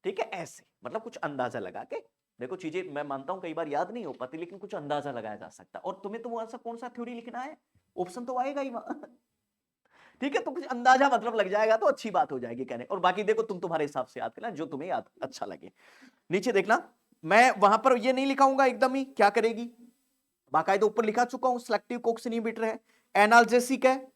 ठीक है। ऐसे मतलब कुछ अंदाजा लगा के देखो, चीजें मैं मानता हूं कई बार याद नहीं हो पाती, लेकिन कुछ अंदाजा लगाया जा सकता है। और तुम्हें तो ऐसा कौन सा थ्योरी लिखना है, ऑप्शन तो आएगा ही वहां, ठीक है। तो कुछ अंदाजा मतलब लग जाएगा तो अच्छी बात हो जाएगी कहने, और बाकी देखो तुम तुम्हारे हिसाब से याद करना जो तुम्हें याद अच्छा लगे। नीचे देखना, मैं वहां पर ये नहीं लिखाऊंगा एकदम ही, क्या करेगी, बाकायदा ऊपर लिखा चुका हूं सिलेक्टिव कोक्स इनहिबिटर है, एनाल्जेसिक है,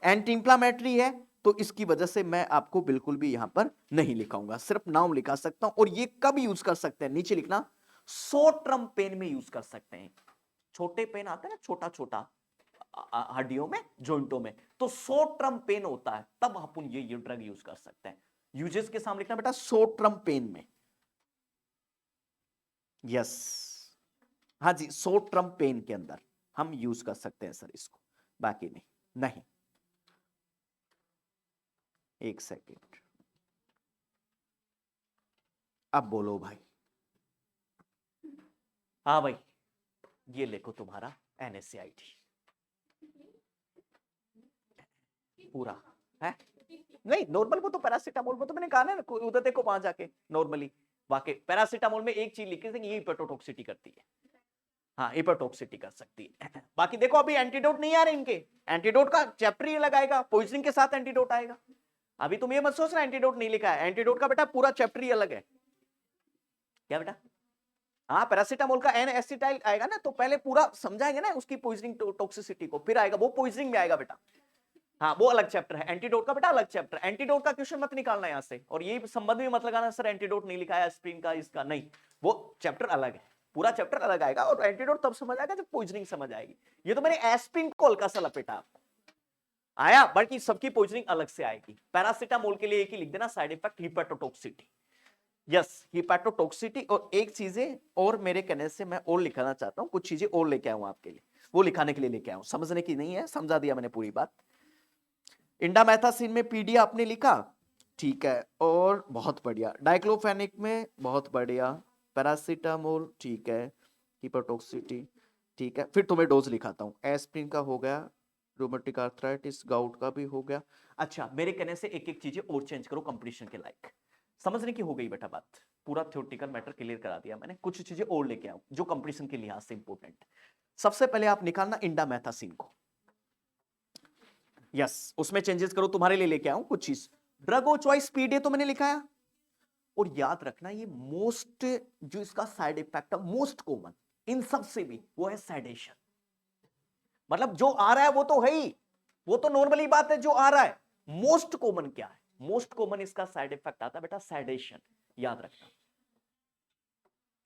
एंटी इंफ्लेमेटरी है, तो इसकी वजह से मैं आपको बिल्कुल भी यहां पर नहीं लिखाऊंगा, सिर्फ नाम लिखा सकता हूं। और ये कब यूज कर सकते हैं, नीचे लिखना, शॉर्ट टर्म पेन में यूज कर सकते हैं। छोटे पेन आते हैं ना, छोटा छोटा हड्डियों में, जॉइंटों में, तो शॉर्ट टर्म पेन होता है, तब अपन ये ड्रग यूज कर सकते हैं। यूजेस के सामने लिखना बेटा शॉर्ट टर्म पेन में, यस, हाँ जी, शॉर्ट टर्म पेन के अंदर हम यूज कर सकते हैं सर इसको, बाकी नहीं। नहीं, एक सेकेंड, अब बोलो भाई। हाँ भाई, ये लिखो तुम्हारा NSAID पूरा है। नहीं नॉर्मल, वो तो पैरासीटामोल, वो तो मैंने कहा ना उधर देखो वहां जाके नॉर्मली, वाकई पैरासीटामोल में एक चीज लिखी थी, ये हिपेटोटॉक्सिटी करती है, हाँ हिपेटोटॉक्सिटी कर सकती है। बाकी देखो अभी एंटीडोट नहीं आ रहे इनके, एंटीडोट का चैप्टर ही लगाएगा, पॉइजनिंग के साथ एंटीडोट आएगा। अभी तुम ये मत सोचना एंटीडोट नहीं लिखा है, एंटीडोट का बेटा पूरा चैप्टर ही अलग है। क्या बेटा, हाँ पैरासीटामोल का एन एसिटाइल आएगा ना, तो पहले पूरा समझाएंगे ना उसकी पॉइजनिंग टॉक्सिसिटी को, फिर आएगा वो पॉइजनिंग में आएगा बेटा। हाँ वो अलग चैप्टर है, एंटीडोट का बेटा अलग चैप्टर, एंटीडोट का क्वेश्चन मत निकालना यहां से, और ये संबंध भी मत लगाना सर एंटीडोट नहीं लिखा है एस्प्रिन का, इसका नहीं, वो चैप्टर अलग है, पूरा चैप्टर अलग आएगा, और एंटीडोट तब समझ आएगा जब पॉइजनिंग समझ आएगी। ये तो मैंने एस्प्रिन को हल्का सा लपेटा आपको आया, बाकी सबकी पॉइजनिंग अलग से आएगी। पैरासीटामोल के लिए एक ही लिख देना, साइड इफेक्ट हिपेटोटॉक्सिटी, यस हिपेटोटॉक्सिटी। और एक चीजें और मेरे कहने से मैं और लिखाना चाहता हूं, कुछ चीजें और लेके आऊं आपके लिए, वो लिखाने के लिए लेके आऊं, समझने की नहीं है, समझा दिया मैंने पूरी बात। इंडामेथासिन में पीडी आपने लिखा, ठीक है, और बहुत बढ़िया, डाइक्लोफेनिक में बहुत बढ़िया, पैरासीटामोल ठीक है, हिपेटोक्सिटी ठीक है। फिर तुम्हें डोज लिखाता हूं, एस्प्रिन का हो गया, रूमेटिक आर्थराइटिस गाउट का भी हो गया। अच्छा मेरे कहने से एक एक चीजें और चेंज करो कंपटीशन के लायक, समझने की हो गई बेटा बात, पूरा थ्योरेटिकल मैटर क्लियर करा दिया मैंने, कुछ चीजें और लेके आओ जो कंपटीशन के लिहाज से इंपॉर्टेंट। सबसे पहले आप निकालना इंडामेथासिन को, यस उसमें चेंजेस करो, तुम्हारे लिए लेके आऊं कुछ चीज। ड्रग ऑफ चॉइस पीडे तो मैंने लिखा है, और याद रखना ये मोस्ट जो इसका साइड इफेक्ट है मोस्ट कॉमन इन सब से भी, वो है सेडेशन। मतलब जो आ रहा है वो तो है ही, वो तो नॉर्मली बात है जो आ रहा है, मोस्ट कॉमन क्या है, मोस्ट कॉमन इसका साइड इफेक्ट आता है बेटा सेडेशन, याद रखना,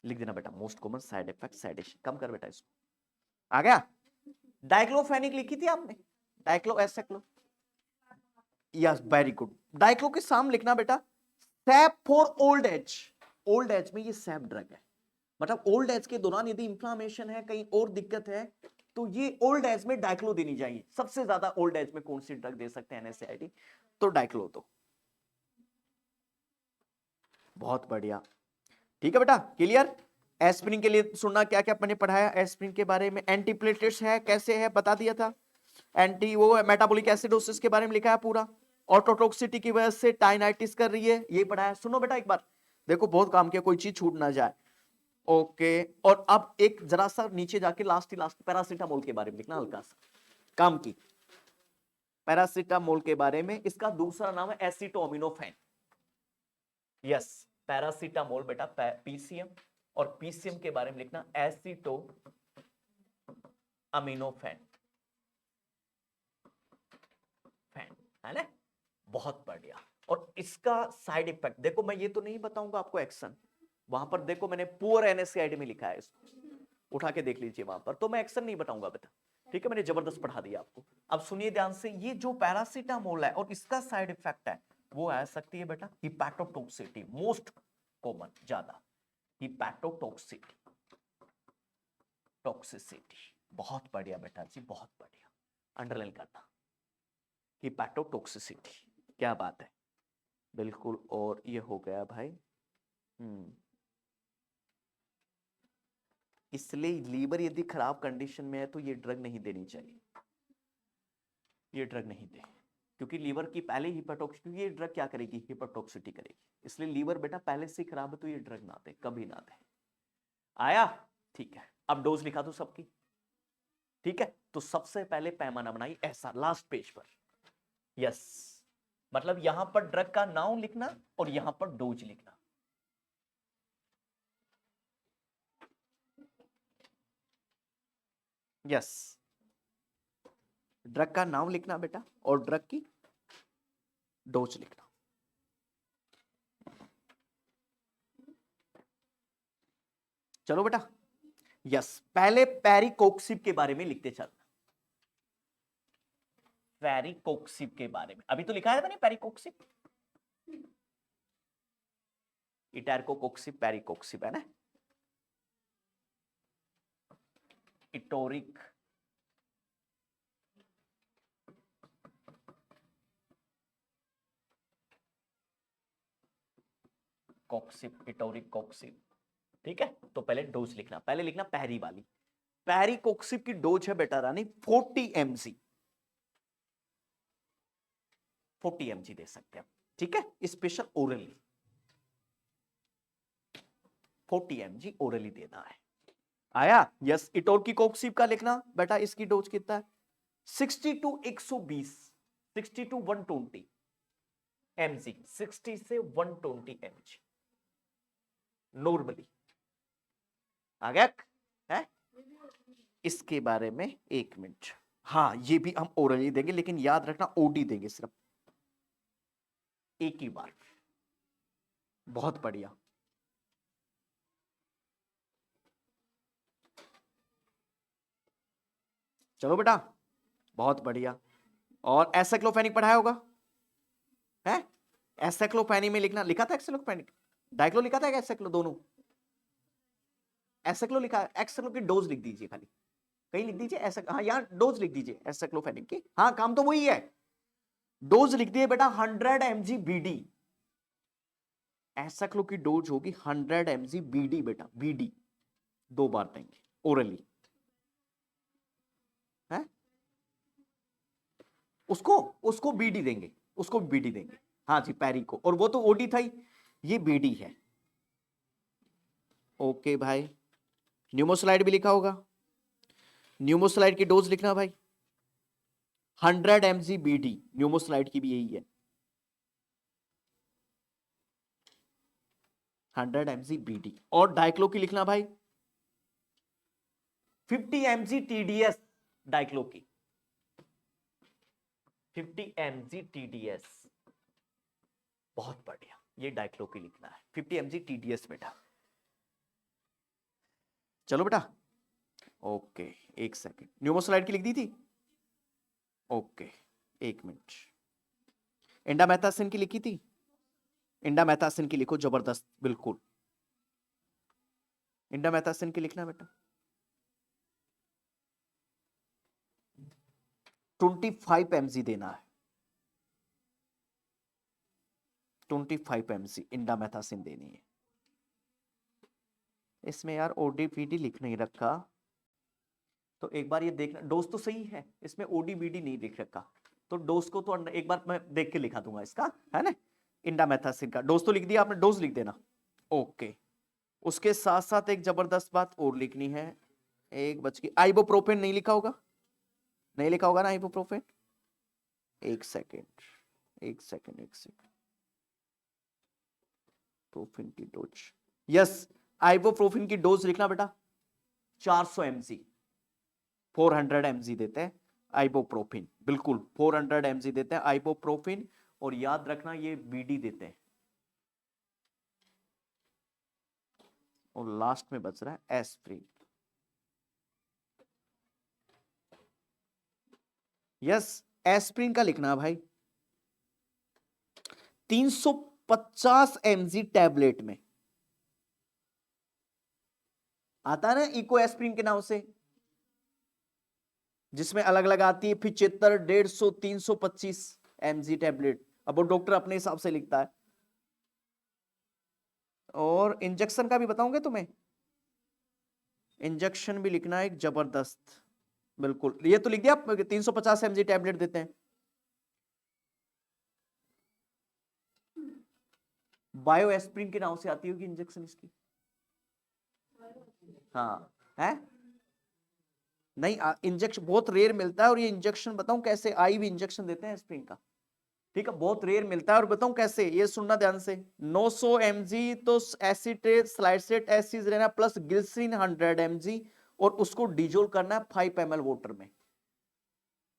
लिख देना बेटा most common side effect sedation. कम कर बेटा इसको, आ गया। डाइक्लोफेनिक लिखी थी आपने, diclo aceclo, yes very good. Diclo के सामने लिखना बेटा safe for old age, old age में ये सैप ड्रग है, मतलब ओल्ड एज के दौरान यदि इंफ्लामेशन है, कहीं और दिक्कत है, तो ये ओल्ड एज में डाइक्लो देनी चाहिए। सबसे ज्यादा ओल्ड एज में कौन सी ड्रग दे सकते हैं NSAID, तो डाइक्लो दो, बहुत बढ़िया, ठीक है बेटा क्लियर। एस्प्रिन के लिए सुनना क्या क्या मैंने पढ़ाया एस्प्रिन के बारे में, एंटीप्लेटलेट्स है कैसे है बता दिया था, एंटी वो मेटाबॉलिक एसिडोसिस के बारे में लिखा है पूरा, ऑटोटॉक्सिटी की वजह से टाइनाइटिस कर रही है, ये पढ़ाया। सुनो बेटा एक बार, देखो बहुत काम किया, कोई चीज छूट ना जाए, ओके। और अब एक जरा सा नीचे जाके लास्ट पैरासीटामोल के बारे में लिखना, हल्का सा काम की, पैरासीटामोल के बारे में, इसका दूसरा नाम है एसिटोमिनोफेन, यस पैरासीटामोल बेटा PCM, और PCM के बारे में लिखना एसिटो अमीनोफेन, है ना, बहुत बढ़िया। और इसका साइड इफेक्ट देखो, मैं ये तो नहीं बताऊंगा आपको एक्शन, वहां पर देखो मैंने पुअर NSAID में लिखा है, इसको उठा के देख लीजिए वहां पर, तो मैं एक्शन नहीं बताऊंगा बेटा, ठीक है, मैंने जबरदस्त पढ़ा दिया आपको। अब सुनिए ध्यान से, ये जो पैरासीटामोल है और इसका साइड इफेक्ट है, वो आ सकती है बेटा हिपैटोटॉक्सिटी, मोस्ट कॉमन ज्यादा, हिपैटोटॉक्सिटी, टॉक्सिसिटी, बहुत बढ़िया बेटा जी, बहुत बढ़िया, अंडरलाइन करना, हिपैटोटॉक्सिसिटी, क्या बात है, बिल्कुल। और ये हो गया भाई, इसलिए लीवर यदि खराब कंडीशन में है तो ये ड्रग नहीं देनी चाहिए, ये ड्रग नहीं दे, क्योंकि लीवर की पहले हिपैटोक्सिटी, ये ड्रग क्या करेगी, हिपैटोक्सिटी करेगी, इसलिए लीवर बेटा पहले से खराब है तो ये ड्रग ना दे, कभी ना दे। आया, ठीक है। अब डोज लिखा दो सबकी, ठीक है, तो सबसे पहले पैमाना बनाई ऐसा लास्ट पेज पर, यस, मतलब यहां पर ड्रग का नाम लिखना और यहां पर डोज लिखना, यस, ड्रग का नाम लिखना बेटा और ड्रग की डोज लिखना। चलो बेटा, यस, पहले पेरिकोक्सिब के बारे में लिखते चलना। पेरिकोक्सिब के बारे में अभी तो लिखा है मैंने, पेरिकोक्सिब, इटैरकोकोक्सिब, पेरिकोक्सिब है ना। इटोरिक कोक्सिब, इटोरिक कोक्सिब, ठीक है। तो पहले डोज लिखना, पहले लिखना पैरी वाली। पेरिकोक्सिब की डोज है बेटा रानी 40 mg, 40 mg दे सकते हैं, ठीक है, स्पेशल ओरली 40 mg ओरली देना है। आया, यस। इटोर की कोक्सिब का लिखना बेटा, इसकी डोज कितना है 60 to 120, 60 to 120 mg, 60 से 120 mg नॉर्मली। आ गया है। इसके बारे में एक मिनट, हाँ ये भी हम ओरली देंगे, लेकिन याद रखना ओडी देंगे सिर्फ एक ही बार। बहुत बढ़िया, चलो बेटा, बहुत बढ़िया। और एसाइक्लोफेनिक पढ़ाया होगा है। एसाइक्लोफेनिक में लिखना, लिखा था एसाइक्लोफेनिक, डाइक्लो लिखा था एसाइक्लो, दोनों एसाइक्लो लिखा है। एसाइक्लो की डोज लिख दीजिए खाली, कहीं लिख दीजिए ऐसा, हाँ यहाँ डोज लिख दीजिए एसाइक्लोफेनिक की, हाँ काम तो वही है। डोज लिख दिए बेटा 100 mg बीडी, एसाइक्लो की डोज होगी 100 mg बीडी बेटा, बीडी 2 बार देंगे ओरली है। उसको उसको बीडी देंगे, उसको बीडी देंगे, हाँ जी पैरी को, और वो तो ओडी था ही, ये बीडी है। ओके भाई, न्यूमोस्लाइड भी लिखा होगा, न्यूमोस्लाइड की डोज लिखना भाई 100 mg बीडी, न्यूमोस्लाइड की भी यही है 100 mg बीडी। और डाइक्लो की लिखना भाई 50 mg टीडीएस, डाइक्लो की 50 mg टीडीएस, बहुत बढ़िया, ये डाइक्लो की लिखना है 50 mg टीडीएस बेटा। चलो बेटा, ओके एक सेकेंड, न्यूमोस्लाइड की लिख दी थी, ओके एक मिनट। इंडामेथासिन की लिखी थी, इंडामेथासिन की लिखो जबरदस्त, बिल्कुल इंडामेथासिन की लिखना बेटा 25 mg देना है, 25 mg इंडामेथासिन देनी है। इसमें यार ओडीपीडी लिख नहीं रखा, तो एक बार ये देखना, डोज तो सही है, इसमें ओडीबीडी नहीं लिख रखा, तो डोज को तो एक बार मैं देख के लिखा दूंगा इसका, है ना। इंडामेथासिन का डोज तो लिख दिया आपने, डोज लिख देना, ओके। उसके साथ साथ एक जबरदस्त बात और लिखनी है, एक बच गई, आइबोप्रोफेन नहीं लिखा होगा, नहीं लिखा होगा ना आइबोप्रोफेन, एक सेकेंड एक सेकेंड एक सेकेंड, प्रोफेन की डोज, यस, आइबोप्रोफेन की डोज लिखना बेटा 400 mg, 400 mg देते हैं आइबोप्रोफिन, बिल्कुल 400 mg देते हैं आइबोप्रोफिन, और याद रखना ये बीडी देते हैं, और लास्ट में बच रहा है एस्प्रिन, यस एस्प्रिन का लिखना भाई 350 mg टैबलेट में, आता है ना इको एस्प्रिन के नाम से, जिसमें अलग अलग आती है 75, 150, 325 mg टैबलेट, अब वो डॉक्टर अपने हिसाब से लिखता है। और इंजेक्शन का भी बताऊंगे तुम्हें, इंजेक्शन भी लिखना है एक जबरदस्त, बिल्कुल ये तो लिख दिया, 350 mg टैबलेट देते हैं। बायो एस्प्रिन के नाम से आती होगी इंजेक्शन इसकी, हाँ है नहीं, इंजेक्शन बहुत रेयर मिलता है, और ये इंजेक्शन बताऊं कैसे, आईवी इंजेक्शन देते हैं एस्प्रिन का, ठीक है, बहुत रेयर मिलता है, और बताऊं कैसे, ये सुनना ध्यान से, 900 mg तो एसिटेट स्लाइसेट एसिड रहना प्लस ग्लिसरीन 100 mg, और उसको डिजोल्व करना है 5 ml वाटर में।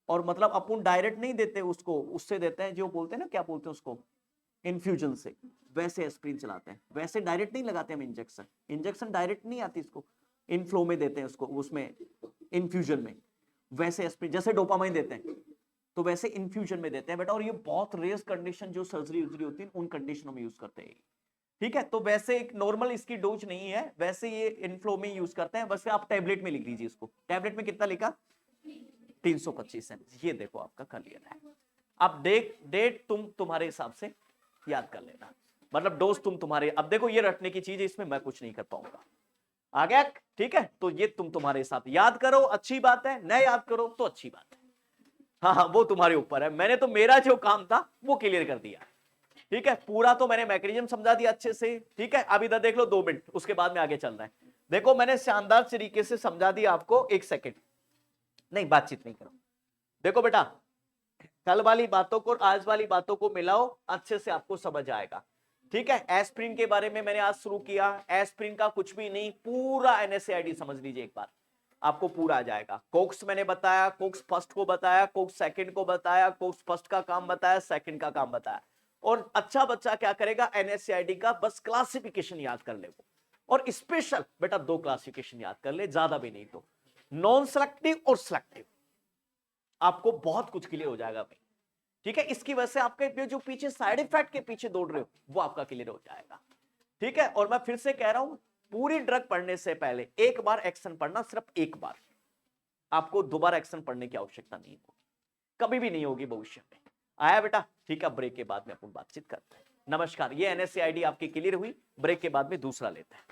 और मतलब अपन डायरेक्ट नहीं देते उसको, उससे देते हैं जो बोलते हैं ना, क्या बोलते हैं उसको, इन्फ्यूजन से। वैसे एस्प्रिन चलाते हैं, वैसे डायरेक्ट नहीं लगाते हम इंजेक्शन, इंजेक्शन डायरेक्ट नहीं आती इसको, इनफ्लो में देते हैं उसको, उसमें इन्फ्यूजन में। वैसे एस्प्रिन जैसे डोपामाइन देते हैं तो वैसे इन्फ्यूजन में देते हैं बेटा। और ये बहुत रेयर कंडीशन जो सर्जरी होती है उन कंडीशनों में यूज करते हैं, ठीक है। तो वैसे एक नॉर्मल इसकी डोज नहीं है, वैसे ये इनफ्लो में यूज करते हैं। वैसे आप टैबलेट में लिख लीजिए इसको, टैबलेट में कितना लिखा, 325 ml। ये देखो आपका क्लियर है। अब डेट तुम्हारे हिसाब से याद कर लेना, मतलब डोज तुम्हारे। अब देखो ये रटने की चीज है, इसमें मैं कुछ नहीं कर पाऊंगा। आ गया, ठीक है। तो ये तुम्हारे हिसाब से याद करो, अच्छी बात है, न याद करो तो अच्छी बात है। हाँ हाँ, वो तुम्हारे ऊपर है। मैंने तो मेरा जो काम था वो क्लियर कर दिया, ठीक है। पूरा तो मैंने मैकेनिज्म समझा दिया अच्छे से, ठीक है। अब इधर देख लो 2 मिनट, उसके बाद में आगे चल रहा है। देखो मैंने शानदार तरीके से समझा दिया आपको। 1 सेकेंड, नहीं बातचीत नहीं करो। देखो बेटा, कल वाली बातों को आज वाली बातों को मिलाओ, अच्छे से आपको समझ आएगा, ठीक है। एस्प्रिन के बारे में मैंने आज शुरू किया। एस्प्रिन का कुछ भी नहीं, पूरा NSAID समझ लीजिए एक बार, आपको पूरा आ जाएगा। कोक्स मैंने बताया, कोक्स फर्स्ट को बताया, कोक्स सेकंड को बताया, कोक्स फर्स्ट का काम बताया, सेकंड का काम बताया। और अच्छा बच्चा क्या करेगा, NSAID का बस क्लासिफिकेशन याद कर ले वो। और स्पेशल बेटा 2 क्लासिफिकेशन याद कर ले, ज्यादा भी नहीं तो, नॉन सेलेक्टिव और सिलेक्टिव। आपको बहुत कुछ क्लियर हो जाएगा भाई, ठीक है। इसकी वजह से आपके जो पीछे साइड इफेक्ट के पीछे दौड़ रहे हो वो आपका क्लियर हो जाएगा, ठीक है। और मैं फिर से कह रहा हूं, पूरी ड्रग पढ़ने से पहले एक बार एक्शन पढ़ना, सिर्फ एक बार। आपको दोबारा एक्शन पढ़ने की आवश्यकता नहीं होगी, कभी भी नहीं होगी भविष्य में। आया बेटा, ठीक है। ब्रेक के बाद में अपन बातचीत करते हैं। नमस्कार, ये NSAID आपकी क्लियर हुई। ब्रेक के बाद में दूसरा लेते हैं।